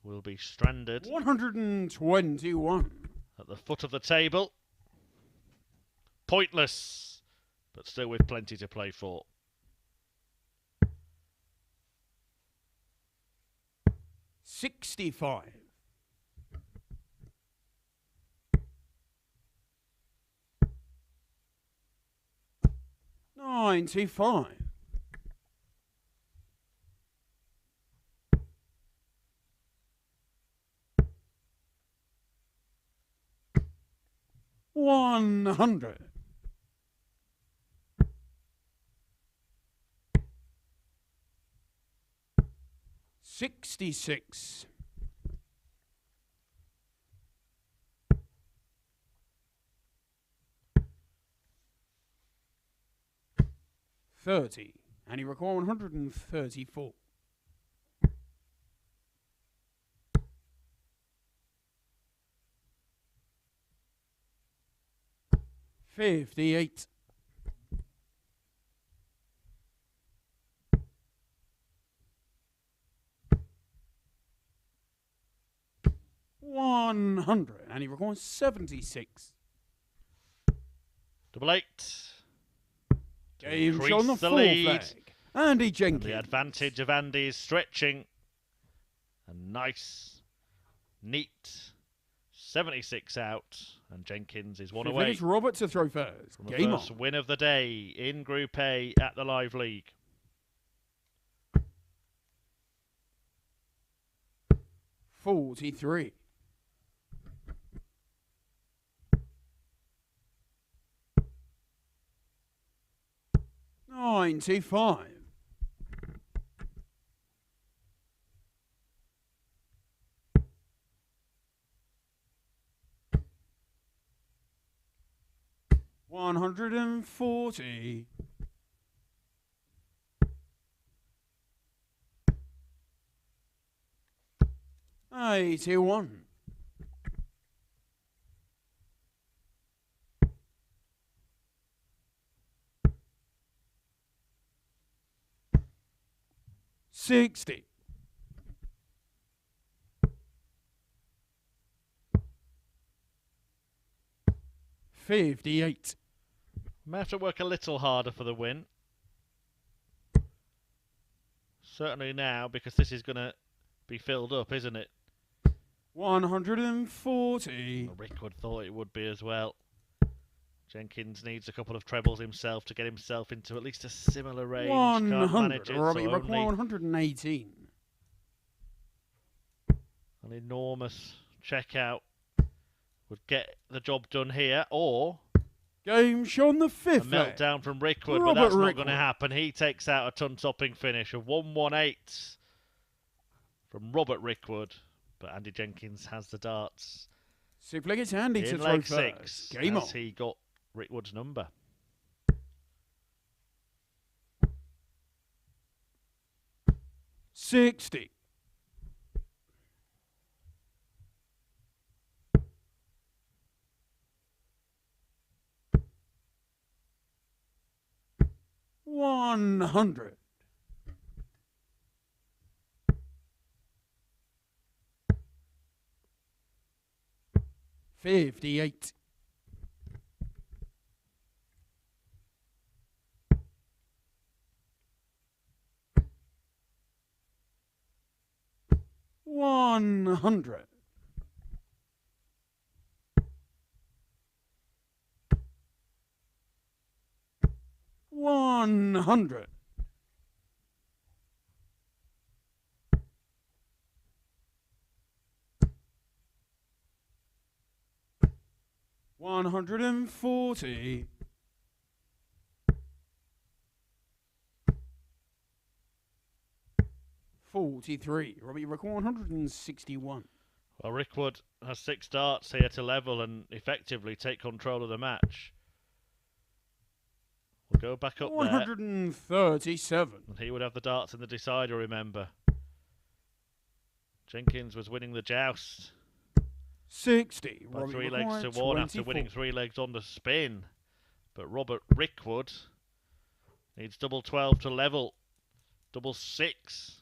will be stranded 121 at the foot of the table. Pointless, but still with plenty to play for. $65. 95. 100. 66. 30. And he required 134. 58. 100. And he requires 76. Double 8. Game's on the 4th leg. Andy Jenkins. And the advantage of Andy's stretching. A nice, neat 76 out. And Jenkins is 1 away. It's Robert to throw first. From the first win of the day in Group A at the Live League. $43. 95. 140. 81. 60. 58. May have to work a little harder for the win. Certainly now, because this is going to be filled up, isn't it? 140. Well, Rickwood thought it would be as well. Jenkins needs a couple of trebles himself to get himself into at least a similar range. 100. Can't manage it, Robbie, so only 118. an enormous checkout would get the job done here, or Game shown the a fifth. meltdown from Rickwood, but Robert that's not Rickwood. going to happen. He takes out a ton-topping finish of 118 from Robert Rickwood, but Andy Jenkins has the darts Super League, it's Andy to in throw leg first. 6 Game on. as he got Rickwood's number. $60. 100. 58. 100. 100. 140. 43. Robbie Rick 161. Well, Rickwood has 6 darts here to level and effectively take control of the match. We'll go back up there. 137. And he would have the darts in the decider, remember. Jenkins was winning the joust 60. by Robbie 3 Rick legs to 1 after 24. winning 3 legs on the spin. But Robert Rickwood needs double 12 to level. Double 6.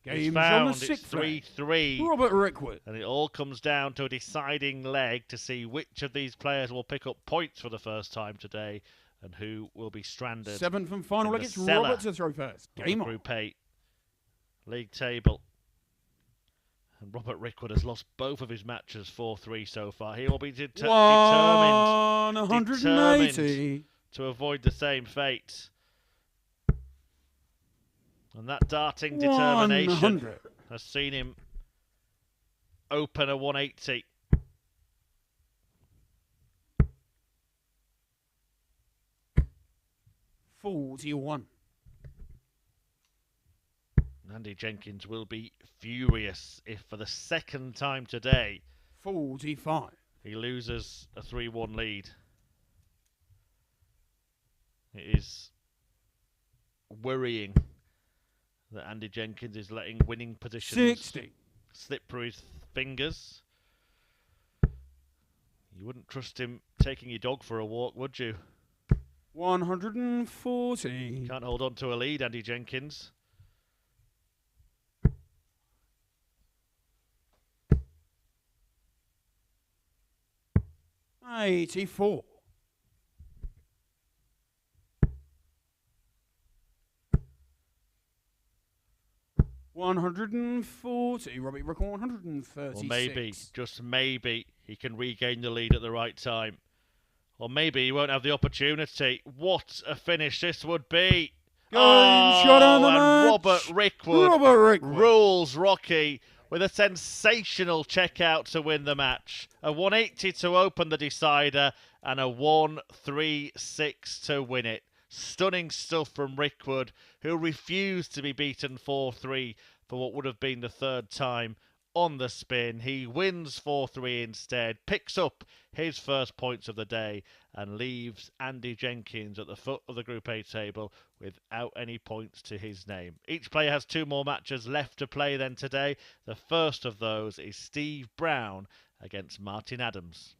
He's Game's on the found it's sixth leg. 3-3. Robert Rickwood. And it all comes down to a deciding leg to see which of these players will pick up points for the first time today and who will be stranded. 7th and final in leg. the It's cellar Robert to throw first. of Game the on. Group 8 league table. And Robert Rickwood has lost both of his matches 4-3 so far. He will be determined 180. to avoid the same fate. And that darting determination 100. has seen him open a 180. $41. Andy Jenkins will be furious if for the second time today $45. he loses a 3-1 lead. It is worrying that Andy Jenkins is letting winning positions 60. slip through his fingers. You wouldn't trust him taking your dog for a walk, would you? 140. Can't hold on to a lead, Andy Jenkins. $84. 140. Robbie Rick 136. Or maybe, just maybe, he can regain the lead at the right time. Or maybe he won't have the opportunity. What a finish this would be. Shot on the and match. Robert Rickwood rules Rocky with a sensational checkout to win the match. A 180 to open the decider and a 136 to win it. Stunning stuff from Rickwood, who refused to be beaten 4-3 for what would have been the third time on the spin. He wins 4-3 instead, picks up his first points of the day, and leaves Andy Jenkins at the foot of the Group A table without any points to his name. Each player has 2 more matches left to play then today. The first of those is Steve Brown against Martin Adams.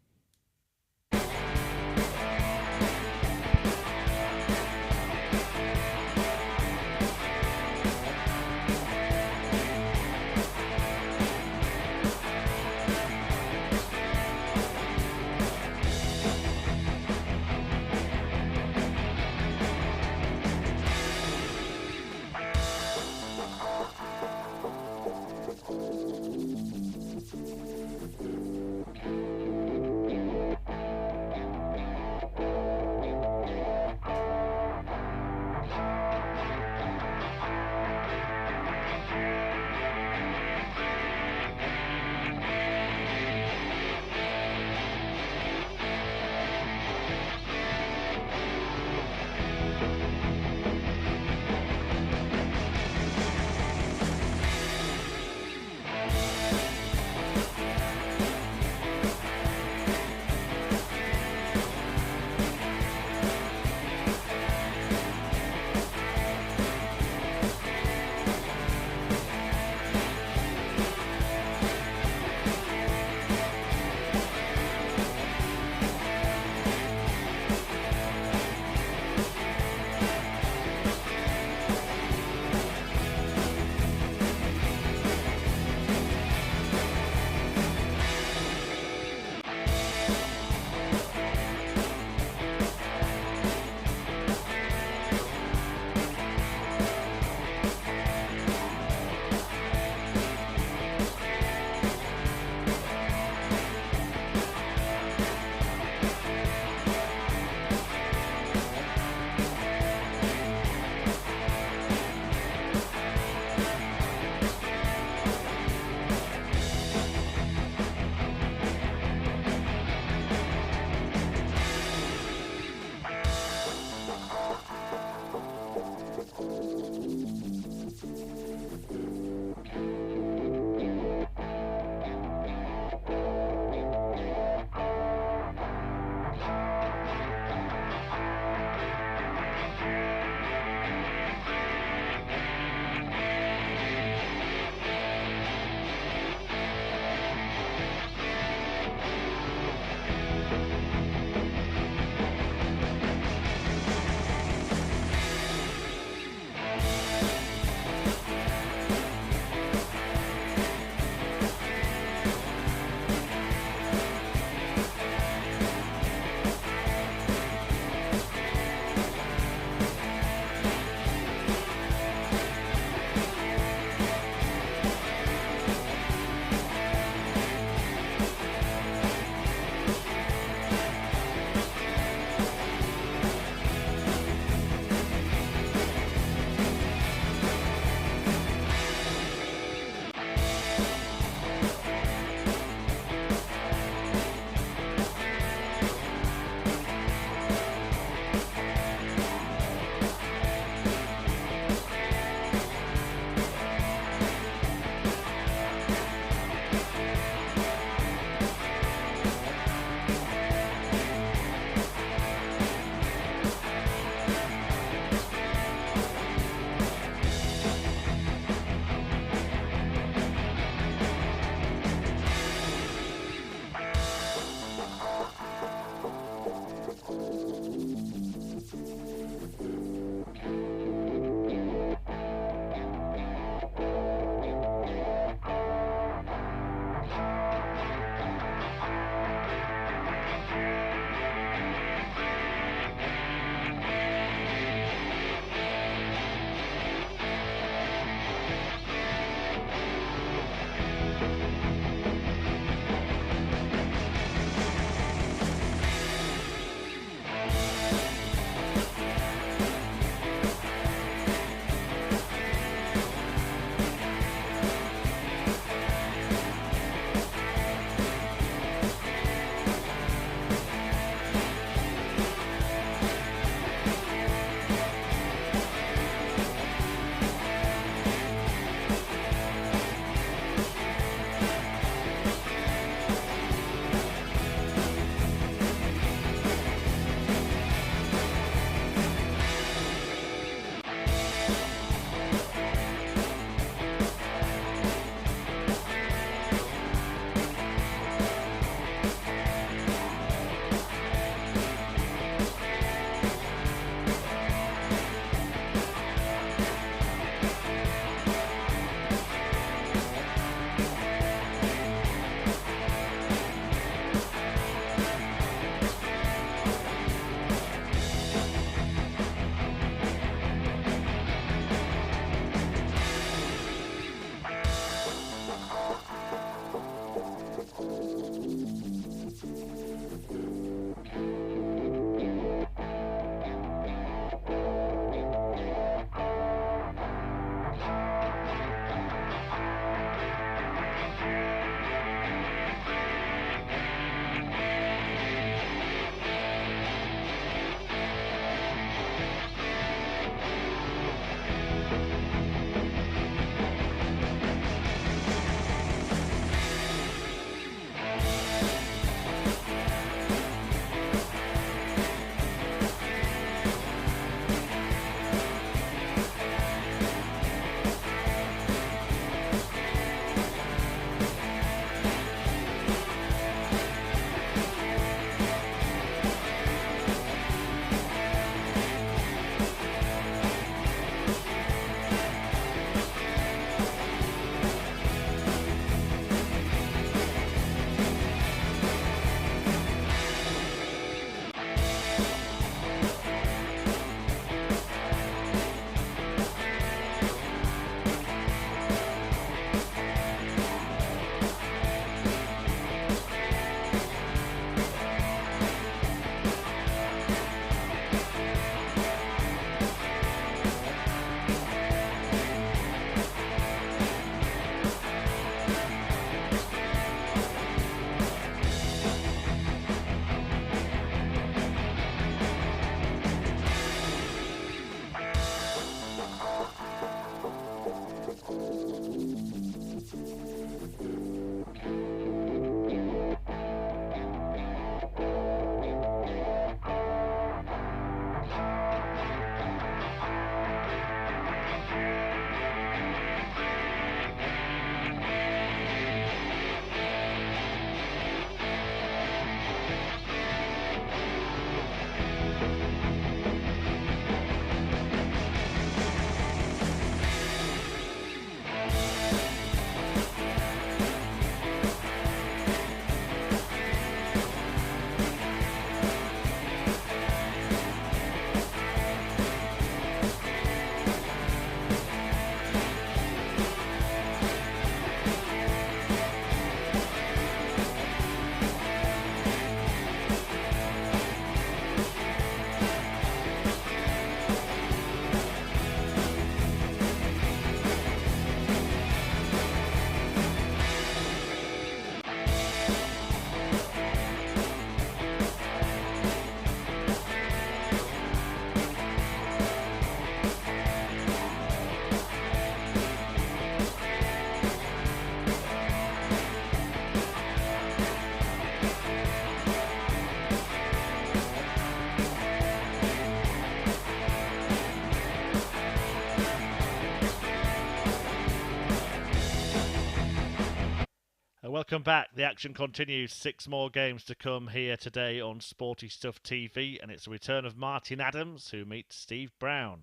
Welcome back. The action continues. 6 more games to come here today on Sporty Stuff TV, and it's the return of Martin Adams, who meets Steve Brown.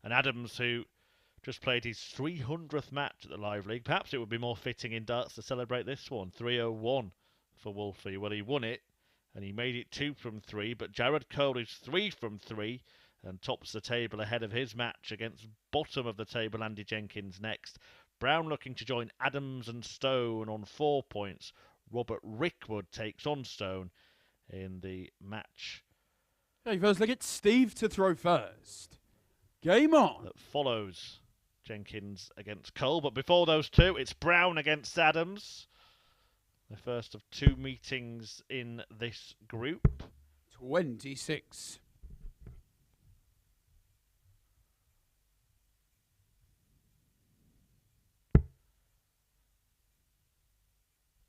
And Adams, who just played his 300th match at the Live League. Perhaps it would be more fitting in darts to celebrate this one. 301 for Wolfie. Well, he won it, and he made it 2 from 3, but Jared Cole is 3 from 3 and tops the table ahead of his match against bottom of the table Andy Jenkins next. Brown looking to join Adams and Stone on 4 points. Robert Rickwood takes on Stone in the match. Okay, first look at Steve to throw first. Game on. That follows Jenkins against Cole. But before those two, it's Brown against Adams. The first of 2 meetings in this group. 26.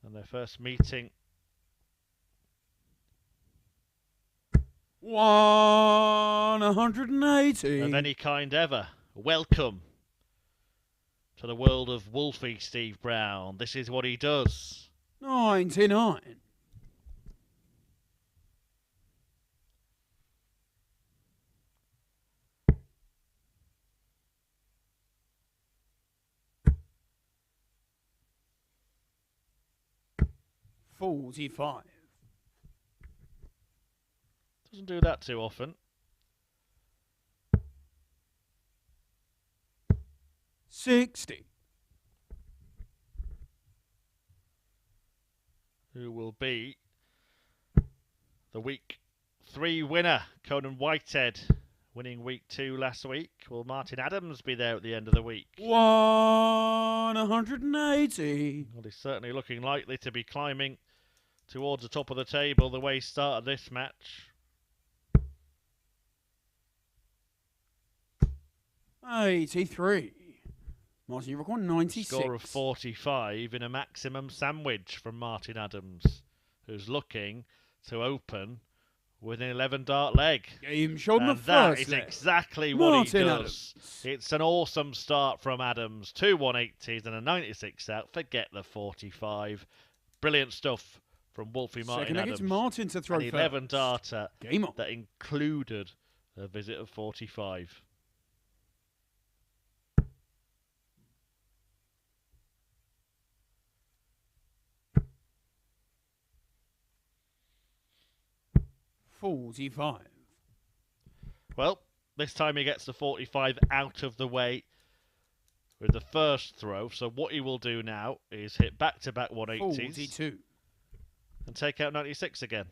And their first meeting. 180. Of any kind ever. Welcome to the world of Wolfie Steve Brown. This is what he does. 99. $45. Doesn't do that too often. 60. Who will be the week 3 winner, Conan Whitehead, winning week 2 last week. Will Martin Adams be there at the end of the week? 180. Well, he's certainly looking likely to be climbing towards the top of the table the way he started this match. 83. Martin, you've got 96. Score of 45 in a maximum sandwich from Martin Adams, who's looking to open with an 11 dart leg. Game shot on the first that is leg. exactly what Martin he does. Adams. It's an awesome start from Adams. 2 180s and a 96 out. Forget the 45. Brilliant stuff from Wolfie Martin Second leg, Adams. it's Martin to throw an 11 first. darter Game on. that included a visit of 45. $45. Well, this time he gets the 45 out of the way with the first throw. So what he will do now is hit back-to-back 180s 42. and take out 96 again.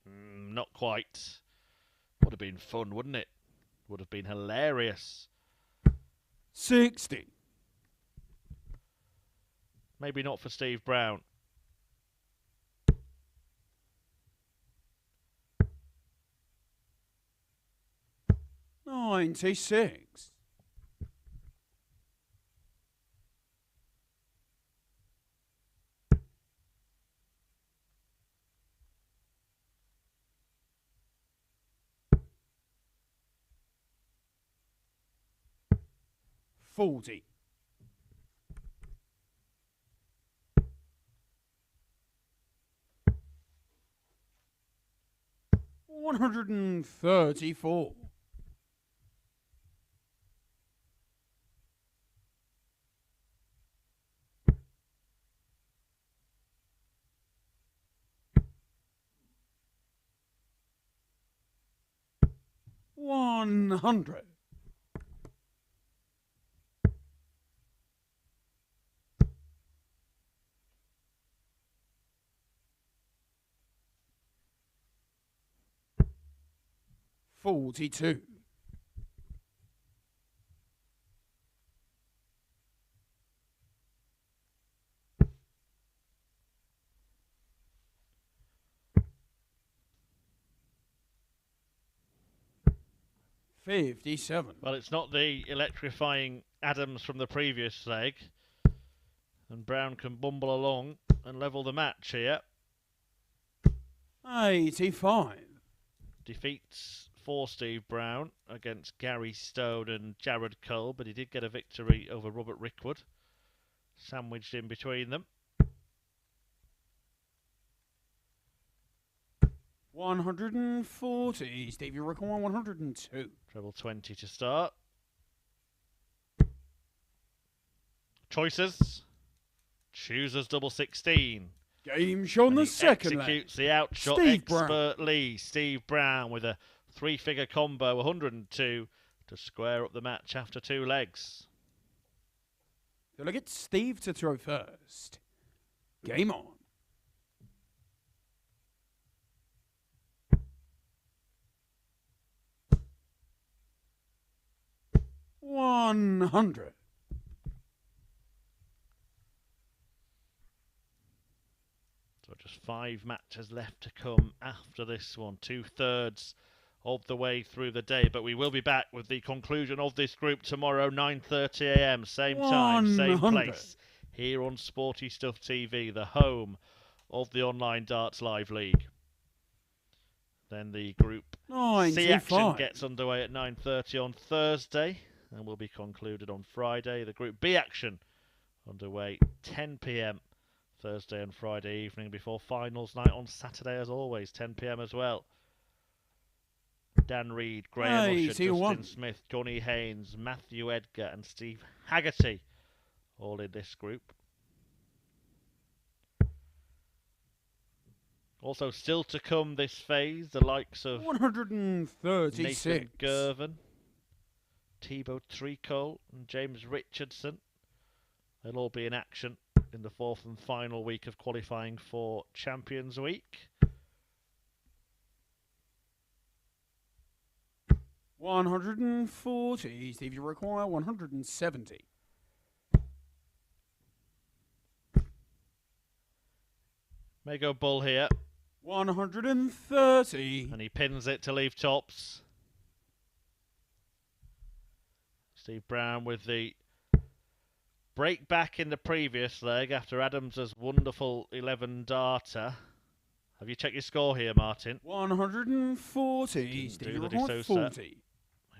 Not quite. Would have been fun, wouldn't it? Would have been hilarious. 60. Maybe not for Steve Brown. $96. $40. $134. $100. $42. $57. Well, it's not the electrifying Adams from the previous leg. And Brown can bumble along and level the match here. 85. Defeats for Steve Brown against Gary Stone and Jared Cole, but he did get a victory over Robert Rickwood, sandwiched in between them. 140. Steve, you reckon 102. Treble 20 to start. Choices. Choosers double 16. Game shown the second leg. Executes the outshot expertly. Steve Brown with a 3-figure combo, 102, to square up the match after 2 legs. So look at Steve to throw first. Game on. 100. So just 5 matches left to come after this one. 2/3 of the way through the day. But we will be back with the conclusion of this group tomorrow, 9:30 a.m. Same time, same place. Here on Sporty Stuff TV, the home of the online Darts Live League. Then the Group C action gets underway at 9:30 on Thursday and will be concluded on Friday. The Group B action underway 10 p.m. Thursday and Friday evening before finals night on Saturday, as always, 10 p.m. as well. Dan Reed, Graham Usher, Justin Smith, Johnny Haynes, Matthew Edgar and Steve Haggerty all in this group. Also still to come this phase, the likes of 136. Nathan Gervin, Thibaut Tricol and James Richardson. They'll all be in action in the 4th and final week of qualifying for Champions Week. 140. Steve, you require 170. May go bull here. 130. And he pins it to leave tops. Steve Brown with the break back in the previous leg after Adams' wonderful 11 darter. Have you checked your score here, Martin? 140. Steve, you require 40.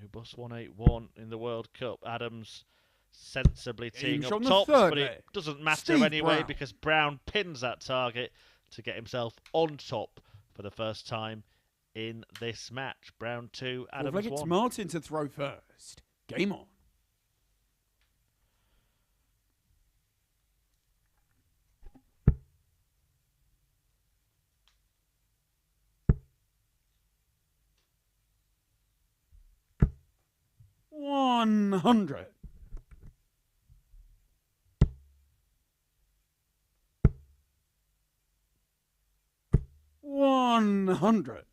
Who bust 181 in the World Cup. Adams sensibly teeing up tops, but it doesn't matter anyway because Brown pins that target to get himself on top for the first time in this match. Brown 2, Adams 1. It's Martin to throw first. Game on. 100. 100.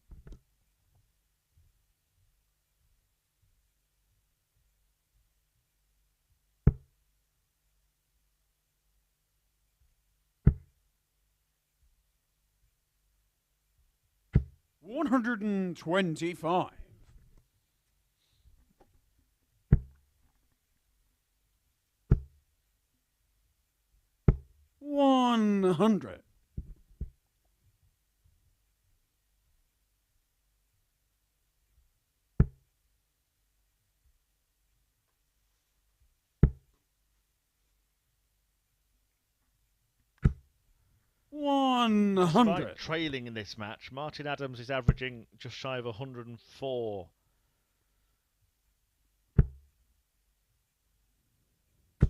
125. 100. 100. Despite trailing in this match, Martin Adams is averaging just shy of 104.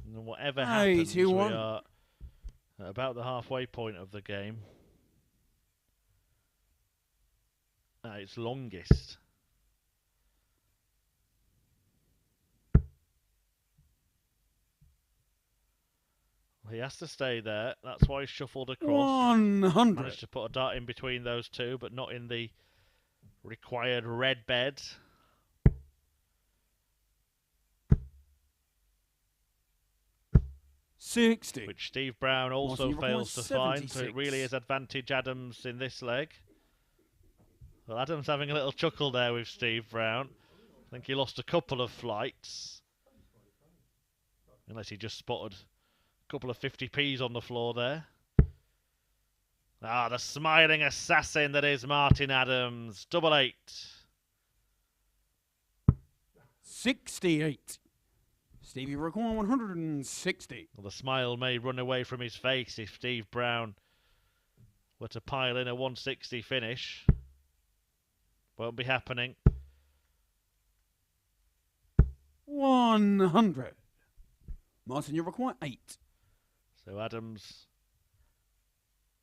And whatever happens, we are at about the halfway point of the game. At its longest. He has to stay there. That's why he shuffled across. 100. Managed to put a dart in between those two, but not in the required red bed. $60. Which Steve Brown also fails to find, so it really is advantage Adams in this leg. Well, Adams having a little chuckle there with Steve Brown. I think he lost a couple of flights. Unless he just spotted couple of 50p's on the floor there. Ah, the smiling assassin that is Martin Adams. 88. 68. Stevie require 160. Well, the smile may run away from his face if Steve Brown were to pile in a 160 finish. Won't be happening. 100. Martin, you require 8. So Adams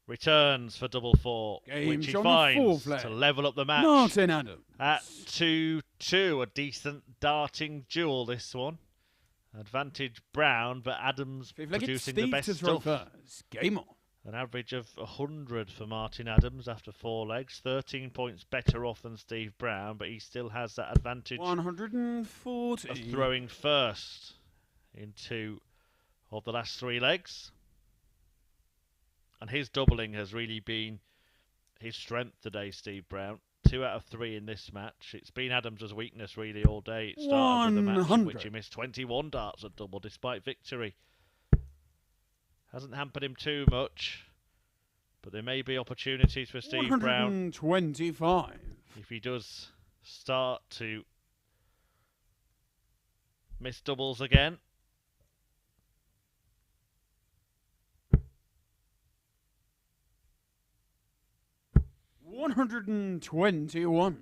returns for double four, Game's which he on the finds fourth leg. to level up the match. Martin Adams. At 2-2, a decent darting duel, this one. Advantage Brown, but Adams producing the best to throw stuff. first. Game on. An average of 100 for Martin Adams after 4 legs. 13 points better off than Steve Brown, but he still has that advantage 140. of throwing first in 2 of the last 3 legs. And his doubling has really been his strength today, Steve Brown. 2 out of 3 in this match. It's been Adams' weakness really all day. It started with the match in which he missed 21 darts at double despite victory. Hasn't hampered him too much, but there may be opportunities for Steve Brown 125. if he does start to miss doubles again. $121.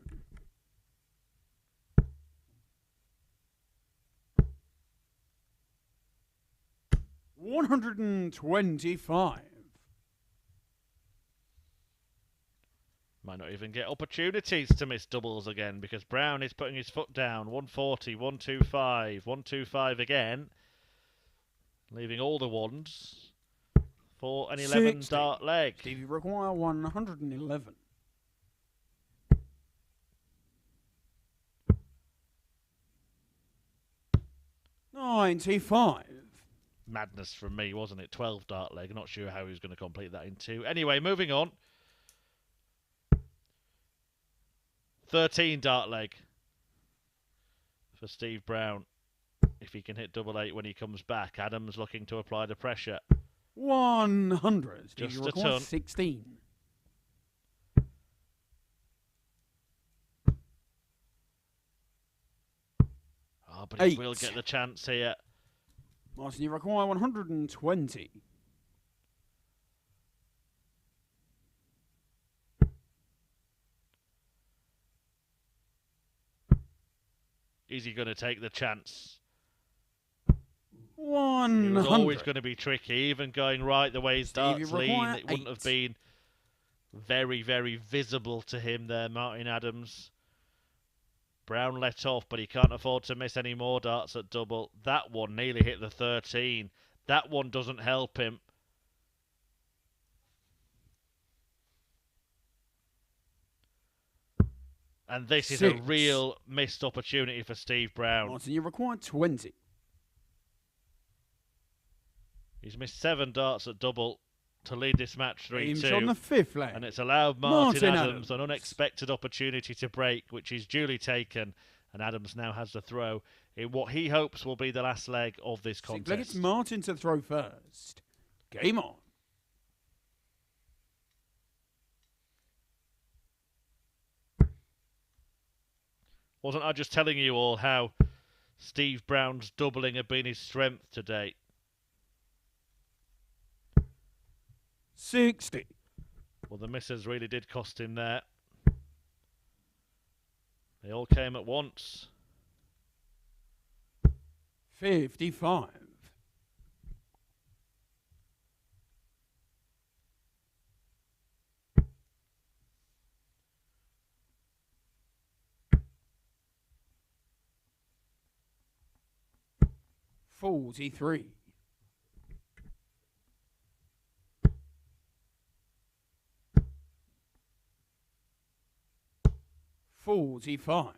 $125. Might not even get opportunities to miss doubles again because Brown is putting his foot down. 140, 125, 125 again. Leaving all the ones for an 11 dart leg. Stevie require 111. $95. Madness from me, wasn't it? 12 dart leg. Not sure how he was going to complete that in 2. Anyway, moving on. 13 dart leg for Steve Brown. If he can hit double 8 when he comes back. Adams looking to apply the pressure. 100. Just a ton. 16. Oh, but he will get the chance here. Martin, you require 120. Is he going to take the chance? 100. It was always going to be tricky, even going right the way his darts lean. It wouldn't 8. have been very, very visible to him there, Martin Adams. Brown let off, but he can't afford to miss any more darts at double. That one nearly hit the 13. That one doesn't help him. And this is a real missed opportunity for Steve Brown. Martin, you require 20. He's missed 7 darts at double to lead this match 3-2. On the 5th leg. And it's allowed Martin Adams an unexpected opportunity to break, which is duly taken. And Adams now has the throw in what he hopes will be the last leg of this contest. It's Martin to throw first. Game on. Wasn't I just telling you all how Steve Brown's doubling had been his strength today? 60. Well, the misses really did cost him there. They all came at once. 55. $43. 45.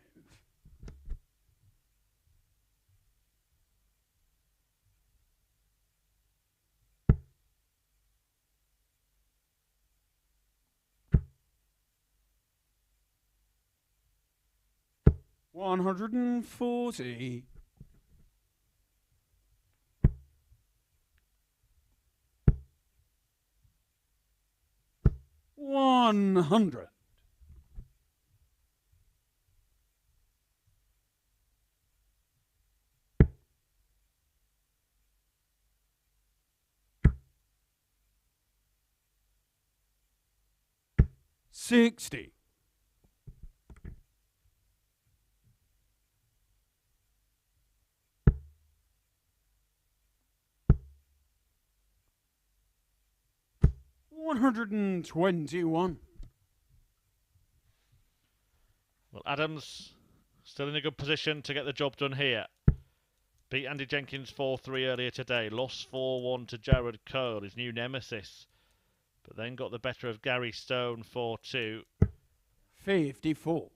$140. $100. 60. $121. Well, Adams still in a good position to get the job done here. Beat Andy Jenkins 4-3 earlier today. Lost 4-1 to Jared Cole, his new nemesis. But then got the better of Gary Stone 4-2. 54.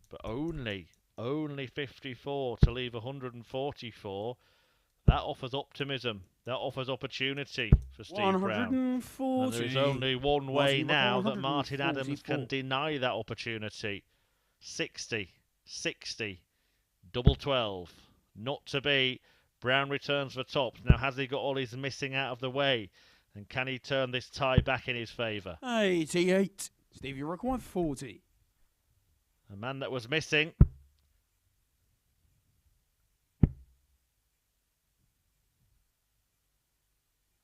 But only 54 to leave 144. That offers optimism. That offers opportunity for Steve Brown. 140. And there is only one way now that Martin Adams can deny that opportunity. 60, double 12. Not to be. Brown returns for tops. Now, has he got all his missing out of the way? And can he turn this tie back in his favour? 88. Steve, you require 40. A man that was missing.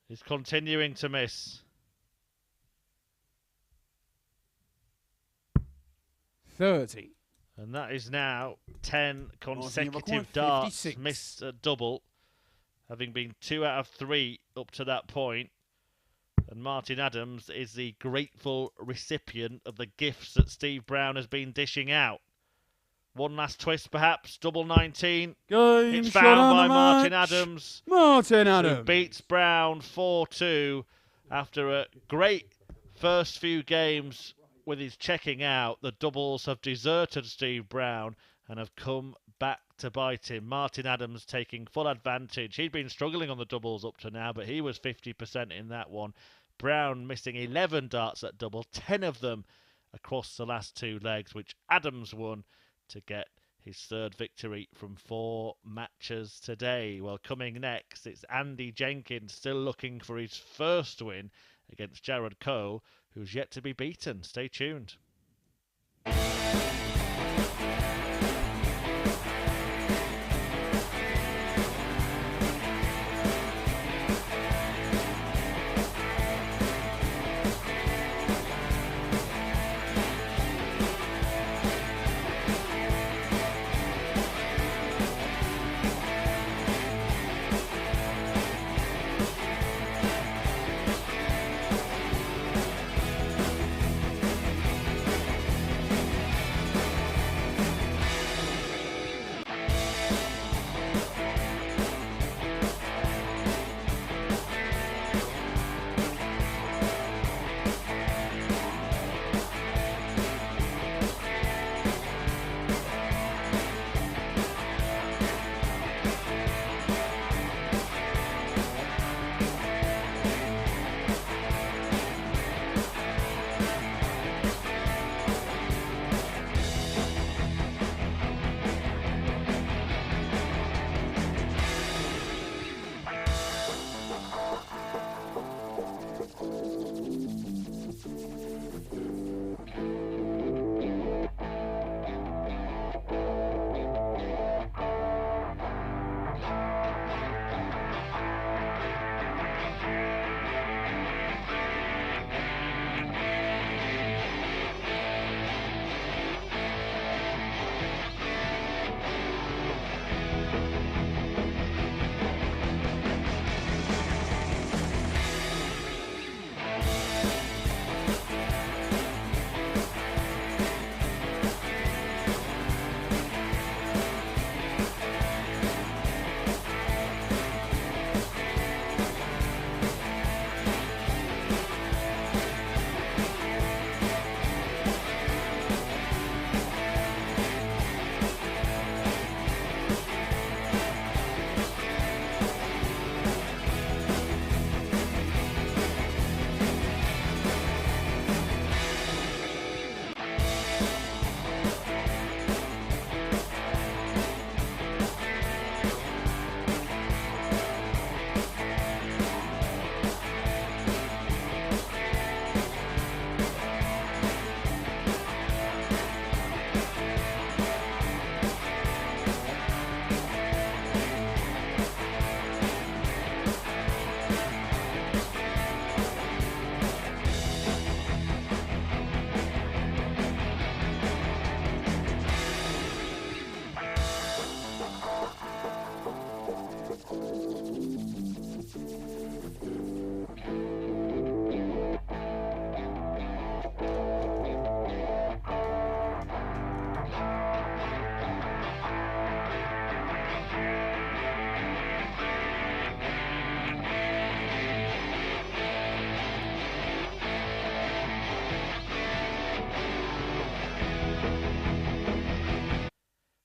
Is continuing to miss. 30. And that is now 10 consecutive darts missed at double, having been 2 out of 3 up to that point. And Martin Adams is the grateful recipient of the gifts that Steve Brown has been dishing out. One last twist, perhaps. Double 19. Game it's found by Martin match. Adams. Martin Adams who beats Brown 4-2 after a great first few games with his checking out. The doubles have deserted Steve Brown and have come back to bite him. Martin Adams taking full advantage. He'd been struggling on the doubles up to now, but he was 50% in that one. Brown missing 11 darts at double, 10 of them across the last 2 legs, which Adams won to get his 3rd victory from 4 matches today. Well, coming next, it's Andy Jenkins still looking for his first win against Jared Cole, who's yet to be beaten. Stay tuned.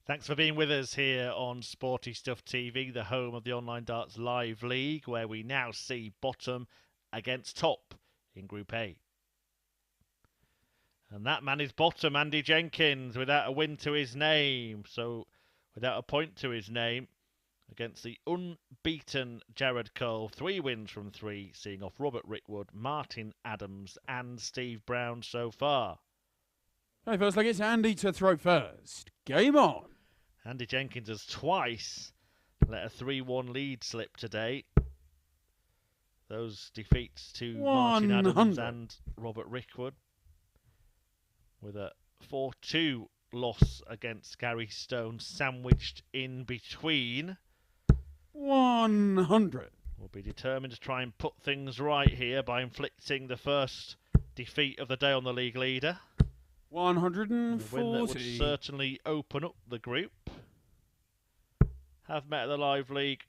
Thanks for being with us here on Sporty Stuff TV, the home of the Online Darts Live League, where we now see bottom against top in Group A. And that man is bottom, Andy Jenkins, without a win to his name. So, without a point to his name, against the unbeaten Jared Cole. 3 wins from 3, seeing off Robert Rickwood, Martin Adams and Steve Brown so far. Okay, first leg, it's Andy to throw first. Game on. Andy Jenkins has twice let a 3-1 lead slip today. Those defeats to Martin Adams and Robert Rickwood, with a 4-2 loss against Gary Stone sandwiched in between. 100. Will be determined to try and put things right here by inflicting the first defeat of the day on the league leader. 140. A win that would certainly open up the group. Have met at the Live League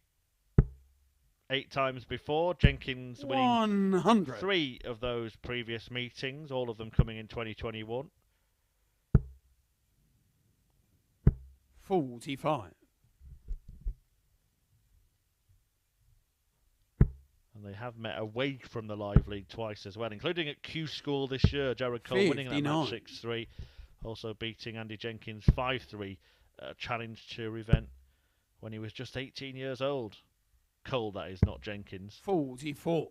8 times before. Jenkins winning 100. 3 of those previous meetings, all of them coming in 2021. 45. And they have met away from the Live League twice as well, including at Q School this year. Jared Cole winning that match 6-3, also beating Andy Jenkins 5-3 at a Challenge Tour event when he was just 18 years old. Cole, that is, not Jenkins. 44.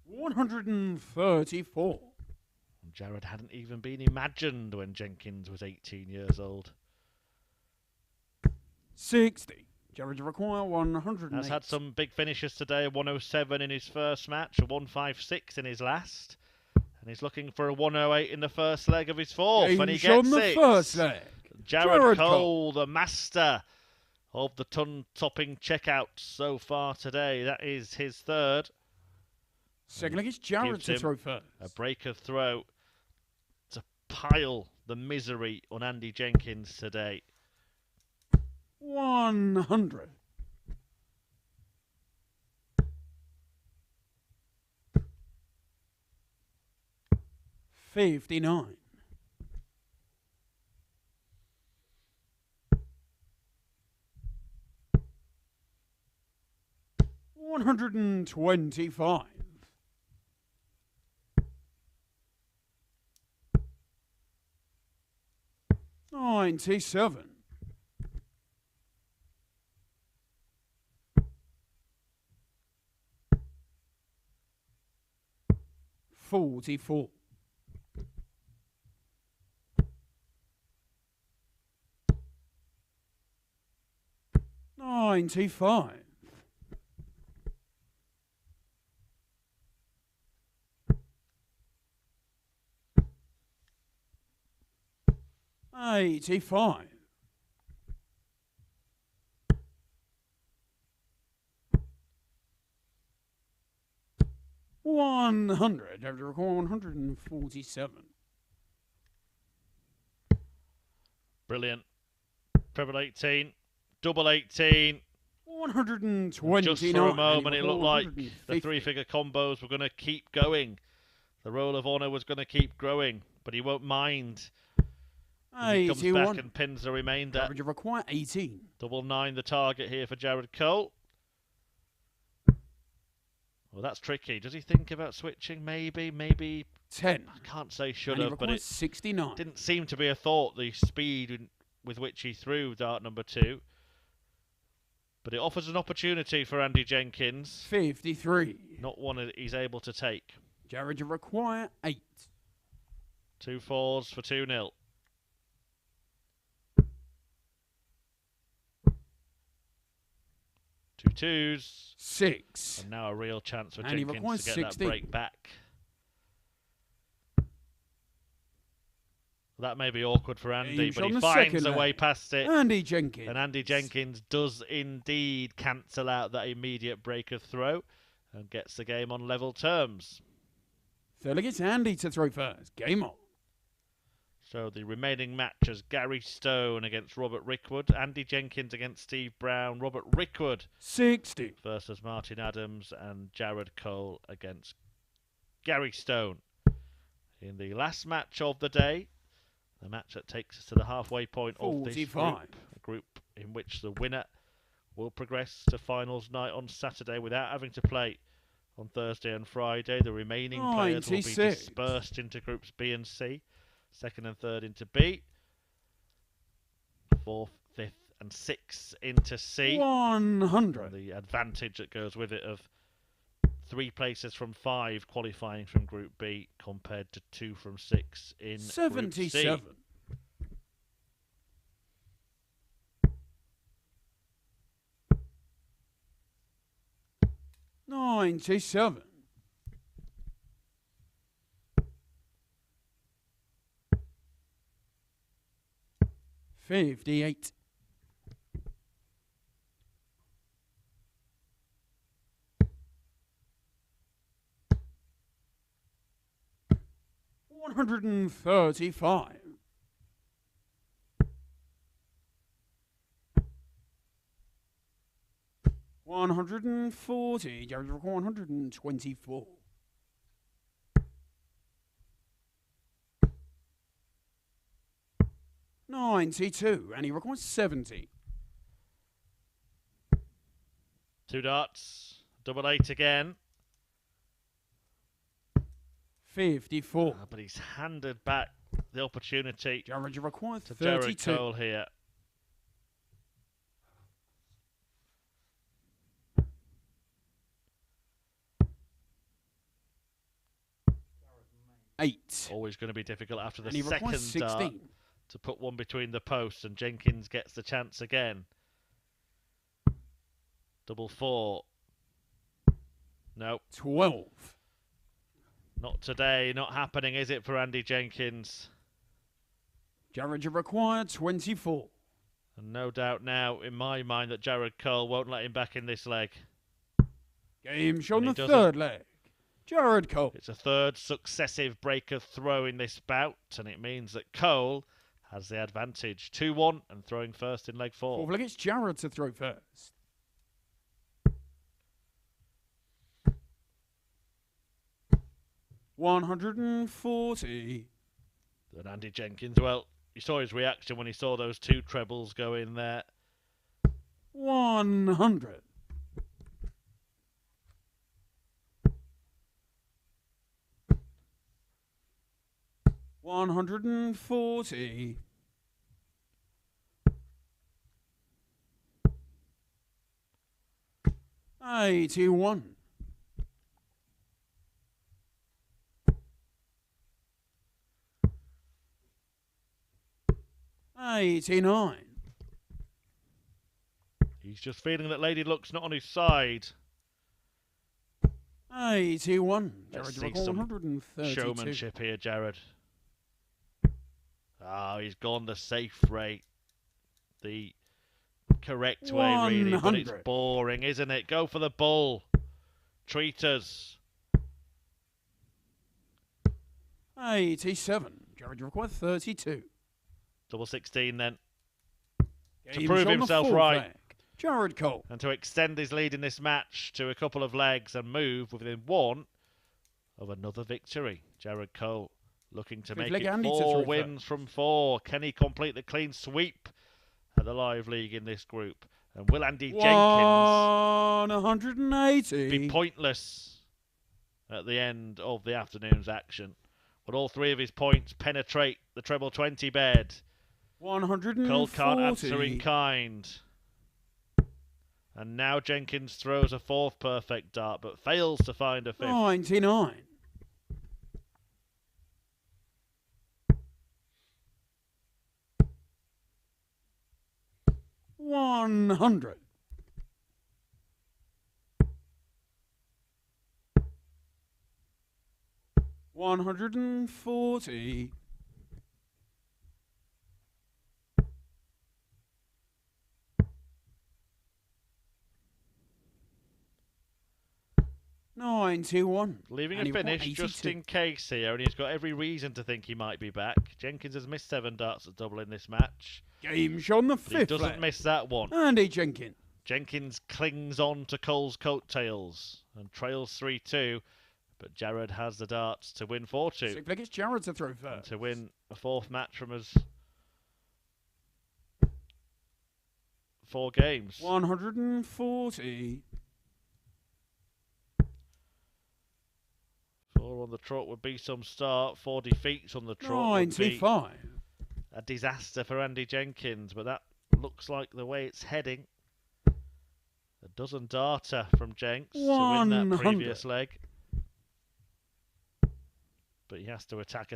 134. Jared hadn't even been imagined when Jenkins was 18 years old. 60. Jared to require 108. Has had some big finishes today. A 107 in his first match, a 156 in his last. And he's looking for a 108 in the first leg of his fourth. And he gets the first leg. Jared Cole, the master of the ton-topping checkouts so far today. That is his third. Second leg is Jared to throw first. A breaker throw to pile the misery on Andy Jenkins today. 100. 59. 125. 97. 44. 95. 85. 100. Have to record 147. Brilliant. Treble 18. Double 18. 129. Just for a moment, it looked like the 3-figure combos were going to keep going. The Roll of Honour was going to keep growing, but he won't mind. He comes back and pins the remainder. Average of require 18. Double 9 the target here for Jared Cole. Well, that's tricky. Does he think about switching? Maybe 10. I can't say should have, but it 69. Didn't seem to be a thought, the speed with which he threw dart number 2. But it offers an opportunity for Andy Jenkins. 53. Not one that he's able to take. Jared to require 8. 2 4s for 2-0. 2 2s. 6. And now a real chance for And Jenkins to get 16. that break back. That may be awkward for Andy, but he finds a way past it. Andy Jenkins. And Andy Jenkins does indeed cancel out that immediate breaker throw and gets the game on level terms. Third leg, it's Andy to throw first. Game on. So the remaining matches: Gary Stone against Robert Rickwood, Andy Jenkins against Steve Brown, Robert Rickwood 60. versus Martin Adams, and Jared Cole against Gary Stone. In the last match of the day, the match that takes us to the halfway point of this 45. group, a group in which the winner will progress to finals night on Saturday without having to play on Thursday and Friday. The remaining players will be 96. dispersed into groups B and C, second and third into B, fourth, fifth and sixth into C. 100. And the advantage that goes with it of 3 places from 5 qualifying from Group B compared to 2 from 6 in Group 77. C. $97. 58. 135. 140. Jared 124. 92. And he requires 70. 2 darts, double 8 again. 54. But he's handed back the opportunity Jared requires to 32. Jared Cole here. Eight. Always going to be difficult after the And he second requires 16. dart to put one between the posts, and Jenkins gets the chance again. Double 4. No. 12. Not today. Not happening, is it, for Andy Jenkins? Jared required 24. And no doubt now, in my mind, that Jared Cole won't let him back in this leg. Game shown And the he third leg. Jared Cole. It's a third successive break of throw in this bout, and it means that Cole has the advantage. 2-1 and throwing first in leg 4. Fourth leg, it's Jared to throw first. $140. And Andy Jenkins, well, you saw his reaction when he saw those 2 trebles go in there. 100. 140. 81. 89. He's just feeling that Lady Luck's not on his side. 81. Let's Jared see some 132. showmanship here, Jared. Ah, he's gone the safe rate. The correct way, really. But it's 100. boring, isn't it? Go for the bull. Treat us. 87. Jared requires 32. Double 16 then. Game prove shown the himself fourth right. leg. Jared Cole. And to extend his lead in this match to a couple of legs and move within one of another victory. Jared Cole looking to Fifth make leg, it Andy to 4 throw wins from 4. Can he complete the clean sweep at the live league in this group? And will Andy Jenkins 180. be pointless at the end of the afternoon's action? But all 3 of his points penetrate the treble 20 bed. 140. Cole can't answer in kind. And now Jenkins throws a 4th perfect dart, but fails to find a 5th. 99. 100. 140. 99. 91. Leaving And a he got finish just 82. in case here, and he's got every reason to think he might be back. Jenkins has missed 7 darts at double in this match. Game shot on the But he fifth doesn't leg. miss that one. Andy Jenkins. Jenkins clings on to Cole's coattails and trails 3-2, but Jared has the darts to win 4-2. Sixth leg, it's Jared to throw And first. to win a 4th match from us 4 games. 140. 4 on the trot would be some start. 4 defeats on the trot would be 95. a disaster for Andy Jenkins, but that looks like the way it's heading. A dozen darter from Jenks to win that 100. previous leg. But he has to attack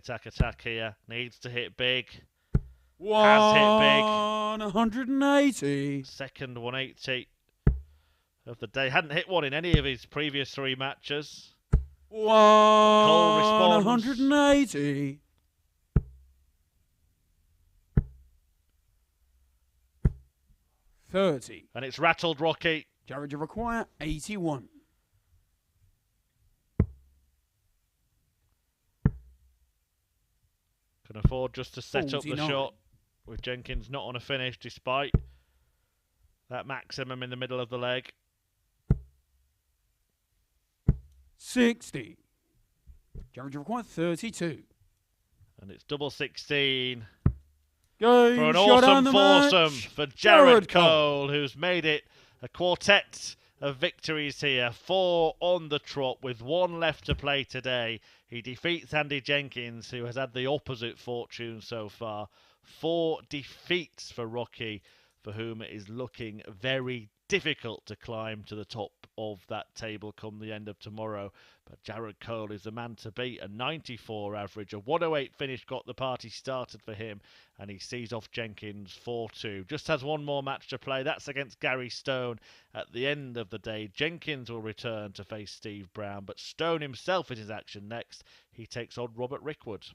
here. Needs to hit big. Has hit big. 180. Second 180 of the day. Hadn't hit one in any of his previous 3 matches. Cole responds. 180. $30. And it's rattled Rocky. Jared, you require 81. Can afford just to set up the 49. shot with Jenkins not on a finish despite that maximum in the middle of the leg. 60. Jared, you require 32. And it's double 16 Game for an shot on awesome the foursome match. for Jared Jared Cole, who's made it a quartet of victories here. 4 on the trot with 1 left to play today. He defeats Andy Jenkins, who has had the opposite fortune so far. 4 defeats for Rocky, for whom it is looking very difficult to climb to the top of that table come the end of tomorrow. But Jared Cole is the man to beat. A 94 average, a 108 finish got the party started for him, and he sees off Jenkins 4-2. Just has 1 more match to play. That's against Gary Stone at the end of the day. Jenkins will return to face Steve Brown, but Stone himself is his action next. He takes on Robert Rickwood.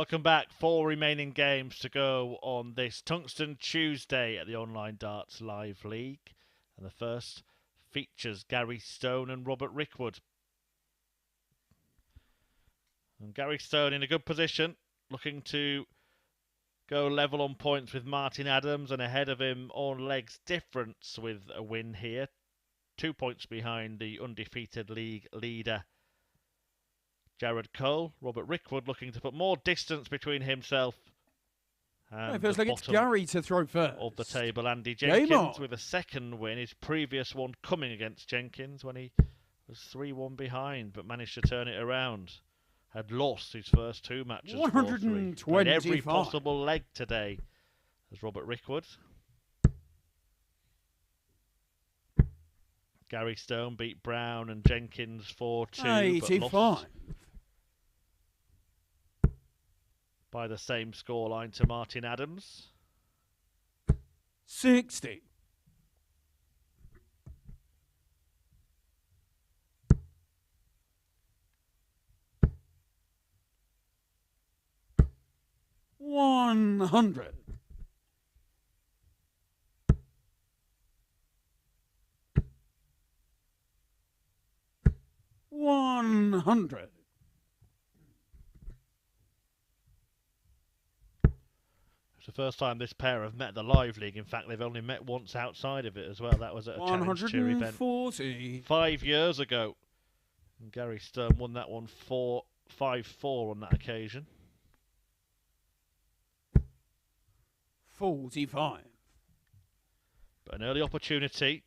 Welcome back. 4 remaining games to go on this Tungsten Tuesday at the Online Darts Live League. And the first features Gary Stone and Robert Rickwood. And Gary Stone in a good position, looking to go level on points with Martin Adams, and ahead of him on legs difference with a win here. 2 points behind the undefeated league leader Jared Cole. Robert Rickwood looking to put more distance between himself and it feels the like it's bottom Gary to throw first. of the table. Andy Game Jenkins on. with a second win, his previous one coming against Jenkins when he was 3-1 behind, but managed to turn it around. Had lost his first 2 matches 4-3. Played every 125. possible leg today as Robert Rickwood. Gary Stone beat Brown and Jenkins 4-2, but 85. lost by the same scoreline to Martin Adams. 60. $100. 100. It's the first time this pair have met at the Live League. In fact, they've only met once outside of it as well. That was at a Challenge 2 event 140. 5 years ago. And Gary Stone won that one 5-4 on that occasion. 45. But an early opportunity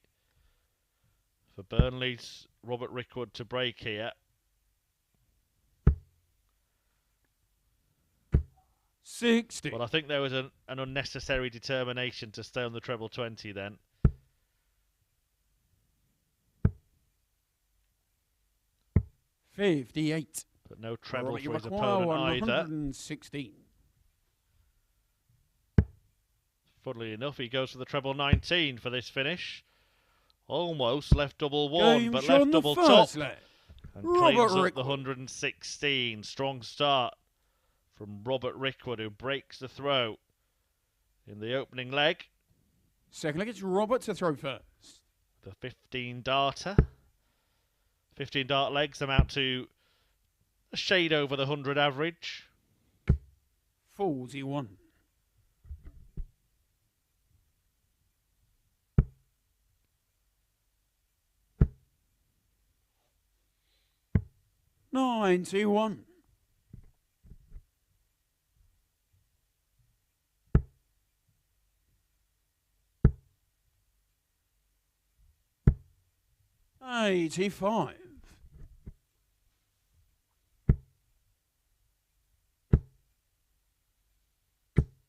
for Burnley's Robert Rickwood to break here. 60. But I think there was an unnecessary determination to stay on the treble 20 then. $58. But no treble Robert, for his require opponent either. 116. Funnily enough, he goes for the treble 19 for this finish. Almost left double 1, Game but shown left the double first top. leg. And Robert claims up Rickwood. the 116. Strong start from Robert Rickwood, who breaks the throw in the opening leg. Second leg, it's Robert to throw first. The 15 darter. 15 dart legs amount to a shade over the 100 average. 41. $91. $85.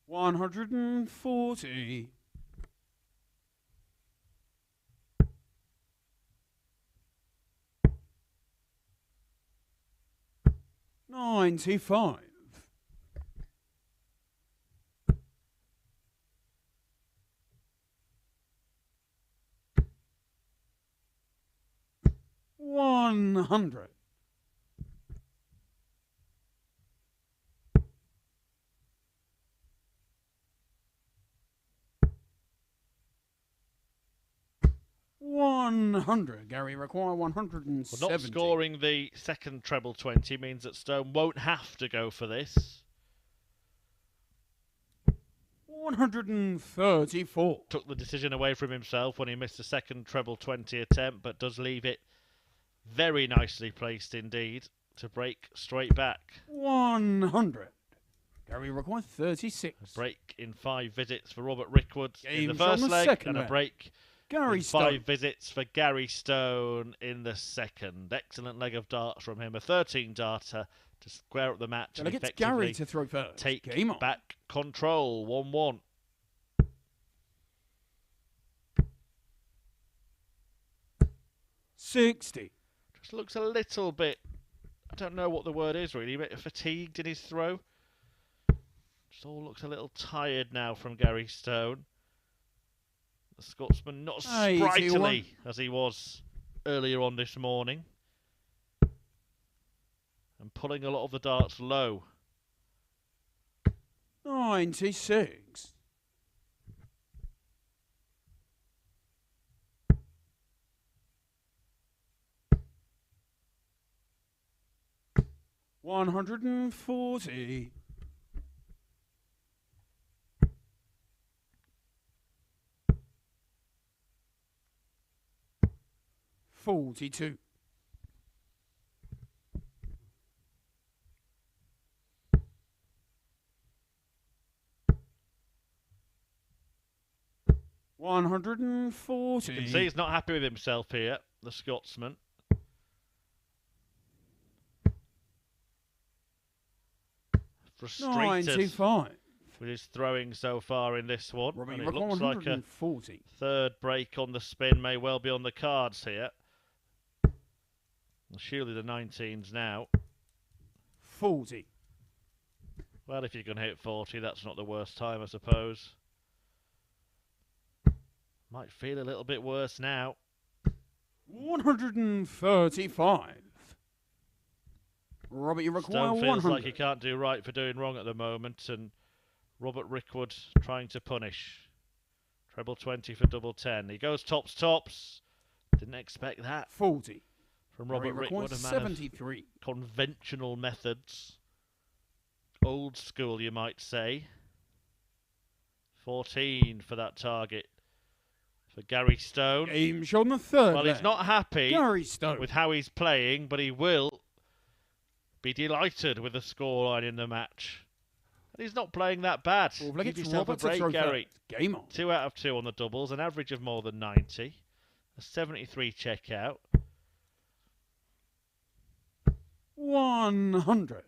$140. $95. $100. $100. Gary require 170. Well, not scoring the second treble 20 means that Stone won't have to go for this. 134. Took the decision away from himself when he missed the second treble 20 attempt, but does leave it very nicely placed indeed to break straight back. 100. Gary requires 36. A break in 5 visits for Robert Rickwood in the Game's on first the leg, second and a leg. break Gary in Stone. 5 visits for Gary Stone in the second. Excellent leg of darts from him, a 13 darter to square up the match and It's effectively Gary to throw first. take Game on. back control. 1-1. $60. Just looks a little bit, I don't know what the word is really, a bit fatigued in his throw. Just all looks a little tired now from Gary Stone. The Scotsman not as 81. sprightly as he was earlier on this morning. And pulling a lot of the darts low. 96. $140. 42. $140. You can see he's not happy with himself here, the Scotsman. Frustrated 95. with his throwing so far in this one. Robbie, And it record looks like a 140. third break on the spin may well be on the cards here. Well, surely the 19s now. 40. Well, if you can hit 40, that's not the worst time, I suppose. Might feel a little bit worse now. 135. Robert, you require Stone feels 100. like he can't do right for doing wrong at the moment, and Robert Rickwood trying to punish. Treble 20 for double 10. He goes tops, tops. Didn't expect that 40. from Robert Robbie Rickwood, a requires man 73. of conventional methods. Old school, you might say. 14 for that target for Gary Stone. Game shot on the third. Well, he's not happy Gary Stone. with how he's playing, but he will be delighted with the scoreline in the match. And he's not playing that bad. Give yourself a break, Gary. Game on. 2 out of 2 on the doubles, an average of more than 90. A 73 checkout. 100.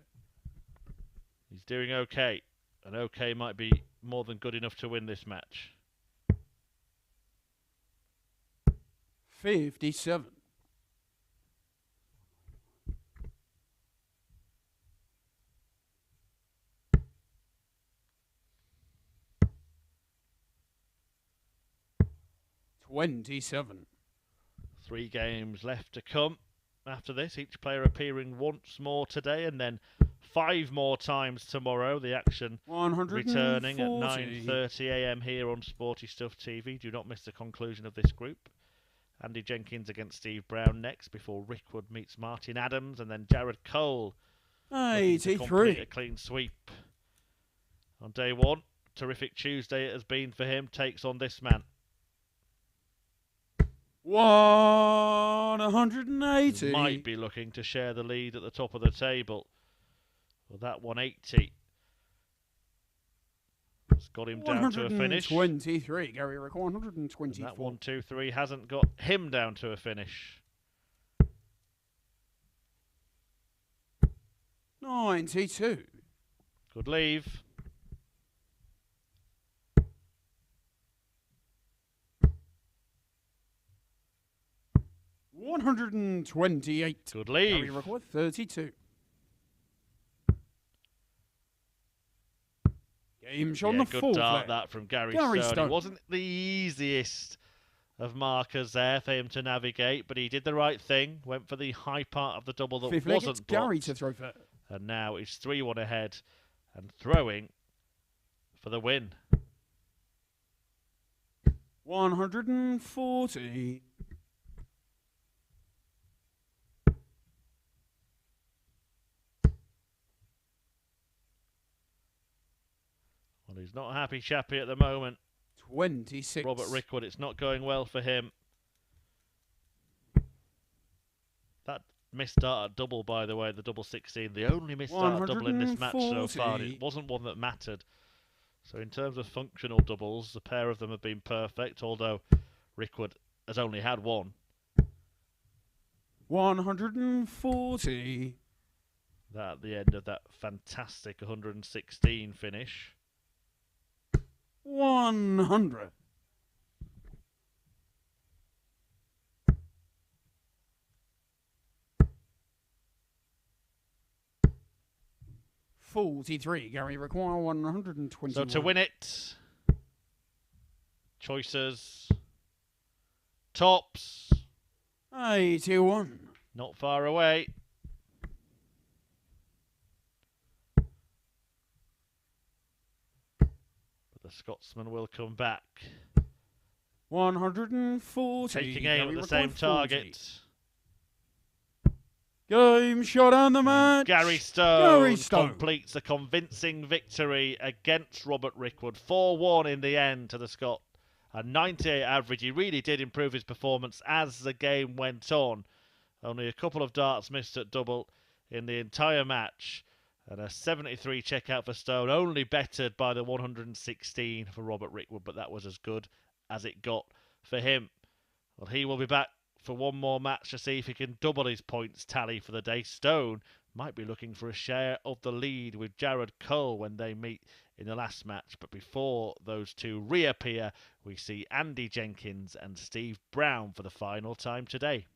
He's doing okay. And okay might be more than good enough to win this match. 57. $27. 3 games left to come after this. Each player appearing once more today and then 5 more times tomorrow. The action 140. returning at 9:30 AM here on Sporty Stuff TV. Do not miss the conclusion of this group. Andy Jenkins against Steve Brown next before Rickwood meets Martin Adams, and then Jared Cole looking to complete 83. a clean sweep on day 1. Terrific Tuesday it has been for him. Takes on this man. 180. Might be looking to share the lead at the top of the table. Well, that 180 has got him down to a finish. 123. Gary Rick, And 124. that 1-2-3 hasn't got him down to a finish. 92. Good leave. $128. Good Gary leave. Rick, 32. Game shot on the good fourth dart leg. that from Gary Gary Stone. Stone. It wasn't the easiest of markers there for him to navigate, but he did the right thing. Went for the high part of the double that Fifth leg, it's wasn't Gary blocked. to throw first. And now he's 3-1 ahead and throwing for the win. 140. Well, he's not a happy chappy at the moment. 26. Robert Rickwood, it's not going well for him. That missed dart at double, by the way, the double 16. The only missed dart at double in this match so far. And it wasn't one that mattered. So in terms of functional doubles, the pair of them have been perfect, although Rickwood has only had one. 140. That at the end of that fantastic 116 finish. 100. $43. Gary require 120. So to win it, choices, tops, 81. not far away. The Scotsman will come back. 140. Taking aim at the same target. Game shot on the match. Gary Stone completes a convincing victory against Robert Rickwood. 4-1 in the end to the Scot. A 98 average. He really did improve his performance as the game went on. Only a couple of darts missed at double in the entire match. And a 73 checkout for Stone, only bettered by the 116 for Robert Rickwood, but that was as good as it got for him. Well, he will be back for one more match to see if he can double his points tally for the day. Stone might be looking for a share of the lead with Jared Cole when they meet in the last match. But before those two reappear, we see Andy Jenkins and Steve Brown for the final time today.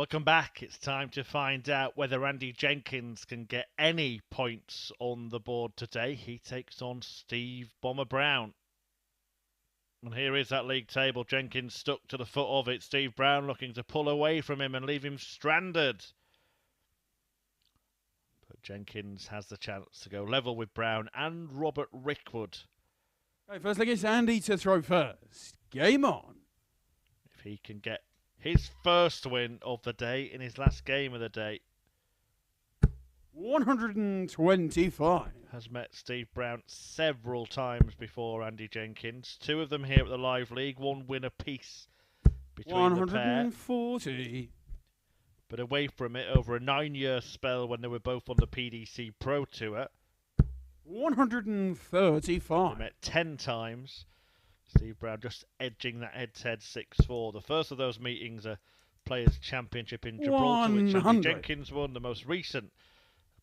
Welcome back. It's time to find out whether Andy Jenkins can get any points on the board today. He takes on Steve Bomber Brown. And here is that league table. Jenkins stuck to the foot of it. Steve Brown looking to pull away from him and leave him stranded. But Jenkins has the chance to go level with Brown and Robert Rickwood. Right, first thing is Andy to throw first. Game on. If he can get his first win of the day in his last game of the day. 125. Has met Steve Brown several times before Andy Jenkins. Two of them here at the Live League. One win apiece between 140. the pair. But away from it over a 9-year spell when they were both on the PDC Pro Tour. They 135. met 10 times. Steve Brown just edging that head-to-head 6-4. The first of those meetings are Players' Championship in Gibraltar, which Andy 100. Jenkins won. The most recent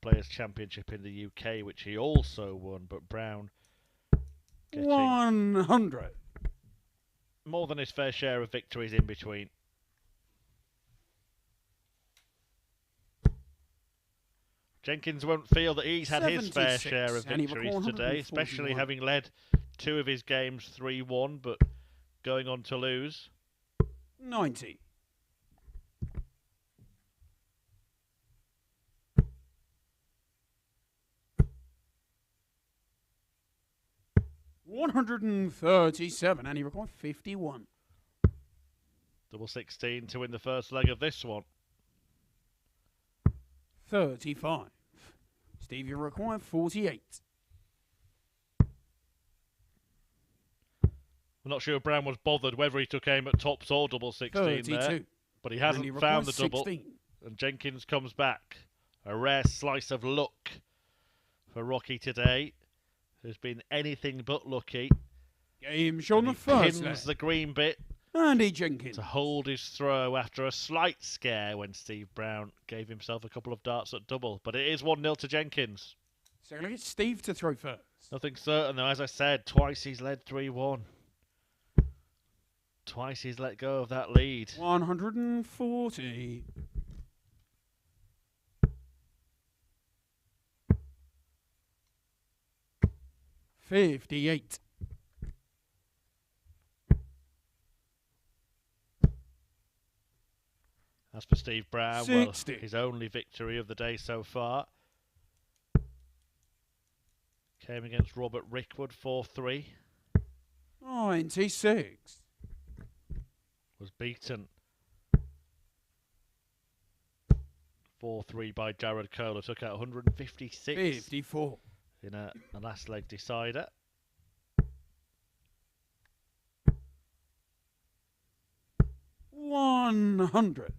Players' Championship in the UK, which he also won. But Brown getting 100. more than his fair share of victories in between. Jenkins won't feel that he's had his fair 76, share of and he victories recorded today, especially 141. having led 2 of his games 3-1, but going on to lose. 90. 137, and he required 51. Double 16 to win the first leg of this one. 35. Stevie required 48. I'm not sure Brown was bothered whether he took aim at tops or double 16 32. there, but he And hasn't he found the required double. 16. And Jenkins comes back. A rare slice of luck for Rocky today, who's been anything but lucky. Game shown the He first leg. pins the green bit Andy Jenkins. to hold his throw after a slight scare when Steve Brown gave himself a couple of darts at double. But it is 1-0 to Jenkins. So look at Steve to throw first. Nothing certain though, as I said, twice he's led 3-1. Twice he's let go of that lead. 140. 58. As for Steve Brown, 60. well, his only victory of the day so far came against Robert Rickwood 4-3. 96. Was beaten 4-3 by Jared Kohler. Took out 156 54. in a last leg decider. 100.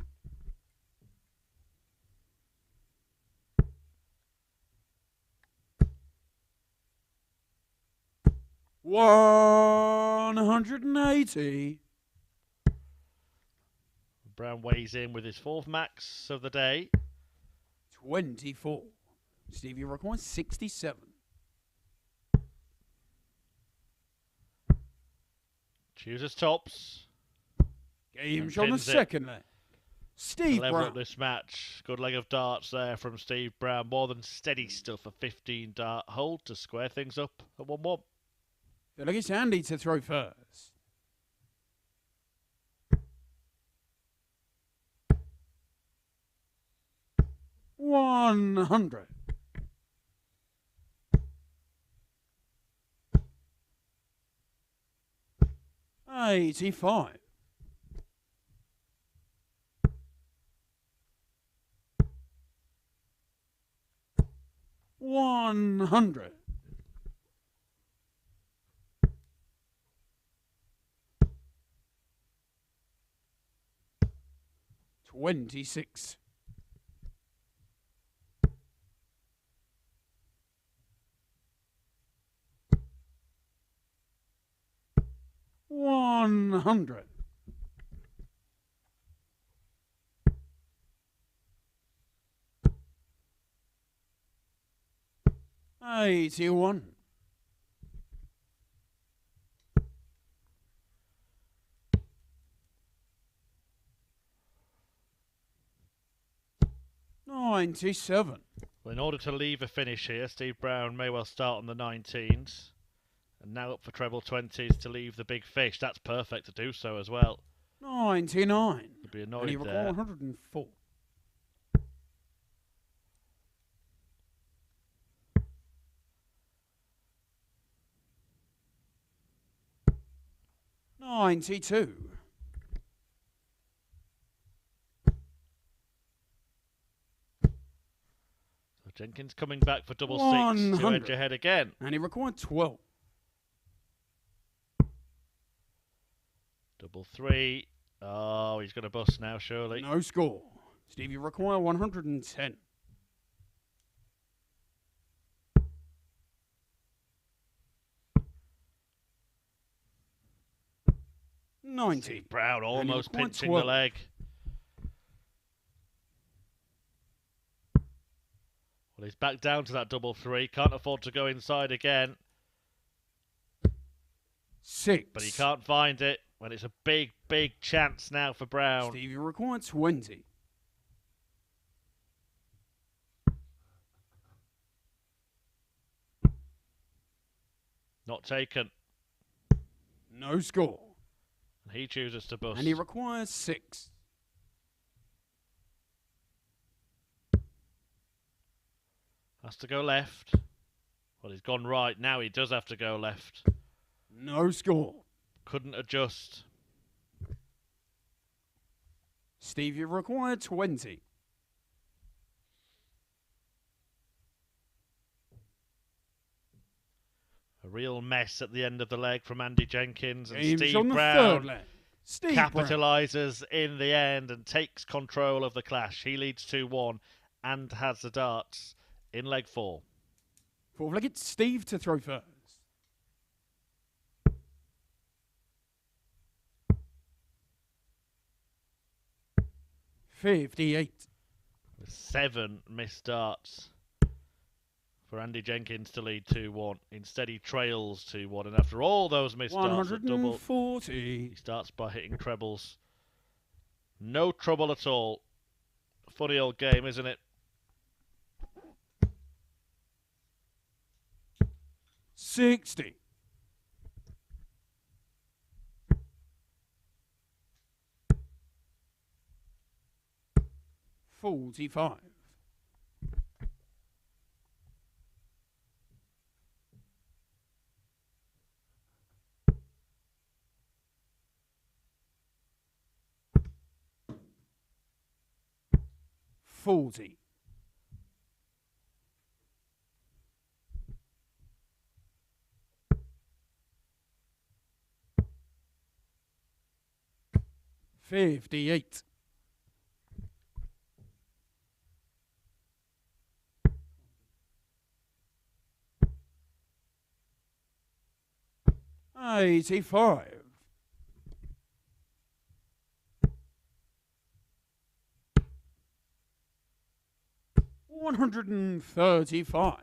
180. Brown weighs in with his 4th max of the day. 24. Stevie requires 67. Chooses tops. Game And shot on the pins it. second leg. Steve Level Brown. up this match. Good leg of darts there from Steve Brown. More than steady stuff. A 15 dart hold to square things up at 1-1. So look, it's Andy to throw first. $100. 85. 100. 26. 100. 81. 97. Well, in order to leave a finish here, Steve Brown may well start on the 19s. And now up for treble 20s to leave the big fish. That's perfect to do so as well. 99. He'd be And he annoyed recorded there. 104. 92. So Jenkins coming back for double 6 to 100. edge ahead again. And he required 12. Double 3. Oh, he's going to bust now, surely. No score. Stevie require 110. 90. Steve Brown And he almost required pinching 12. the leg. Well, he's back down to that double three. Can't afford to go inside again. 6. But he can't find it when it's a big, big chance now for Brown. Steve, you require 20. Not taken. No score. And he chooses to bust. And he requires 6. Has to go left. Well, he's gone right. Now he does have to go left. No score. Couldn't adjust. Steve, you require 20. A real mess at the end of the leg from Andy Jenkins. And Game's Steve on the Brown third leg. Steve Brown. capitalises in the end and takes control of the clash. He leads 2-1 and has the darts in leg 4. Fourth leg, it's Steve to throw first. $58. With 7 missed darts for Andy Jenkins to lead 2-1. Instead, he trails 2-1. And after all those missed darts at double, 140. he starts by hitting trebles. No trouble at all. Funny old game, isn't it? 60. $45. $40. $58. $85. $135.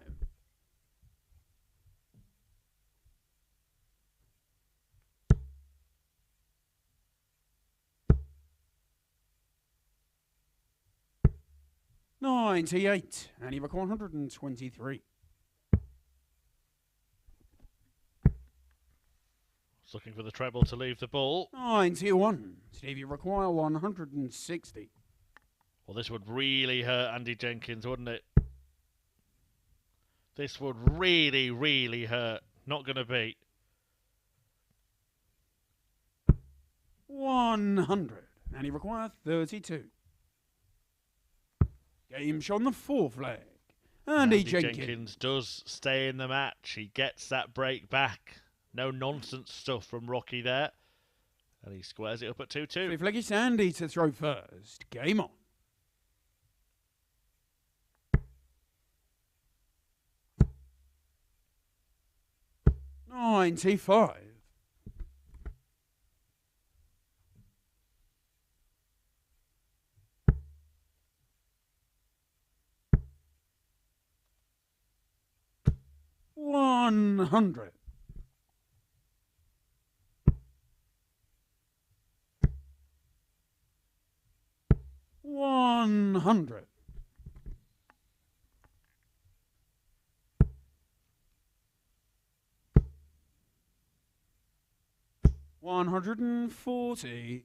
$98. And he required 123. Looking for the treble to leave the ball. 91. Steve, you require 160. Well, this would really hurt Andy Jenkins, wouldn't it? This would really, really hurt. Not going to beat. 100. And he requires 32. Game shot on the fourth leg. Andy Jenkins does stay in the match. He gets that break back. No nonsense stuff from Rocky there. And he squares it up at 2-2. Fifth leg, it's Andy to throw first. Game on. $95. $100. $100. $140.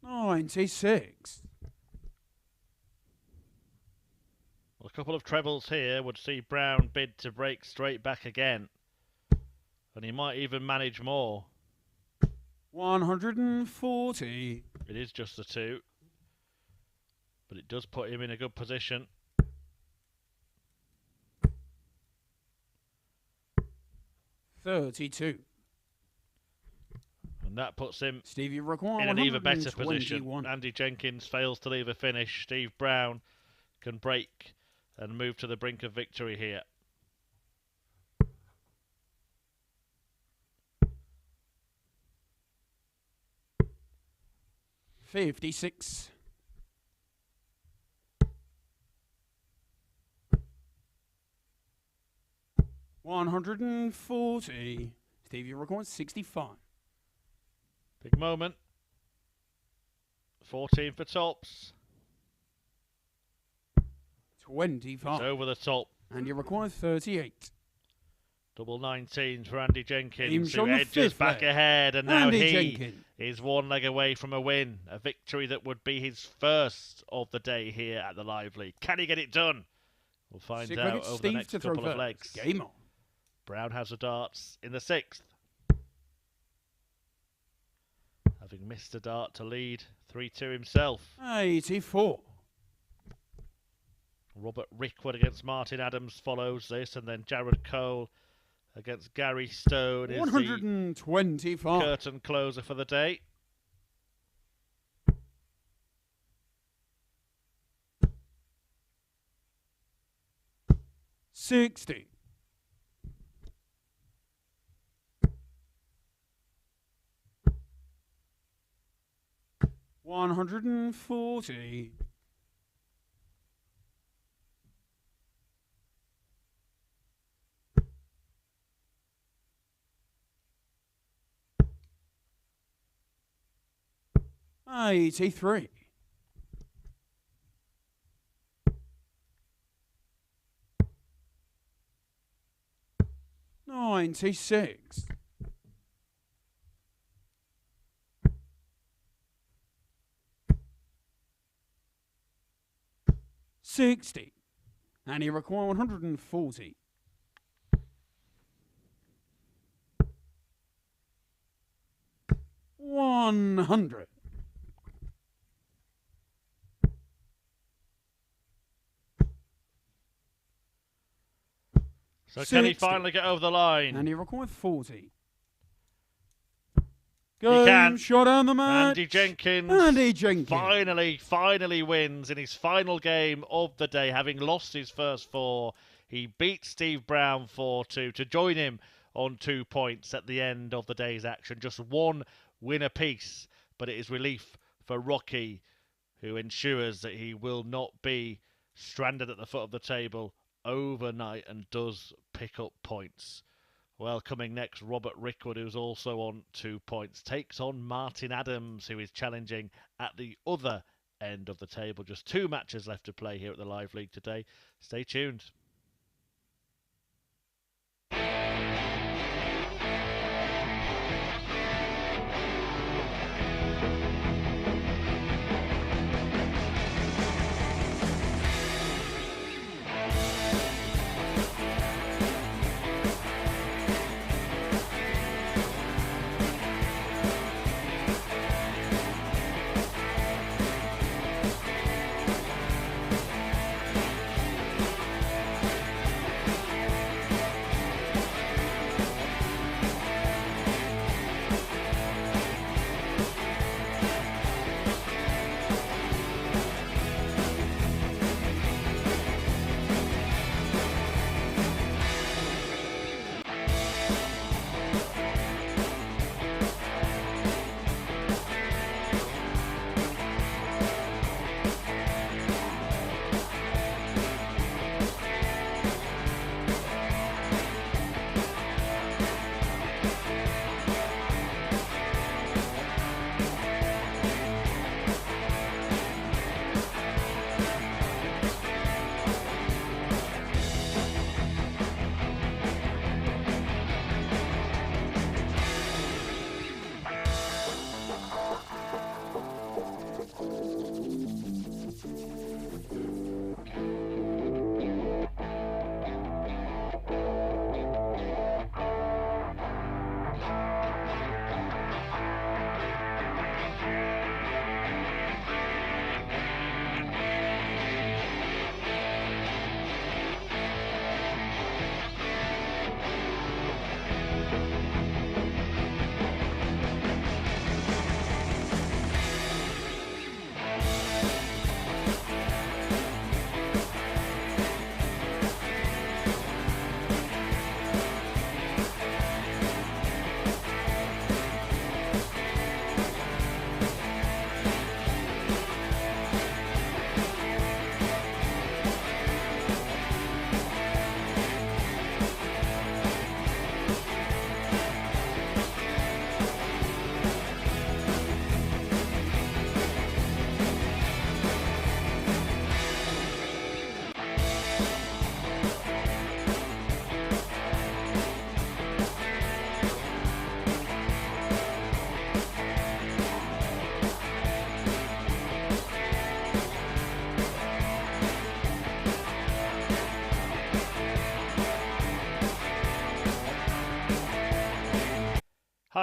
$96. Well, a couple of trebles here would see Brown bid to break straight back again. And he might even manage more. $140. It is just the 2. But it does put him in a good position. $32. And that puts him Stevie require in an even better position. 121. Andy Jenkins fails to leave a finish. Steve Brown can break and move to the brink of victory here. 56. $140. Steve, your record 65. Big moment. 14 for tops. 25. It's over the top. And you require 38. Double 19s for Andy Jenkins, James who on the edges fifth back leg. ahead, and now Andy he Jenkins. is one leg away from a win. A victory that would be his first of the day here at the Live League. Can he get it done? We'll find Six out wickets, over Steve the next to throw couple of first. legs. Game on. Brown has the darts in the 6th. Having missed a dart to lead 3-2 himself. 84. Robert Rickwood against Martin Adams follows this, and then Jared Cole against Gary Stone is the 125. curtain closer for the day. $60. $140. $83. $96. $60. And you require 140. $100. So can he 60. finally get over the line? And you require 40. He can. Shot on the match. Andy Jenkins finally wins in his final game of the day, having lost his first 4. He beat Steve Brown 4-2 to join him on 2 points at the end of the day's action. Just 1 win apiece, but it is relief for Rocky, who ensures that he will not be stranded at the foot of the table overnight and does pick up points. Well, coming next, Robert Rickwood, who's also on 2 points, takes on Martin Adams, who is challenging at the other end of the table. Just 2 matches left to play here at the Live League today. Stay tuned.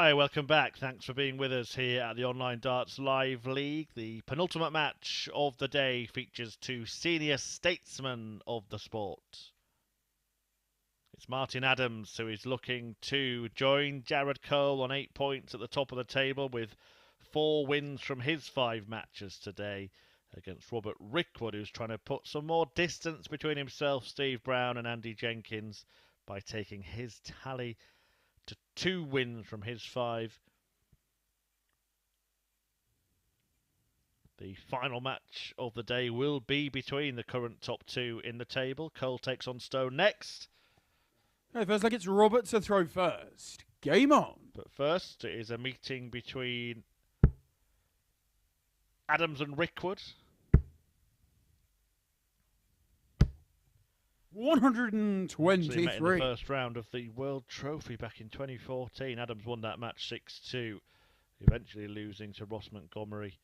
Hi, welcome back. Thanks for being with us here at the Online Darts Live League. The penultimate match of the day features two senior statesmen of the sport. It's Martin Adams who is looking to join Jared Cole on 8 points at the top of the table with 4 wins from his 5 matches today against Robert Rickwood, who's trying to put some more distance between himself, Steve Brown and Andy Jenkins by taking his tally to 2 wins from his 5. The final match of the day will be between the current top 2 in the table. Cole takes on Stone next. Okay, first leg, it's Robert to throw first. Game on. But first, it is a meeting between Adams and Rickwood. 123. Met in the first round of the World Trophy back in 2014. Adams won that match 6-2, eventually losing to Ross Montgomery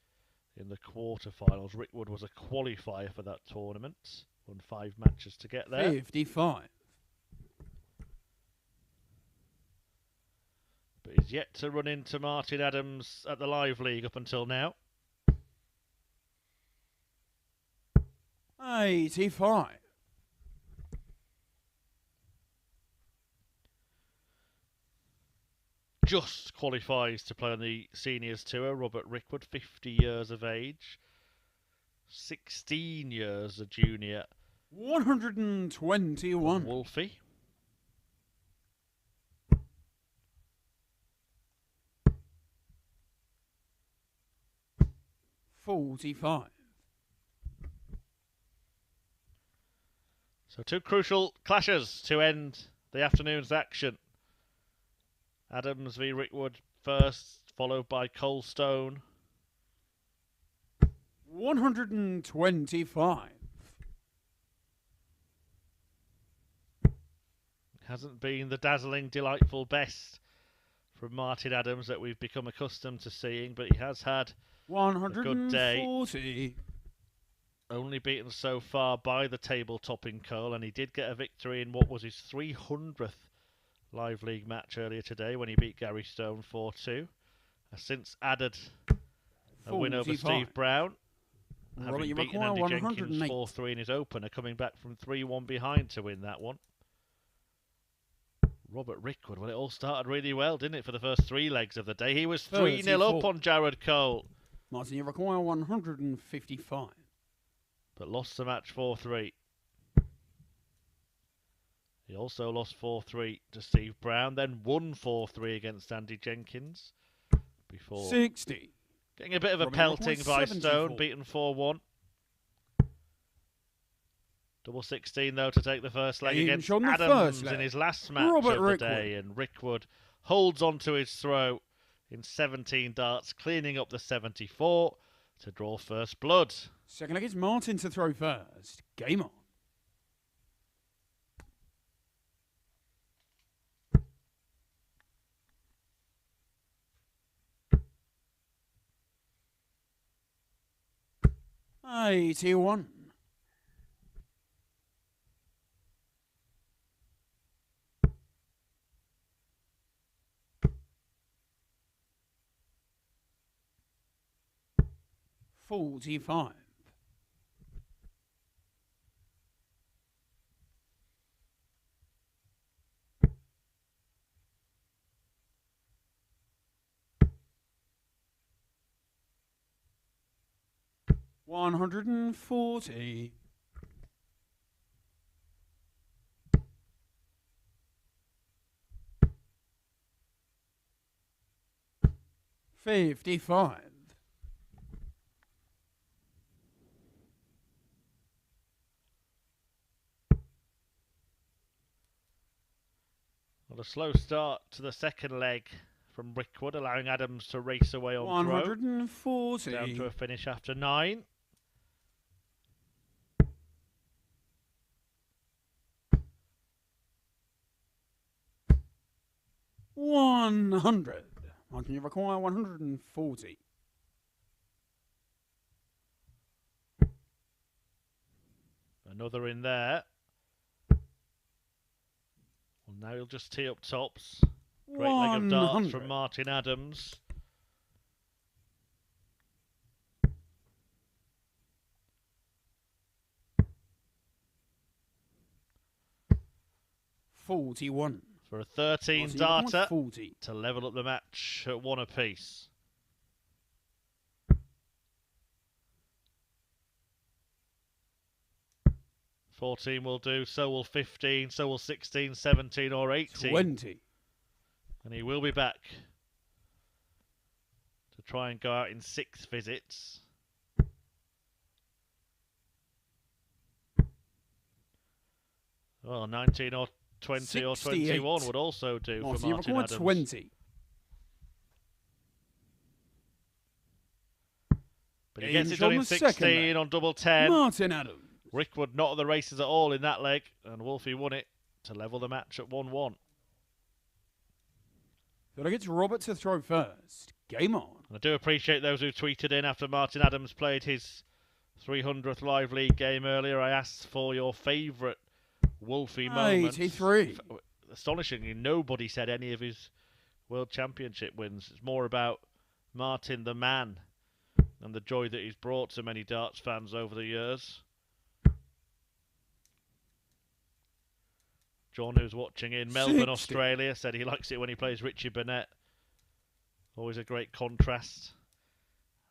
in the quarterfinals. Rickwood was a qualifier for that tournament. Won 5 matches to get there. 55. But he's yet to run into Martin Adams at the Live League up until now. 85. Just qualifies to play on the Seniors Tour. Robert Rickwood, 50 years of age. 16 years a junior. 121. Wolfie. $45. So 2 crucial clashes to end the afternoon's action. Adams v Rickwood first, followed by Cole Stone. 125. Hasn't been the dazzling, delightful best from Martin Adams that we've become accustomed to seeing, but he has had 140. only beaten so far by the table-topping Cole, and he did get a victory in what was his 300th Live League match earlier today when he beat Gary Stone 4-2. Has since added a win over 45. Steve Brown, Robert, having beaten Andy Jenkins 4-3 in his opener, coming back from 3-1 behind to win that one. Robert Rickwood, well, it all started really well, didn't it, for the first 3 legs of the day? He was 3-0 up on Jared Cole. Martin, you require 155. But lost the match 4-3. He also lost 4-3 to Steve Brown, then won 4-3 against Andy Jenkins before 60. getting a bit of a Robert pelting by 74. Stone, beaten 4-1. Double 16 though to take the first leg against Adams in his last match of the day, and Rickwood holds on to his throw in 17 darts, cleaning up the 74 to draw first blood. Second leg, it's Martin to throw first. Game on. $81. $45. $140. $55. Well, a slow start to the second leg from Rickwood, allowing Adams to race away on 140. throw. Down to a finish after 9. $100. Martin, you require 140. Another in there. Well, now he'll just tee up tops. Great leg of darts from 100. Martin Adams. $41. For a 13 Martin, you've got darter 40. to level up the match at 1 apiece. $14 will do, so will 15, so will 16, 17 or 18. 20. And he will be back to try and go out in 6 visits. Well, 19 or 20 68. or 21 would also do for Martin, Martin you've Adams. got 20. But he gets it done in 16 on double 10. Martin Adams. Rickwood not at the races at all in that leg, and Wolfie won it to level the match at 1-1. So I get Robert to throw first. Game on. I do appreciate those who tweeted in after Martin Adams played his 300th Live League game earlier. I asked for your favourite Wolfie moments. 83. Astonishingly, nobody said any of his World Championship wins. It's more about Martin the man and the joy that he's brought to many darts fans over the years. John, who's watching in Melbourne, 60. Australia, said he likes it when he plays Richie Burnett. Always a great contrast.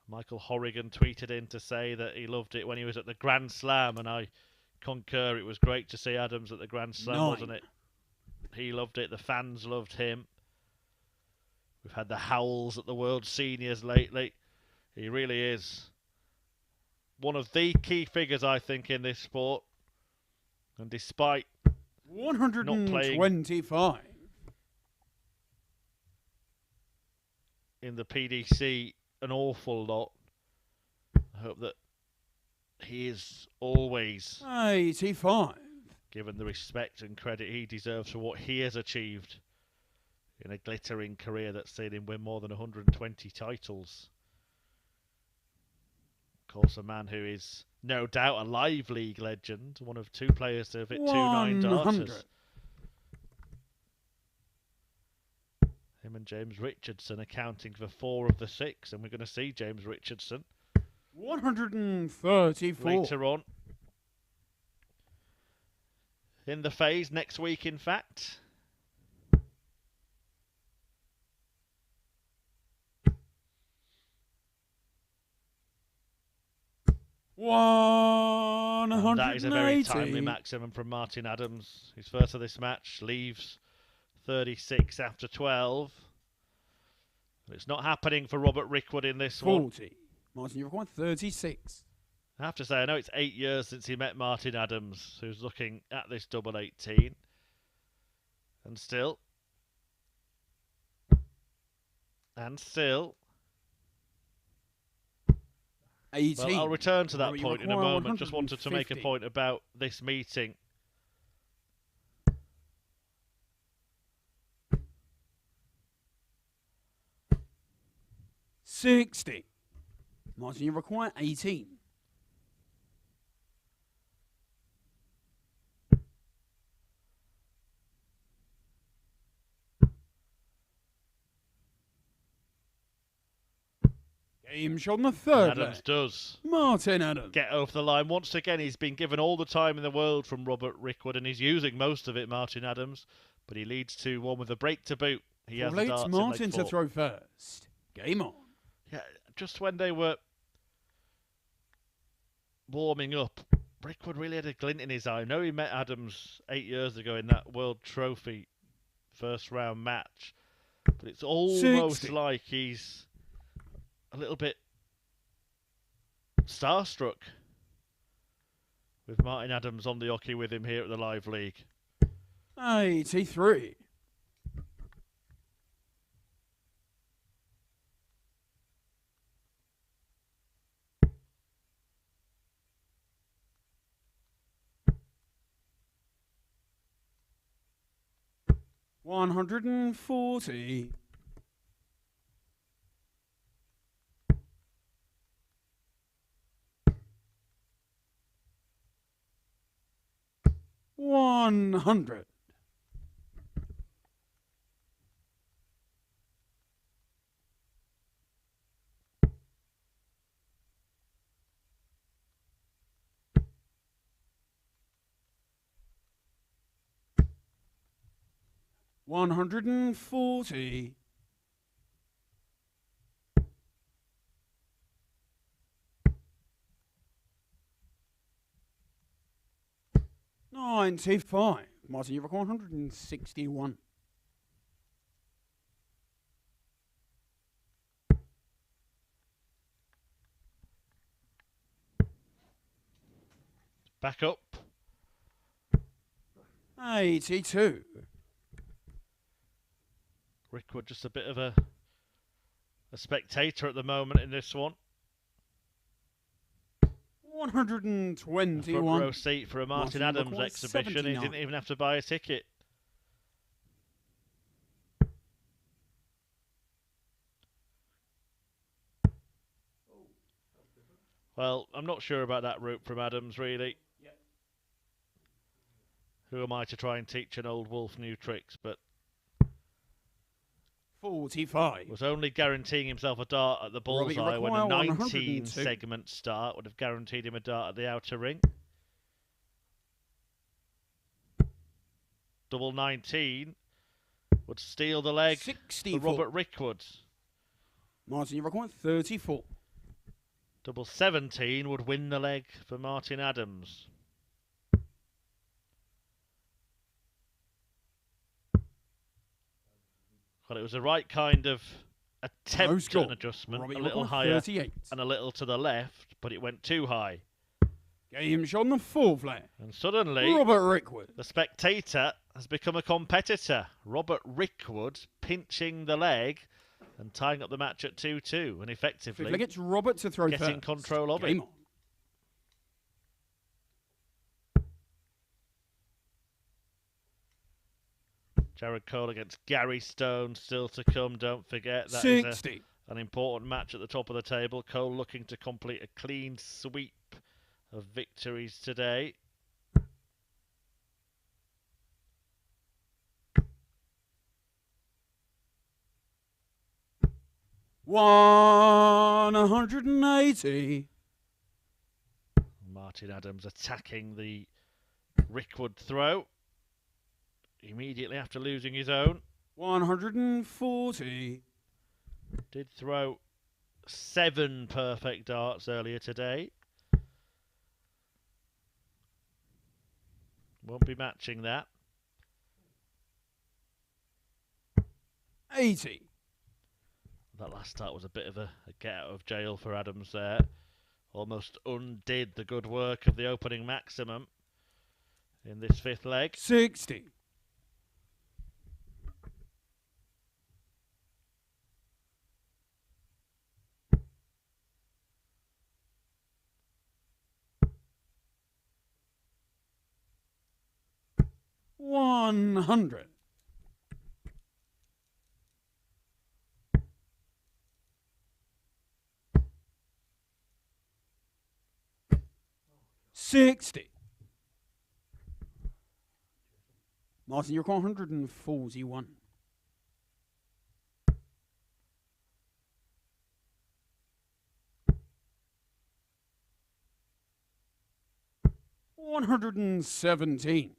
Michael Horrigan tweeted in to say that he loved it when he was at the Grand Slam, and I concur. It was great to see Adams at the Grand Slam, 9. wasn't it? He loved it. The fans loved him. We've had the howls at the World Seniors lately. He really is one of the key figures, I think, in this sport. And despite 125. in the PDC an awful lot, I hope that he is always 85. given the respect and credit he deserves for what he has achieved in a glittering career that's seen him win more than 120 titles. Of course, a man who is no doubt a Live League legend, one of 2 players to have hit 2 9-darters. Him and James Richardson accounting for 4 of the 6, and we're going to see James Richardson 134. later on in the phase next week, in fact. And that is a very timely maximum from Martin Adams. His first of this match, leaves 36 after 12. But it's not happening for Robert Rickwood in this 40. one. Martin, you've got 36. I have to say, I know it's 8 years since he met Martin Adams, who's looking at this double 18. And still. Well, 18. I'll return to that Robert, point in a moment. Just wanted to make a point about this meeting. $60. Martin, you require 18. Game shot on the third Adams leg. does Martin Adams. get over the line. Once again, he's been given all the time in the world from Robert Rickwood, and he's using most of it, Martin Adams. But he leads 2-1 with a break to boot. He has the darts in Martin leg to 4. throw first. Game on. Yeah, just when they were warming up, Rickwood really had a glint in his eye. I know he met Adams 8 years ago in that World Trophy first round match, but it's almost 60. like he's a little bit starstruck with Martin Adams on the hockey with him here at the Live League. 83. $140. $100. 140. 95. Martin, you record 161. Back up. 82. Rickwood just a bit of a spectator at the moment in this one. 121. A front row seat for a Martin Adams record exhibition. 79. He didn't even have to buy a ticket. Well, I'm not sure about that route from Adams, really. Yep. Who am I to try and teach an old wolf new tricks? But 45. was only guaranteeing himself a dart at the bullseye when a require 19 102. segment start would have guaranteed him a dart at the outer ring. Double 19 would steal the leg 64. for Robert Rickwood. Martin, you record 34. Double 17 would win the leg for Martin Adams. Well, it was the right kind of attempt at an adjustment, Robbie a little Rickwood, higher 38. and a little to the left, but it went too high. Game shot on the fourth leg. And suddenly, Robert Rickwood. the spectator has become a competitor. Robert Rickwood pinching the leg and tying up the match at 2-2, and effectively Fifth leg, it's Robert to throw getting first. control of Game it. on. Jared Cole against Gary Stone still to come. Don't forget that 60. is an important match at the top of the table. Cole looking to complete a clean sweep of victories today. $180. Martin Adams attacking the Rickwood throw immediately after losing his own. 140. Did throw 7 perfect darts earlier today. Won't be matching that. 80. That last start was a bit of a get out of jail for Adams there. Almost undid the good work of the opening maximum in this fifth leg. 60. 100. 60. Martin, you're 141. 117.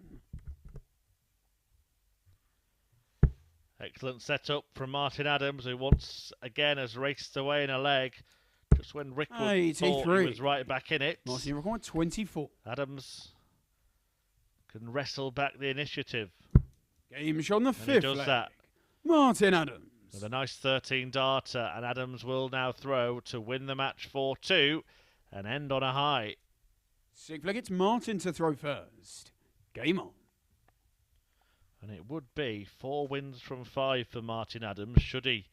Excellent setup from Martin Adams, who once again has raced away in a leg. Just when Rickwood thought he 83. was right back in it. Martin, you're requiring 24. Adams can wrestle back the initiative. Game shot on the And he fifth does leg. that. Martin Adams. With a nice 13 darter, and Adams will now throw to win the match 4-2 and end on a high. Sixth leg, it's Martin to throw first. Game on. And it would be 4 wins from 5 for Martin Adams, should he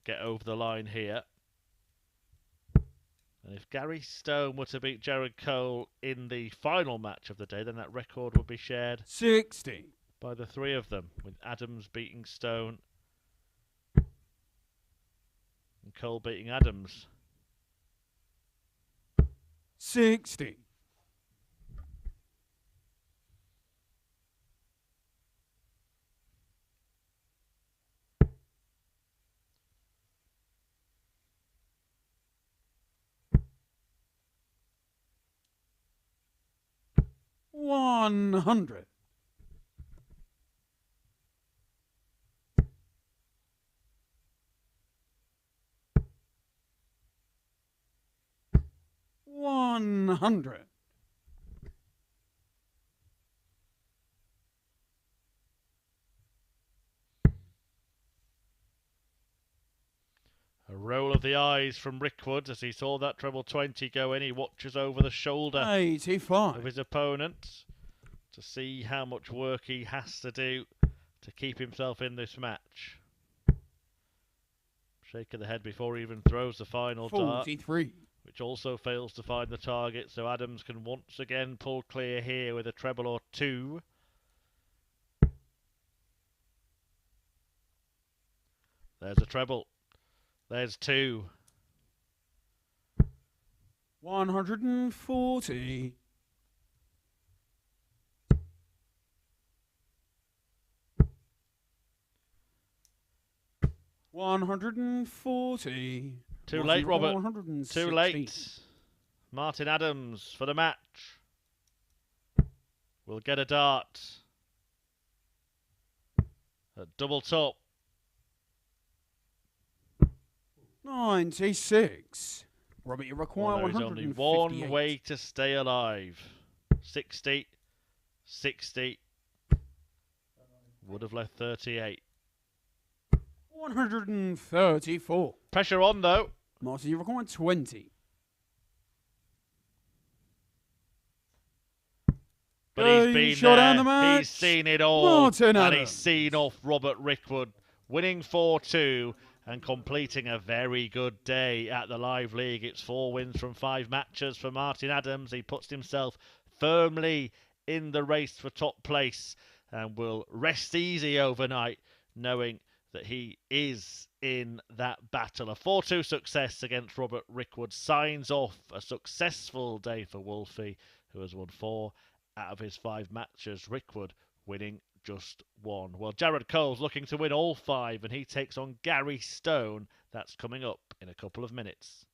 get over the line here. And if Gary Stone were to beat Jared Cole in the final match of the day, then that record would be shared 60. by the 3 of them, with Adams beating Stone and Cole beating Adams. 60. 100. 100. A roll of the eyes from Rickwood as he saw that treble 20 go in. He watches over the shoulder of 85. his opponent to see how much work he has to do to keep himself in this match. Shake of the head before he even throws the final dart, 43. which also fails to find the target, so Adams can once again pull clear here with a treble or two. There's a treble. There's two. 140. 140. Too late, Robert. 160. Too late. Martin Adams for the match. Will get a dart. A double top. 96. Robert, you require Well, there is only 158. one way to stay alive. 60. 60. Would have left 38. 134. Pressure on, though. Martin, you require 20. But he's been shot down the there. match. He's seen it all. Martin and Adams. he's seen off Robert Rickwood, winning 4-2 and completing a very good day at the Live League. It's 4 wins from 5 matches for Martin Adams. He puts himself firmly in the race for top place and will rest easy overnight, knowing that he is in that battle. A 4-2 success against Robert Rickwood signs off a successful day for Wolfie, who has won 4 out of his 5 matches. Rickwood winning just 1. Well, Jared Cole's looking to win all 5, and he takes on Gary Stone. That's coming up in a couple of minutes.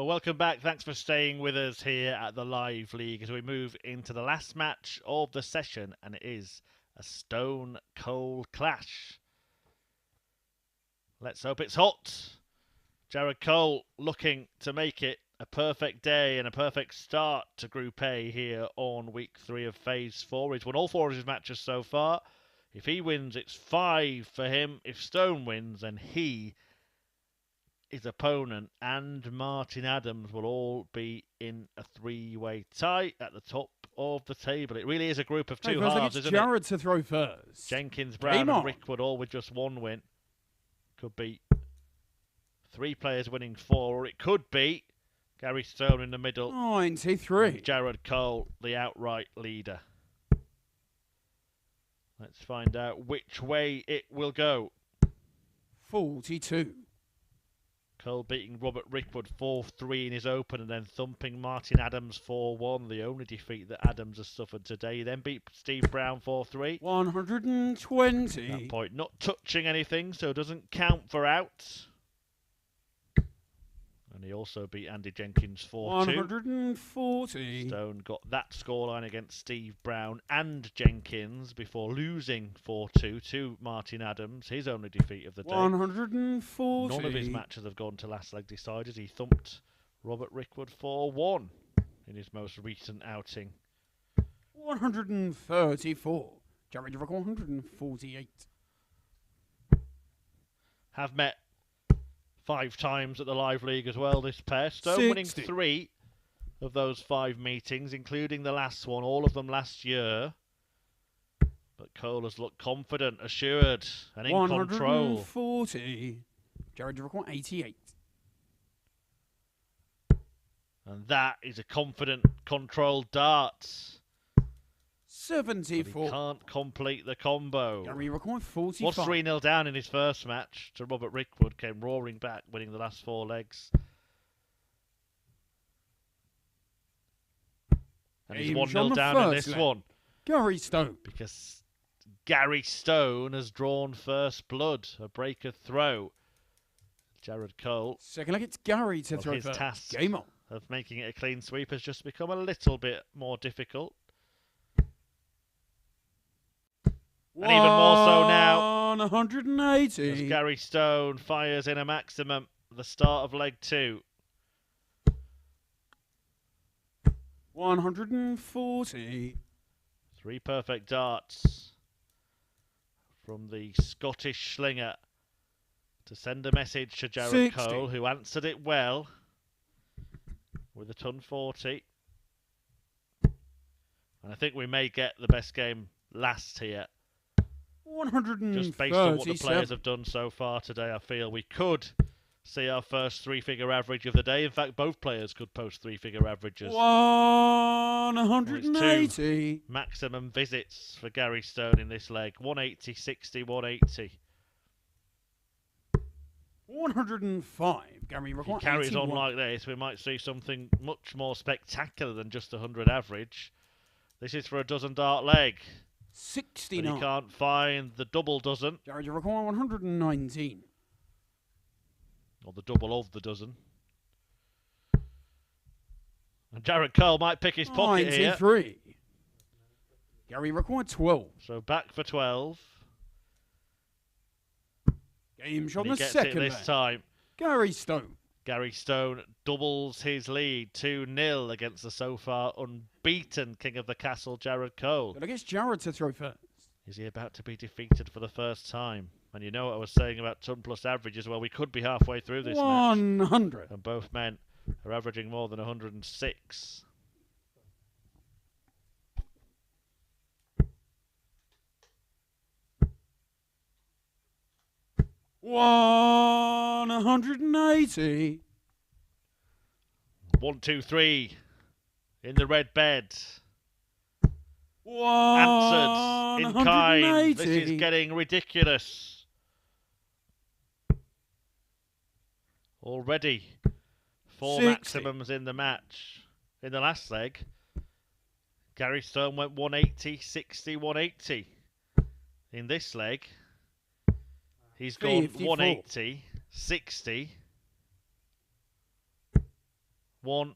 Well, welcome back. Thanks for staying with us here at the Live League as we move into the last match of the session, and it is a stone cold clash. Let's hope it's hot. Jared Cole looking to make it a perfect day and a perfect start to Group A here on week 3 of Phase 4. He's won all 4 of his matches so far. If he wins, it's 5 for him. If Stone wins, then he, his opponent, and Martin Adams will all be in a 3-way tie at the top of the table. It really is a group of 2 halves, isn't Jared to throw first. Jenkins, Brown, and Rickwood all with just 1 win. Could be 3 players winning 4, or it could be Gary Stone in the middle. 93. Jared Cole, the outright leader. Let's find out which way it will go. 42. Cole beating Robert Rickwood 4-3 in his open and then thumping Martin Adams 4-1, the only defeat that Adams has suffered today. He then beat Steve Brown 4-3. 120. At that point, not touching anything, so doesn't count for out. And he also beat Andy Jenkins 4-2. 140. Stone got that scoreline against Steve Brown and Jenkins before losing 4-2 to Martin Adams, his only defeat of the day. 140. None of his matches have gone to last leg decided. He thumped Robert Rickwood 4-1 in his most recent outing. 134. Jared Rickwood 148. Have met 5 times at the Live League as well, this pair. Stone 60. winning 3 of those 5 meetings, including the last one, all of them last year. But Cole has looked confident, assured, and in control. 140. Jared Rickwood 88. And that is a confident, controlled darts. 74. But he can't complete the combo. Gary Rickwood 45. Was 3-0 down in his first match to Robert Rickwood, came roaring back, winning the last 4 legs. And he's 1-0 down in this one. Gary Stone. Because Gary Stone has drawn first blood, a breaker throw. Jared Cole. Second leg, it's Gary to throw his first. task Game on. of making it a clean sweep has just become a little bit more difficult. And even more so now. 180. As Gary Stone fires in a maximum at the start of leg 2. 140. 3 perfect darts from the Scottish slinger to send a message to Jared 60. Cole, who answered it well with a ton 40. And I think we may get the best game last here. 137. Just based on what the players have done so far today, I feel we could see our first 3-figure average of the day. In fact, both players could post 3-figure averages. 180. Maximum visits for Gary Stone in this leg. 180, 60, 180. 105. Gary If Rickwood he carries 81. on like this, we might see something much more spectacular than just 100 average. This is for a dozen dart leg. 69. But he can't find the double dozen. Jared Rickwood 119. Or the double of the dozen. And Jared Cole might pick his pocket 93. here. Gary Rickwood 12. So back for 12. Game shot And on he the gets second it this leg. time. Gary Stone. Gary Stone doubles his lead 2-0 against the so far unbeaten King of the Castle, Jared Cole. But I guess Jared to throw first. Is he about to be defeated for the first time? And you know what I was saying about ton plus averages? Well, we could be halfway through this match. 100. And both men are averaging more than 106. One 180. 1, 2, 3 in the red bed. Answered in kind. This is getting ridiculous. Already 4 60. maximums in the match. In the last leg, Gary Stone went 180, 60, 180. In this leg, he's gone 54. 180, 60, 1.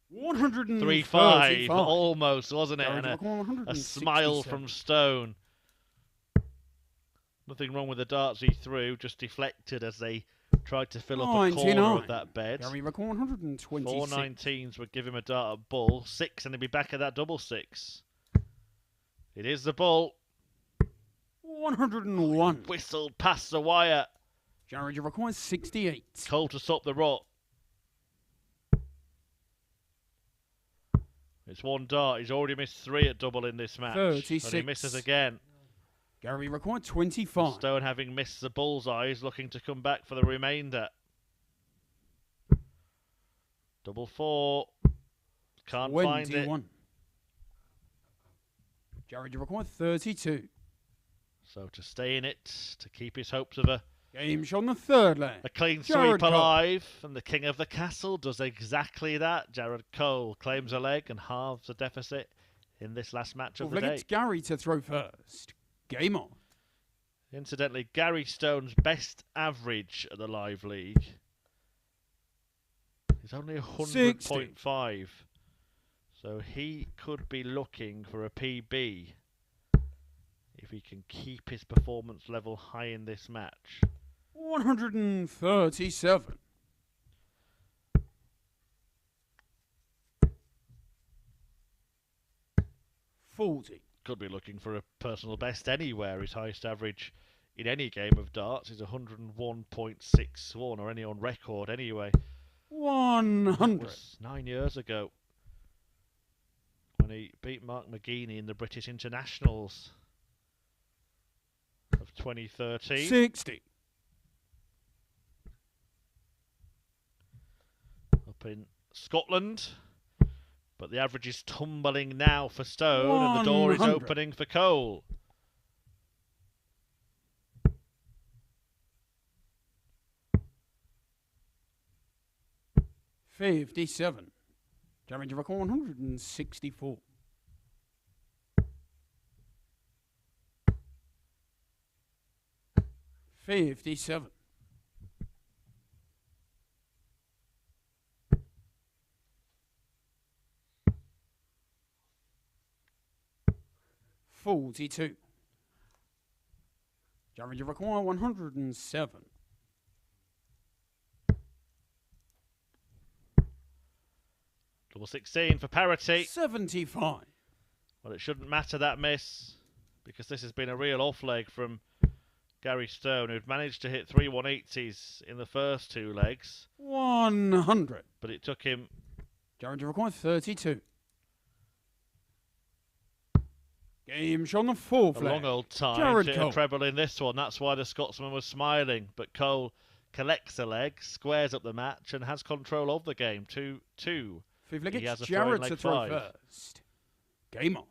135. 3-5. Almost, wasn't it? Garage And record a smile 167. from Stone. Nothing wrong with the darts he threw, just deflected as they tried to fill up a corner 99. of that bed. Garage record 126. 4 19s would give him a dart at bull. 6 and he'd be back at that double 6. It is the bull. 101. Whistled past the wire. Garage record 68. Cole to stop the rot. It's one dart. He's already missed 3 at double in this match. 36. And he misses again. Gary record 25. Stone, having missed the bullseyes, looking to come back for the remainder. Double 4. Can't find it. 21. Jared record 32. So to stay in it, to keep his hopes of a Game shot on the third leg. A clean Jared sweep Cole. alive, and the king of the castle does exactly that. Jared Cole claims a leg and halves the deficit in this last match of the day. It's Gary to throw first. Game on. Incidentally, Gary Stone's best average at the Live League is only 100.5. So he could be looking for a PB if he can keep his performance level high in this match. 137. Could be looking for a personal best anywhere. His highest average in any game of darts is 101.61, or any on record anyway. 100. Was 9 years ago when he beat Mark McGeaney in the British Internationals of 2013. 60. Up in Scotland. But the average is tumbling now for Stone, and the door is 100. opening for Cole. $57. Damage record 164. $57. $42. Damage record 107. Double 16 for parity. 75. Well, it shouldn't matter, that miss, because this has been a real off leg from Gary Stone, who'd managed to hit 3 180s in the first 2 legs. 100. But it took him Jared record 32. Game shot on the fourth a leg. long old time Jared to hit Cole. a treble in this one. That's why the Scotsman was smiling. But Cole collects a leg, squares up the match, and has control of the game. 2-2. Fifth leg, He has it's a throw in Jared leg to throw 5. first. Game on.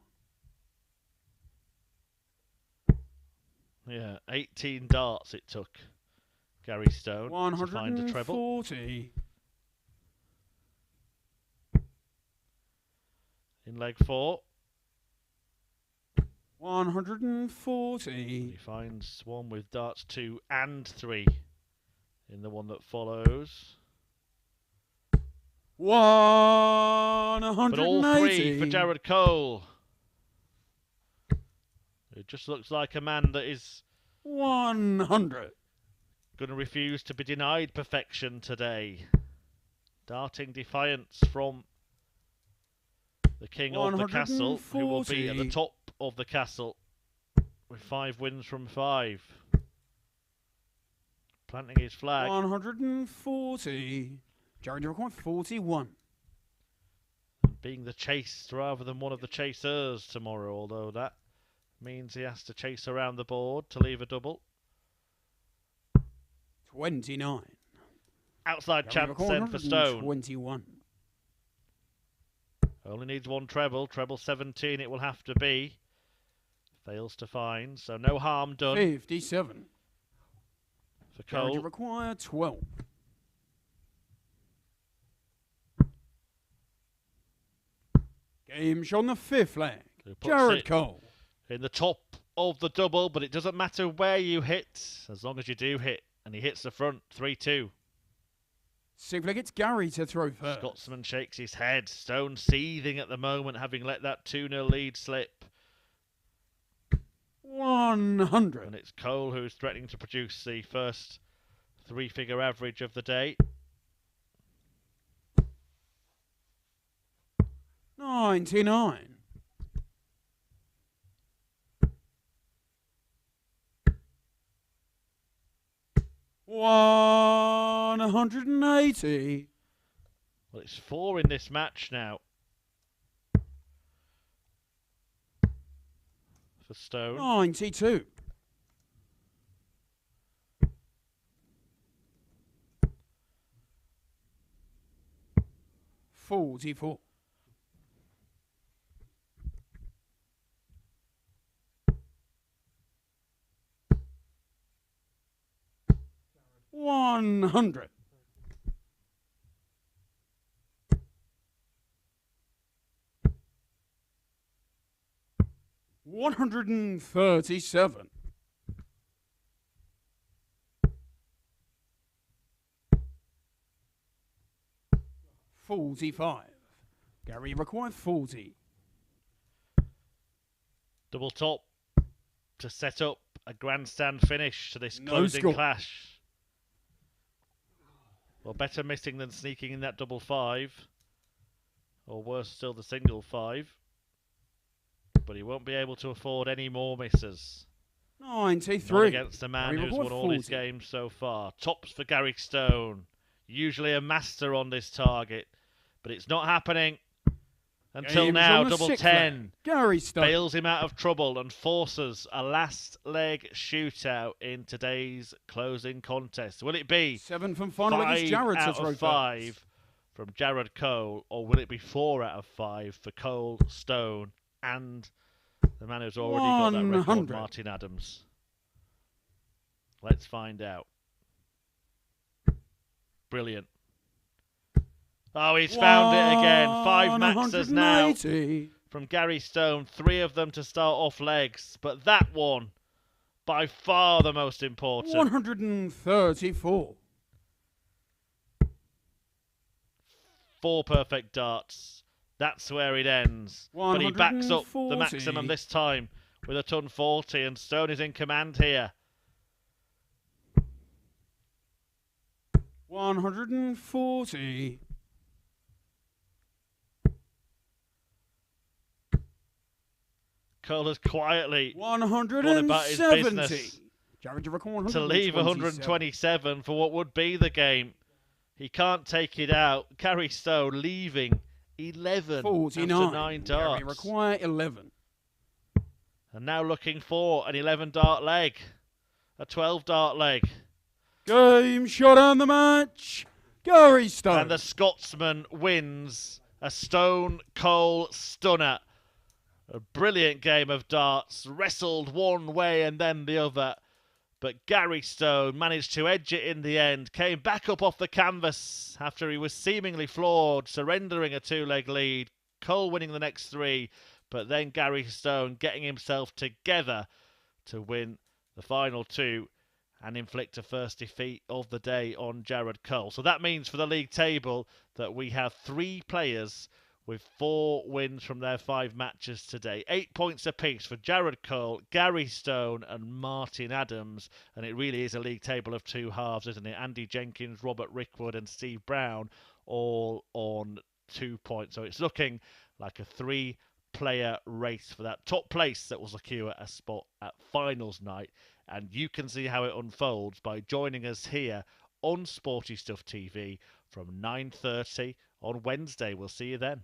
Yeah, 18 darts it took Gary Stone to find a treble. 140. In leg 4, 140. he finds one with darts 2 and 3 in the one that follows. 180. But all 3 for Jared Cole. It just looks like a man that is 100. going to refuse to be denied perfection today. Darting defiance from the king of the castle, who will be at the 140. top of the castle with 5 wins from 5. Planting his flag. 140. Jared record 41. Being the chased rather than one of the chasers tomorrow, although that means he has to chase around the board to leave a double. 29. Outside Jared chance record then for Stone. 121. Only needs 1 treble. Treble 17 it will have to be. Fails to find, so no harm done 57. for Jared Cole. require 12. Game shot on the fifth leg. Who puts Jared it Cole. in the top of the double, but it doesn't matter where you hit, as long as you do hit. And he hits the front, 3-2. See if it gets Gary to throw first. Scotsman shakes his head. Stone seething at the moment, having let that 2-0 lead slip. 100. And it's Cole who's threatening to produce the first three-figure average of the day. 99. 180. Well, it's 4 in this match now for Stone. 92. 44. 100. 137. 45. Gary required 40. Double top to set up a grandstand finish to this closing clash. Well, better missing than sneaking in that double 5. Or worse still, the single 5. But he won't be able to afford any more misses. 93. Not against the man who's won all his games so far. Tops for Gary Stone. Usually a master on this target. But it's not happening. Until now, double 10. Gary Stone bails him out of trouble and forces a last leg shootout in today's closing contest. Will it be 7 from final against Jared out of 5 from Jared Cole, or will it be 4 out of 5 for Cole, Stone, and the man who's already got that record, Martin Adams? Let's find out. Brilliant. Oh, he's found it again. 5 maxes now from Gary Stone. 3 of them to start off legs. But that one, by far the most important. 134. 4 perfect darts. That's where it ends. But he backs up the maximum this time with a ton 40. And Stone is in command here. 140. Cole has quietly 170. gone about his business to leave 127 for what would be the game. He can't take it out. Gary Stone leaving 11 after 9 darts. Gary require 11. And now looking for an 11 dart leg. A 12 dart leg. Game shot on the match. Gary Stone. And the Scotsman wins a Stone Cole stunner. A brilliant game of darts, wrestled one way and then the other. But Gary Stone managed to edge it in the end, came back up off the canvas after he was seemingly floored, surrendering a 2-leg lead. Cole winning the next 3, but then Gary Stone getting himself together to win the final 2 and inflict a first defeat of the day on Jared Cole. So that means for the league table that we have 3 players with 4 wins from their 5 matches today. 8 points apiece for Jared Cole, Gary Stone and Martin Adams. And it really is a league table of 2 halves, isn't it? Andy Jenkins, Robert Rickwood and Steve Brown all on 2 points. So it's looking like a 3-player race for that top place that will secure a spot at finals night. And you can see how it unfolds by joining us here on Sporty Stuff TV from 9:30 on Wednesday. We'll see you then.